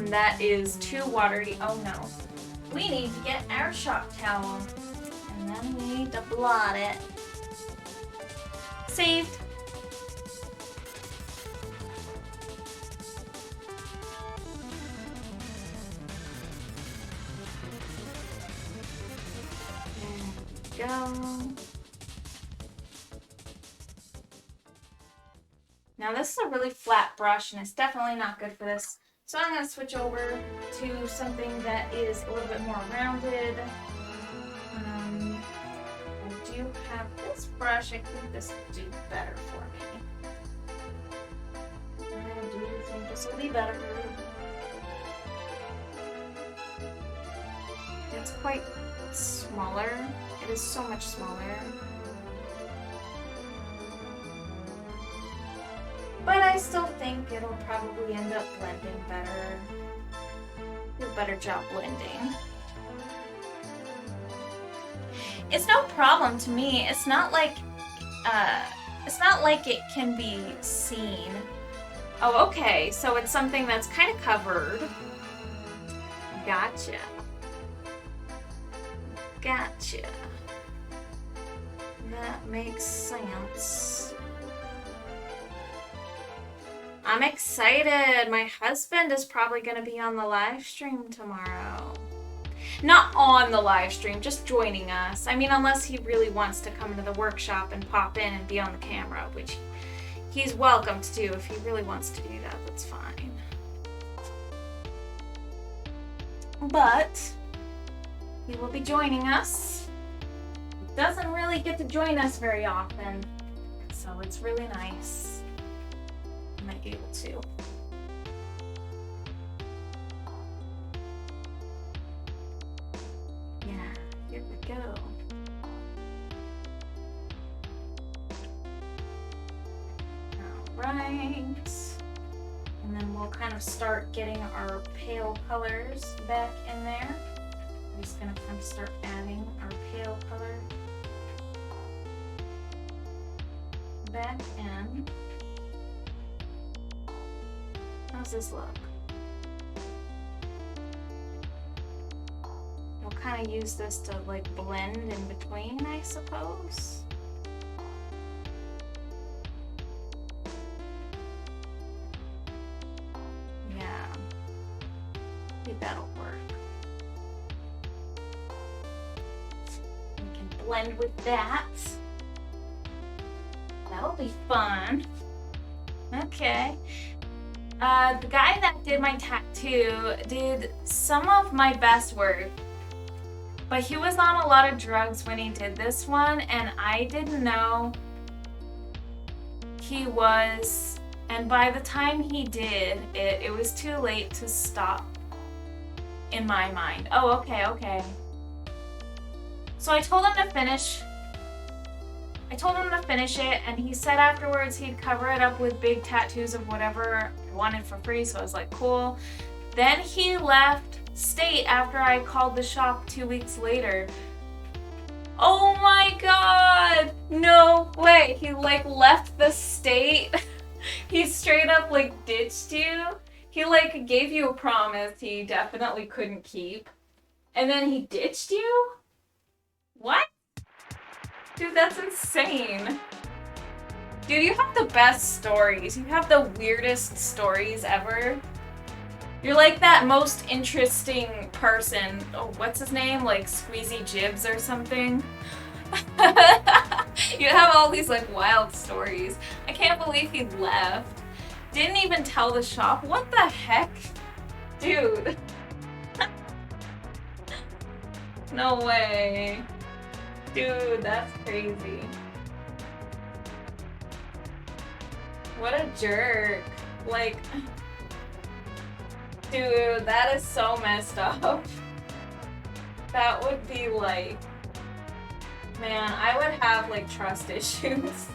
That is too watery. Oh no. We need to get our shop towel. And then we need to blot it. Saved. There we go. Now this is a really flat brush and it's definitely not good for this. So I'm going to switch over to something that is a little bit more rounded. I do have this brush. I think this will do better for me. I do think this will be better. It's quite smaller. It is so much smaller. But I still think it'll probably end up blending better. Do a better job blending. It's no problem to me. It's not like it can be seen. Oh, okay. So it's something that's kind of covered. Gotcha. Gotcha. That makes sense. I'm excited. My husband is probably going to be on the live stream tomorrow. Not on the live stream, just joining us. I mean, unless he really wants to come to the workshop and pop in and be on the camera, which he's welcome to do. If he really wants to do that, that's fine. But he will be joining us. He doesn't really get to join us very often, so it's really nice. I might be able to. Yeah, here we go. Alright. And then we'll kind of start getting our pale colors back in there. I'm just going to kind of start adding our pale color back in. How's this look? We'll kind of use this to like blend in between, I suppose. Yeah, I think that'll work. We can blend with that. That'll be fun. Okay. The guy that did my tattoo did some of my best work, but he was on a lot of drugs when he did this one, and I didn't know he was, and by the time he did it, it was too late to stop in my mind. Oh, okay. So I told him to finish it, and he said afterwards he'd cover it up with big tattoos of whatever I wanted for free, so I was like, cool. Then he left state after I called the shop 2 weeks later. Oh my god! No way! He like left the state. He straight up like ditched you. He like gave you a promise he definitely couldn't keep. And then he ditched you? What? Dude, that's insane. Dude, you have the best stories. You have the weirdest stories ever. You're like that most interesting person. Oh, what's his name? Like Squeezy Jibs or something? You have all these like wild stories. I can't believe he left. Didn't even tell the shop. What the heck? Dude. No way. Dude, that's crazy. What a jerk. Like, dude, that is so messed up. That would be like, man, I would have like trust issues.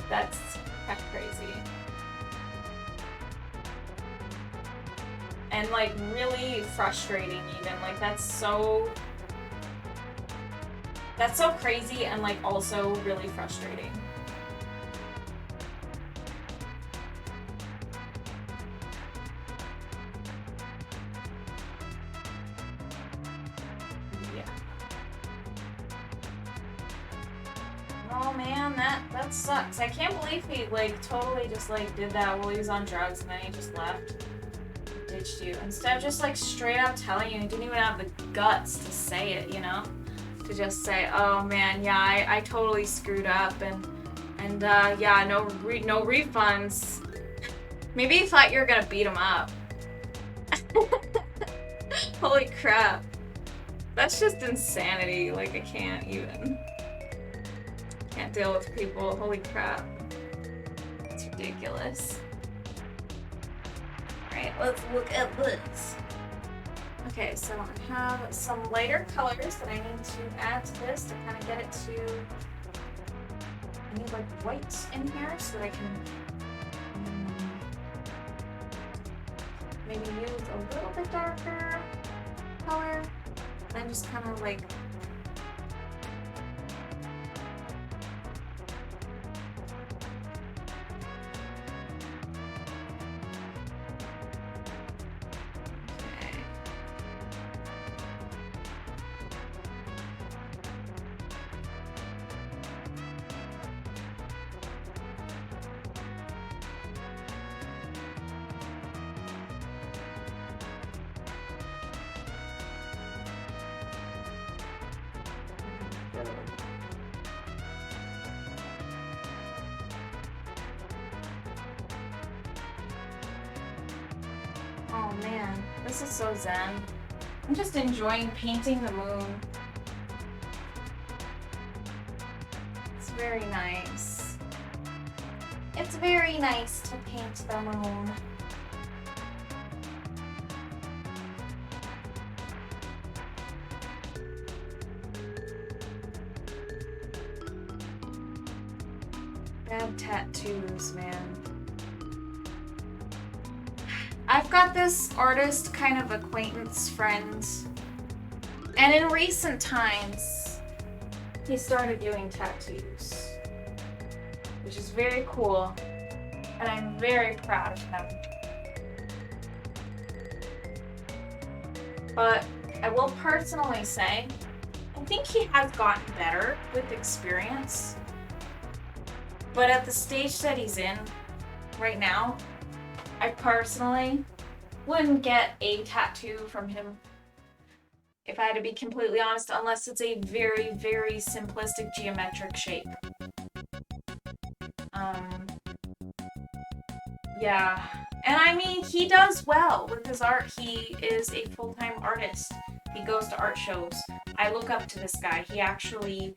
That's heck crazy. And like really frustrating even. Like that's so crazy and like also really frustrating. Yeah. Oh man, that sucks. I can't believe he like totally just like did that while he was on drugs and then he just left. Ditched you. Instead of just like straight up telling you, he didn't even have the guts to say it, you know? To just say, oh man, yeah, I totally screwed up and yeah, no refunds. Maybe he thought you were gonna beat him up. Holy crap. That's just insanity. Like I can't deal with people. Holy crap. It's ridiculous. Alright, let's look at this. Okay, so I have some lighter colors that I need to add to this to kind of get it to need like white in here so that I can maybe use a little bit darker color. And just kind of like oh man, this is so zen. I'm just enjoying painting the moon. It's very nice. It's very nice to paint the moon. Bad tattoos, man. I've got this artist kind of acquaintance friend, and in recent times, he started doing tattoos, which is very cool, and I'm very proud of him. But I will personally say, I think he has gotten better with experience. But at the stage that he's in right now, I personally wouldn't get a tattoo from him, if I had to be completely honest, unless it's a very, very simplistic geometric shape. Yeah. And I mean, he does well with his art. He is a full-time artist. He goes to art shows. I look up to this guy. He actually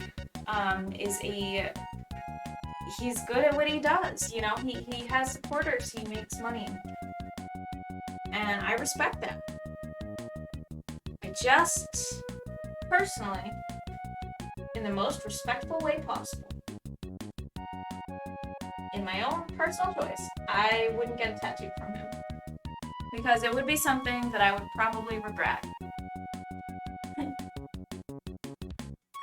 he's good at what he does, you know, he has supporters, he makes money, and I respect that. I just, personally, in the most respectful way possible, in my own personal choice, I wouldn't get a tattoo from him, because it would be something that I would probably regret.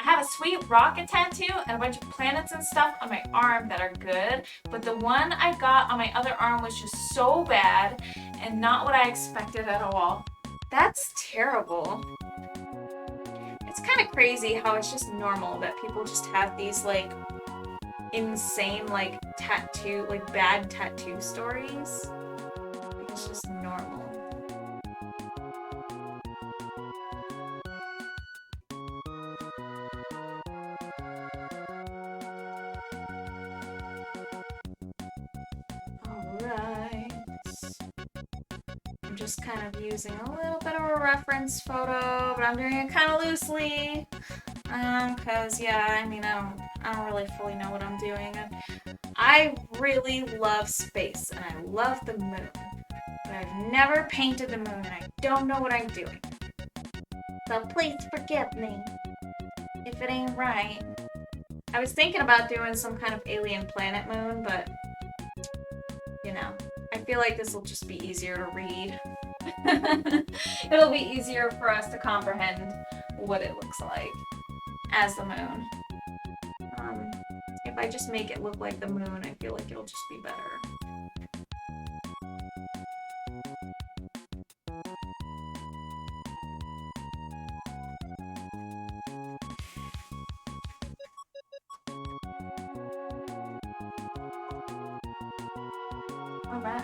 I have a sweet rocket tattoo and a bunch of planets and stuff on my arm that are good, but the one I got on my other arm was just so bad and not what I expected at all. That's terrible. It's kind of crazy how it's just normal that people just have these like insane like tattoo, like bad tattoo stories. It's just normal. Just kind of using a little bit of a reference photo, but I'm doing it kind of loosely, cause yeah, I mean, I don't really fully know what I'm doing. I really love space, and I love the moon, but I've never painted the moon, and I don't know what I'm doing. So please forgive me if it ain't right. I was thinking about doing some kind of alien planet moon, but you know, I feel like this will just be easier to read. It'll be easier for us to comprehend what it looks like as the moon. If I just make it look like the moon, I feel like it'll just be better. Alright.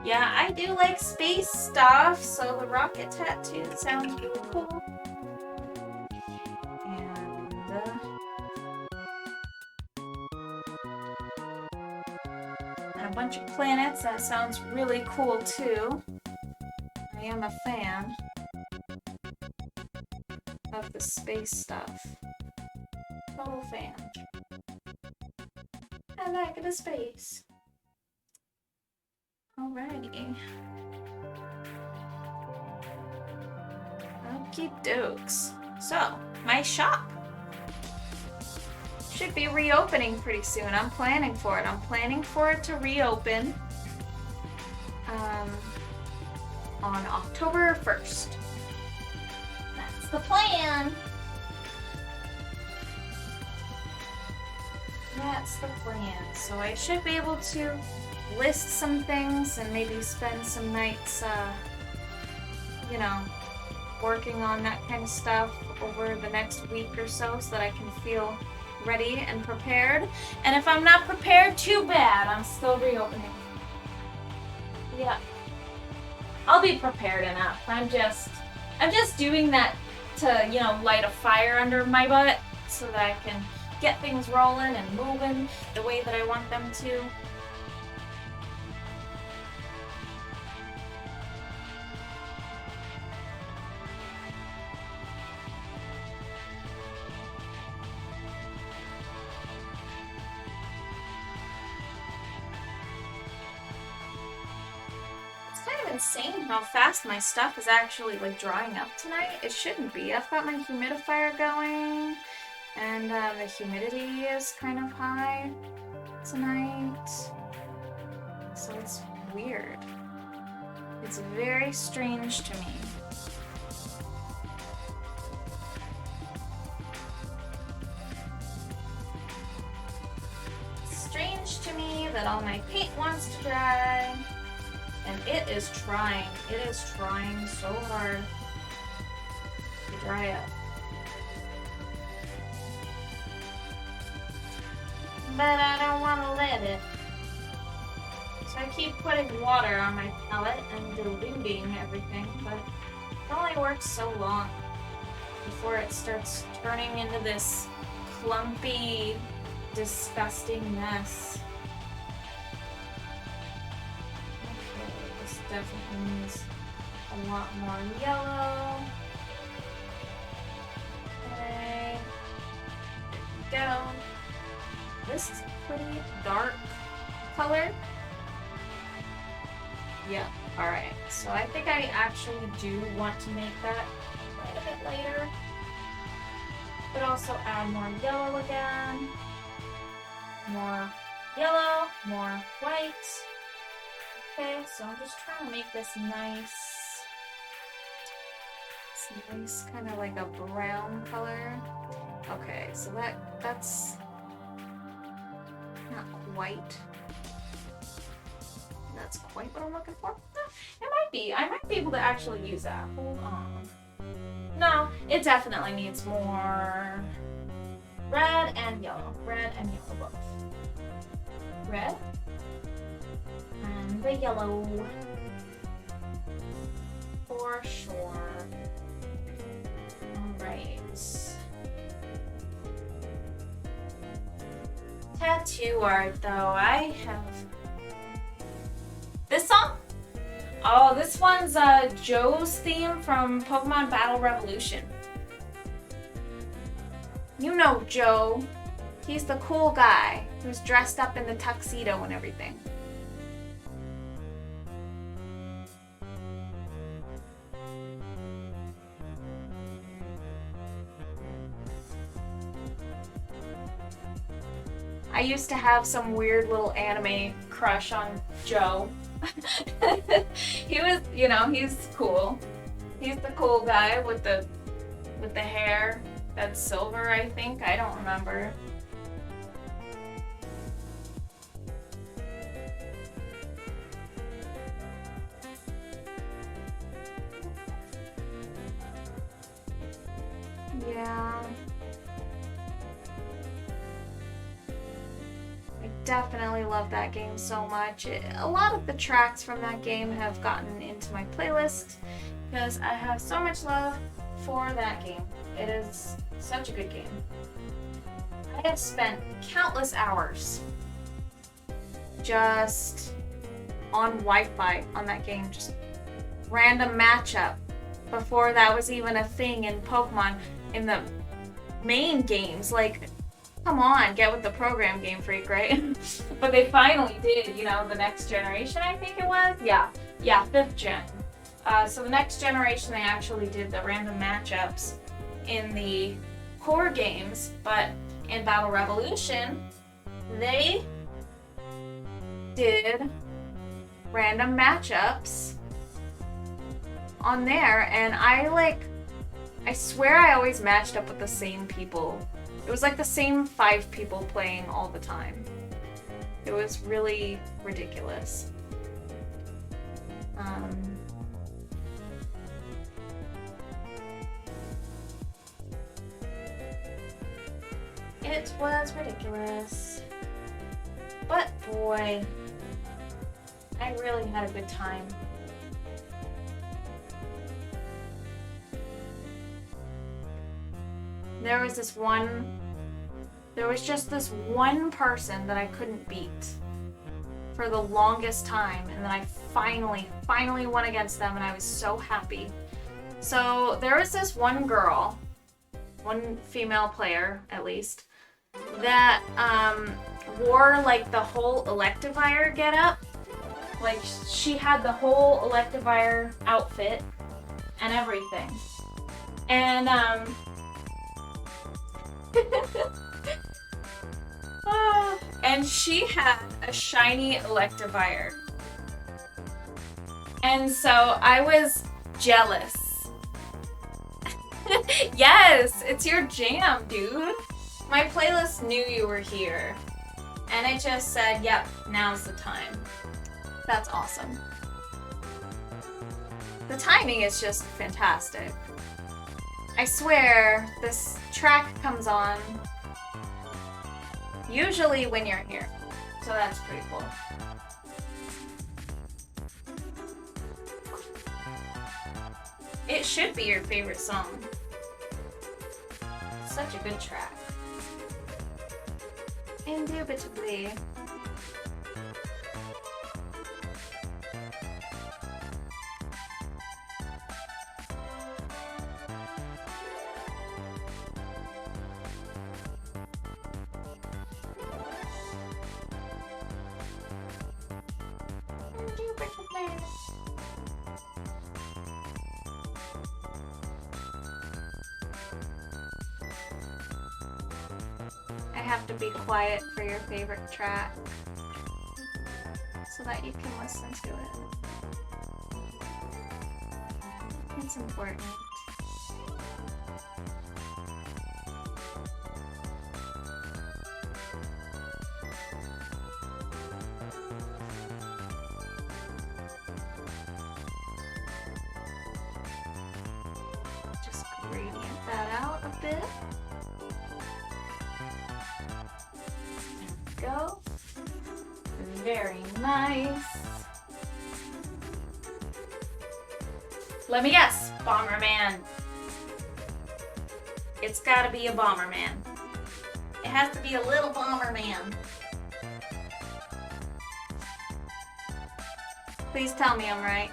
Yeah, I do like space stuff, so the rocket tattoo sounds really cool. And a bunch of planets, that sounds really cool too. I am a fan of the space stuff. Total fan. I like the space. Alrighty. Okie dokes. So, my shop. should be reopening pretty soon. I'm planning for it. I'm planning for it to reopen on October 1st. That's the plan. That's the plan. So I should be able to list some things and maybe spend some nights, you know, working on that kind of stuff over the next week or so that I can feel ready and prepared. And if I'm not prepared, too bad. I'm still reopening. Yeah. I'll be prepared enough. I'm just doing that to, you know, light a fire under my butt so that I can get things rolling and moving the way that I want them to. Insane how fast my stuff is actually like drying up tonight. It shouldn't be. I've got my humidifier going and the humidity is kind of high tonight, so it's weird. It's very strange to me. It's strange to me that all my paint wants to dry. And it is trying. It is trying so hard to dry up. But I don't want to let it. So I keep putting water on my palette and diluting everything, but it only works so long before it starts turning into this clumpy, disgusting mess. Definitely needs a lot more yellow. Okay. Go. This is a pretty dark color. Yeah, alright. So I think I actually do want to make that quite a bit later. But also add more yellow again. More yellow, more white. Okay, so I'm just trying to make this nice. It's nice, kind of like a brown color. Okay, so that's not quite. That's quite what I'm looking for. It might be. I might be able to actually use that. Hold on. No, it definitely needs more red and yellow. Red and yellow both. Red. And the yellow, for sure. Alright. Tattoo art, though. I have this song. Oh, this one's Joe's theme from Pokemon Battle Revolution. You know Joe. He's the cool guy who's dressed up in the tuxedo and everything. I used to have some weird little anime crush on Joe. He was, you know, he's cool. He's the cool guy with the hair that's silver, I think. I don't remember. Yeah. Definitely love that game so much. A lot of the tracks from that game have gotten into my playlist because I have so much love for that game. It is such a good game. I have spent countless hours just on Wi-Fi on that game, just random matchup before that was even a thing in Pokemon in the main games. Like, come on, get with the program, Game Freak, right? But they finally did, you know, the next generation, I think it was? Yeah, 5th gen. So the next generation, they actually did the random matchups in the core games, but in Battle Revolution, they did random matchups on there, and I swear I always matched up with the same people. It was like the same 5 people playing all the time. It was really ridiculous. It was ridiculous. But boy, I really had a good time. There was just this one person that I couldn't beat for the longest time, and then I finally won against them, and I was so happy. So there was this one girl, one female player at least, that wore like the whole Electivire getup. Like she had the whole Electivire outfit and everything. And and she had a shiny Electivire. And so I was jealous. Yes, it's your jam, dude. My playlist knew you were here. And it just said, yep, now's the time. That's awesome. The timing is just fantastic. I swear, this track comes on usually when you're here. So that's pretty cool. It should be your favorite song. Such a good track. Indubitably. I have to be quiet for your favorite track so that you can listen to it. It's important. Just gradient that out a bit. Go. Very nice. Let me guess, Bomberman. It's gotta be a Bomberman. It has to be a little Bomberman. Please tell me I'm right.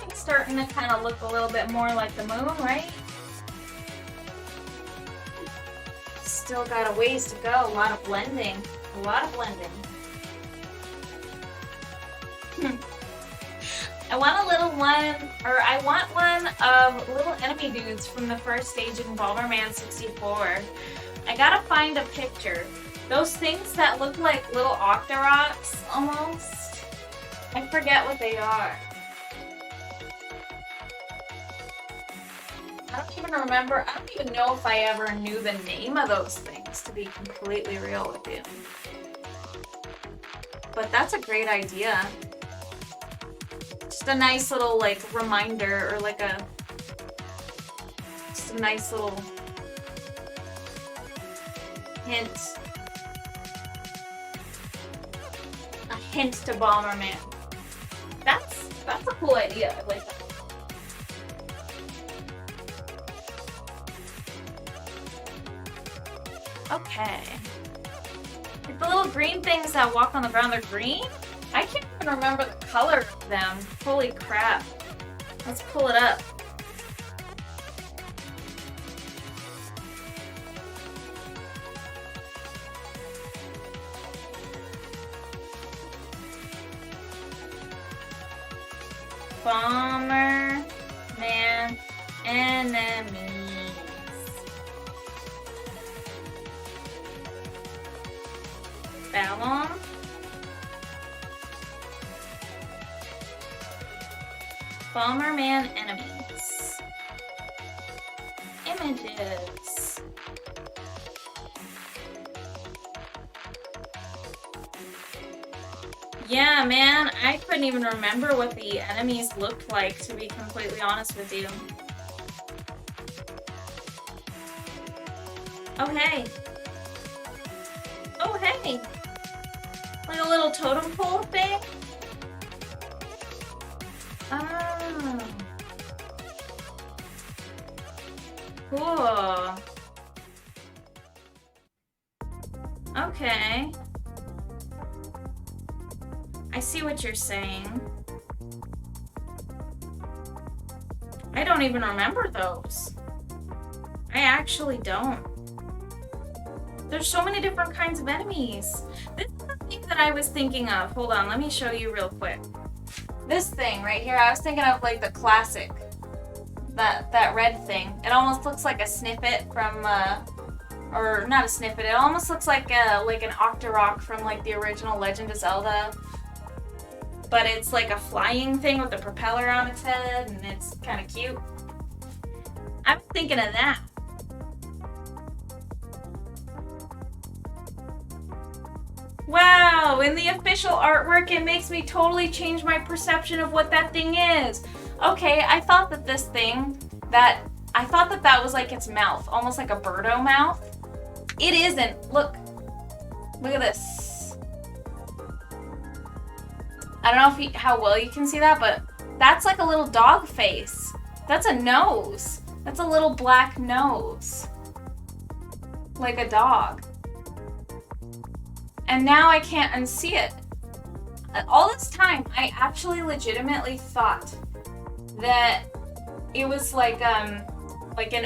It's starting to kind of look a little bit more like the moon, right? Still got a ways to go. A lot of blending. A lot of blending. I want a little one, or I want one of little enemy dudes from the first stage in Bomberman 64. I gotta find a picture. Those things that look like little Octoroks, almost. I forget what they are. I don't even remember. I don't even know if I ever knew the name of those things, to be completely real with you. but that's a great idea. Just a nice little like reminder, or like just a nice little hint. A hint to Bomberman. That's a cool idea. I like that. Okay. Like the little green things that walk on the ground, they're green? I can't even remember the color of them. Holy crap. Let's pull it up. Bomberman enemies. Ballon. Bomberman enemies. Images. Yeah, man, I couldn't even remember what the enemies looked like, to be completely honest with you. Oh, hey. Oh, hey. Like a little totem pole thing? Oh. Cool. Okay. I see what you're saying. I don't even remember those. I actually don't. There's so many different kinds of enemies. This is the thing that I was thinking of. Hold on, let me show you real quick. This thing right here, I was thinking of like the classic. That red thing. It almost looks like a snippet from, or not a snippet, it almost looks like an Octorok from like the original Legend of Zelda. But it's like a flying thing with a propeller on its head, and it's kind of cute. I'm thinking of that. Wow, in the official artwork, it makes me totally change my perception of what that thing is. Okay, I thought that this thing, that was like its mouth, almost like a birdo mouth. It isn't. Look at this. I don't know how well you can see that, but that's like a little dog face. That's a nose. That's a little black nose. Like a dog. And now I can't unsee it. All this time, I actually legitimately thought that it was like an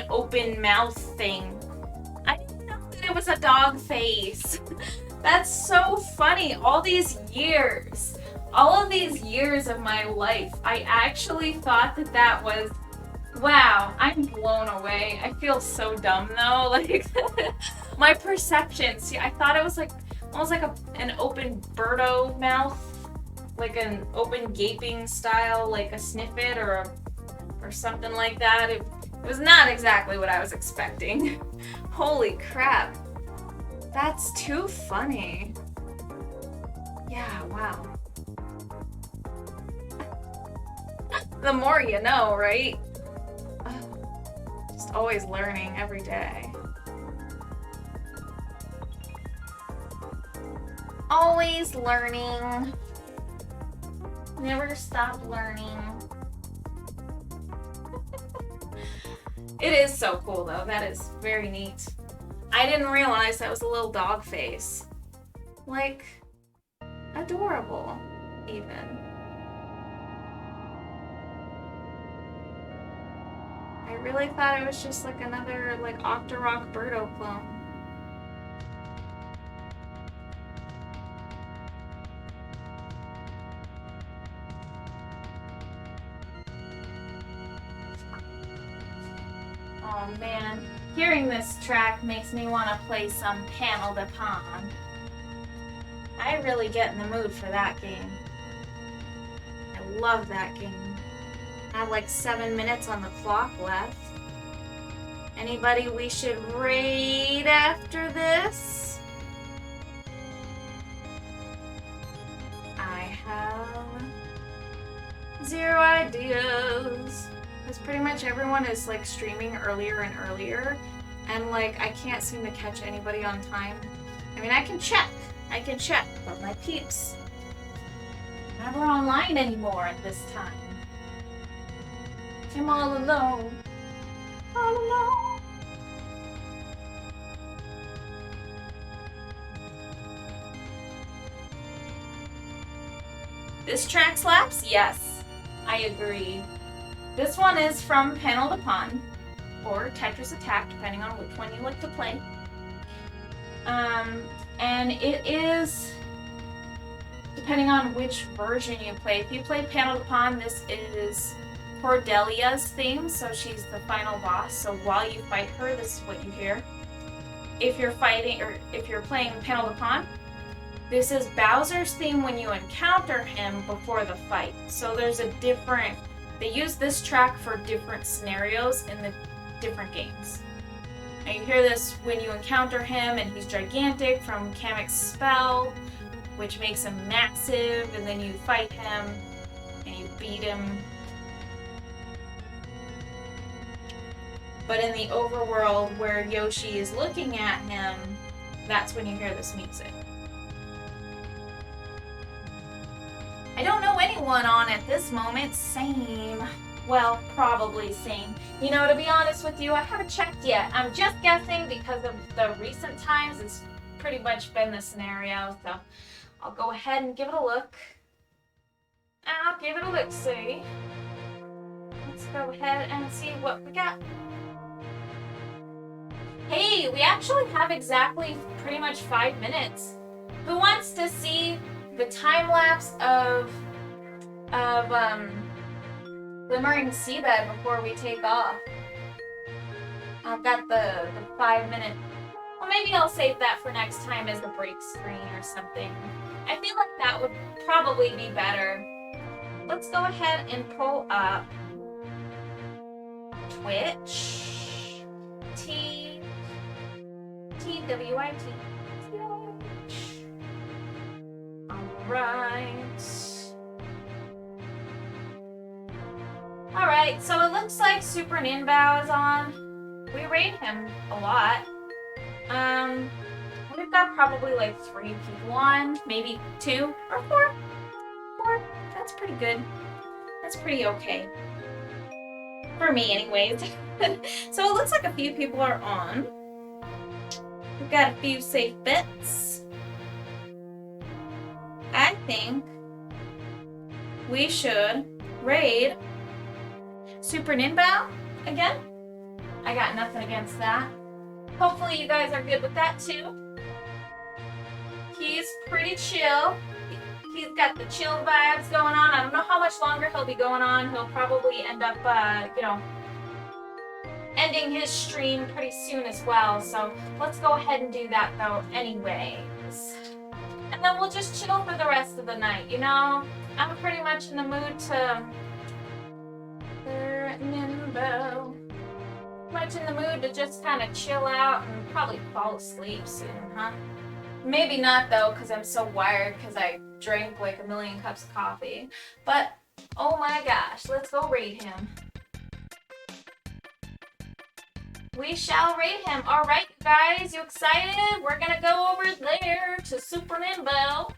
open mouth thing. I didn't know that it was a dog face. That's so funny. All of these years of my life, I actually thought that was, wow, I'm blown away. I feel so dumb though. Like, my perception. See, I thought it was like almost like an open birdo mouth, like an open gaping style, like a snippet or something like that. It was not exactly what I was expecting. Holy crap. That's too funny. Yeah, wow. The more you know, right? Just always learning every day. Always learning. Never stop learning. It is so cool though. That is very neat. I didn't realize that was a little dog face. Like, adorable, even. I really thought it was just like another like Octorok Birdo clone. Oh man, hearing this track makes me want to play some Panel de Pon. I really get in the mood for that game. I love that game. I have like 7 minutes on the clock left. Anybody we should raid after this? zero ideas. Because pretty much everyone is like streaming earlier and earlier. And like I can't seem to catch anybody on time. I mean, I can check, but my peeps never online anymore at this time. I'm all alone. All alone. This track slaps? Yes, I agree. This one is from Panel to Pawn, or Tetris Attack, depending on which one you like to play. And it is, depending on which version you play. If you play Panel to Pawn, this is Cordelia's theme, so she's the final boss. So while you fight her, this is what you hear. If you're fighting, or if you're playing Panel to Pawn, this is Bowser's theme when you encounter him before the fight. So there's a different, they use this track for different scenarios in the different games. And you hear this when you encounter him and he's gigantic from Kamek's spell, which makes him massive, and then you fight him and you beat him. But in the overworld where Yoshi is looking at him, that's when you hear this music. I don't know anyone on at this moment. Same. Well, probably same. You know, to be honest with you, I haven't checked yet. I'm just guessing because of the recent times. It's pretty much been the scenario. So I'll go ahead and give it a look. I'll give it a look-see. Let's go ahead and see what we got. Hey, we actually have exactly pretty much 5 minutes. Who wants to see the time lapse of Glimmering Seabed before we take off? I've got the 5 minute. Well, maybe I'll save that for next time as the break screen or something. I feel like that would probably be better. Let's go ahead and pull up Twitch. TWIT. Alright, so it looks like Super Ninbao is on. We rate him a lot. We've got probably like 3 people on, maybe 2 or 4. 4, that's pretty good. That's pretty okay. For me anyways. So it looks like a few people are on. We've got a few safe bets. I think we should raid Super Ninbao again. I got nothing against that. Hopefully you guys are good with that too. He's pretty chill. He's got the chill vibes going on. I don't know how much longer he'll be going on. He'll probably end up, ending his stream pretty soon as well. So let's go ahead and do that though anyways. And then we'll just chill for the rest of the night, you know? I'm pretty much in the mood to... Much in the mood to just kind of chill out and probably fall asleep soon, huh? Maybe not though, because I'm so wired because I drank like 1 million cups of coffee. But, oh my gosh, let's go raid him. We shall raid him. Alright, you guys, you excited? We're gonna go over there to Super Ninbao.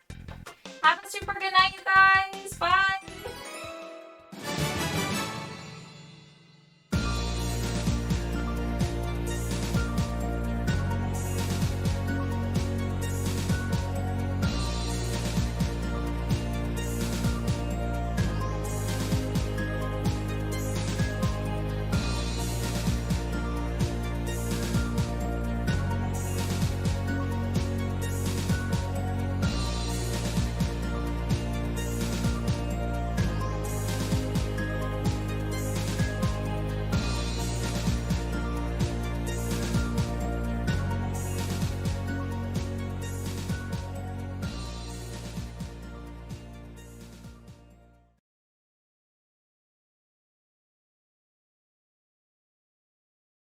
Have a super good night, you guys. Bye.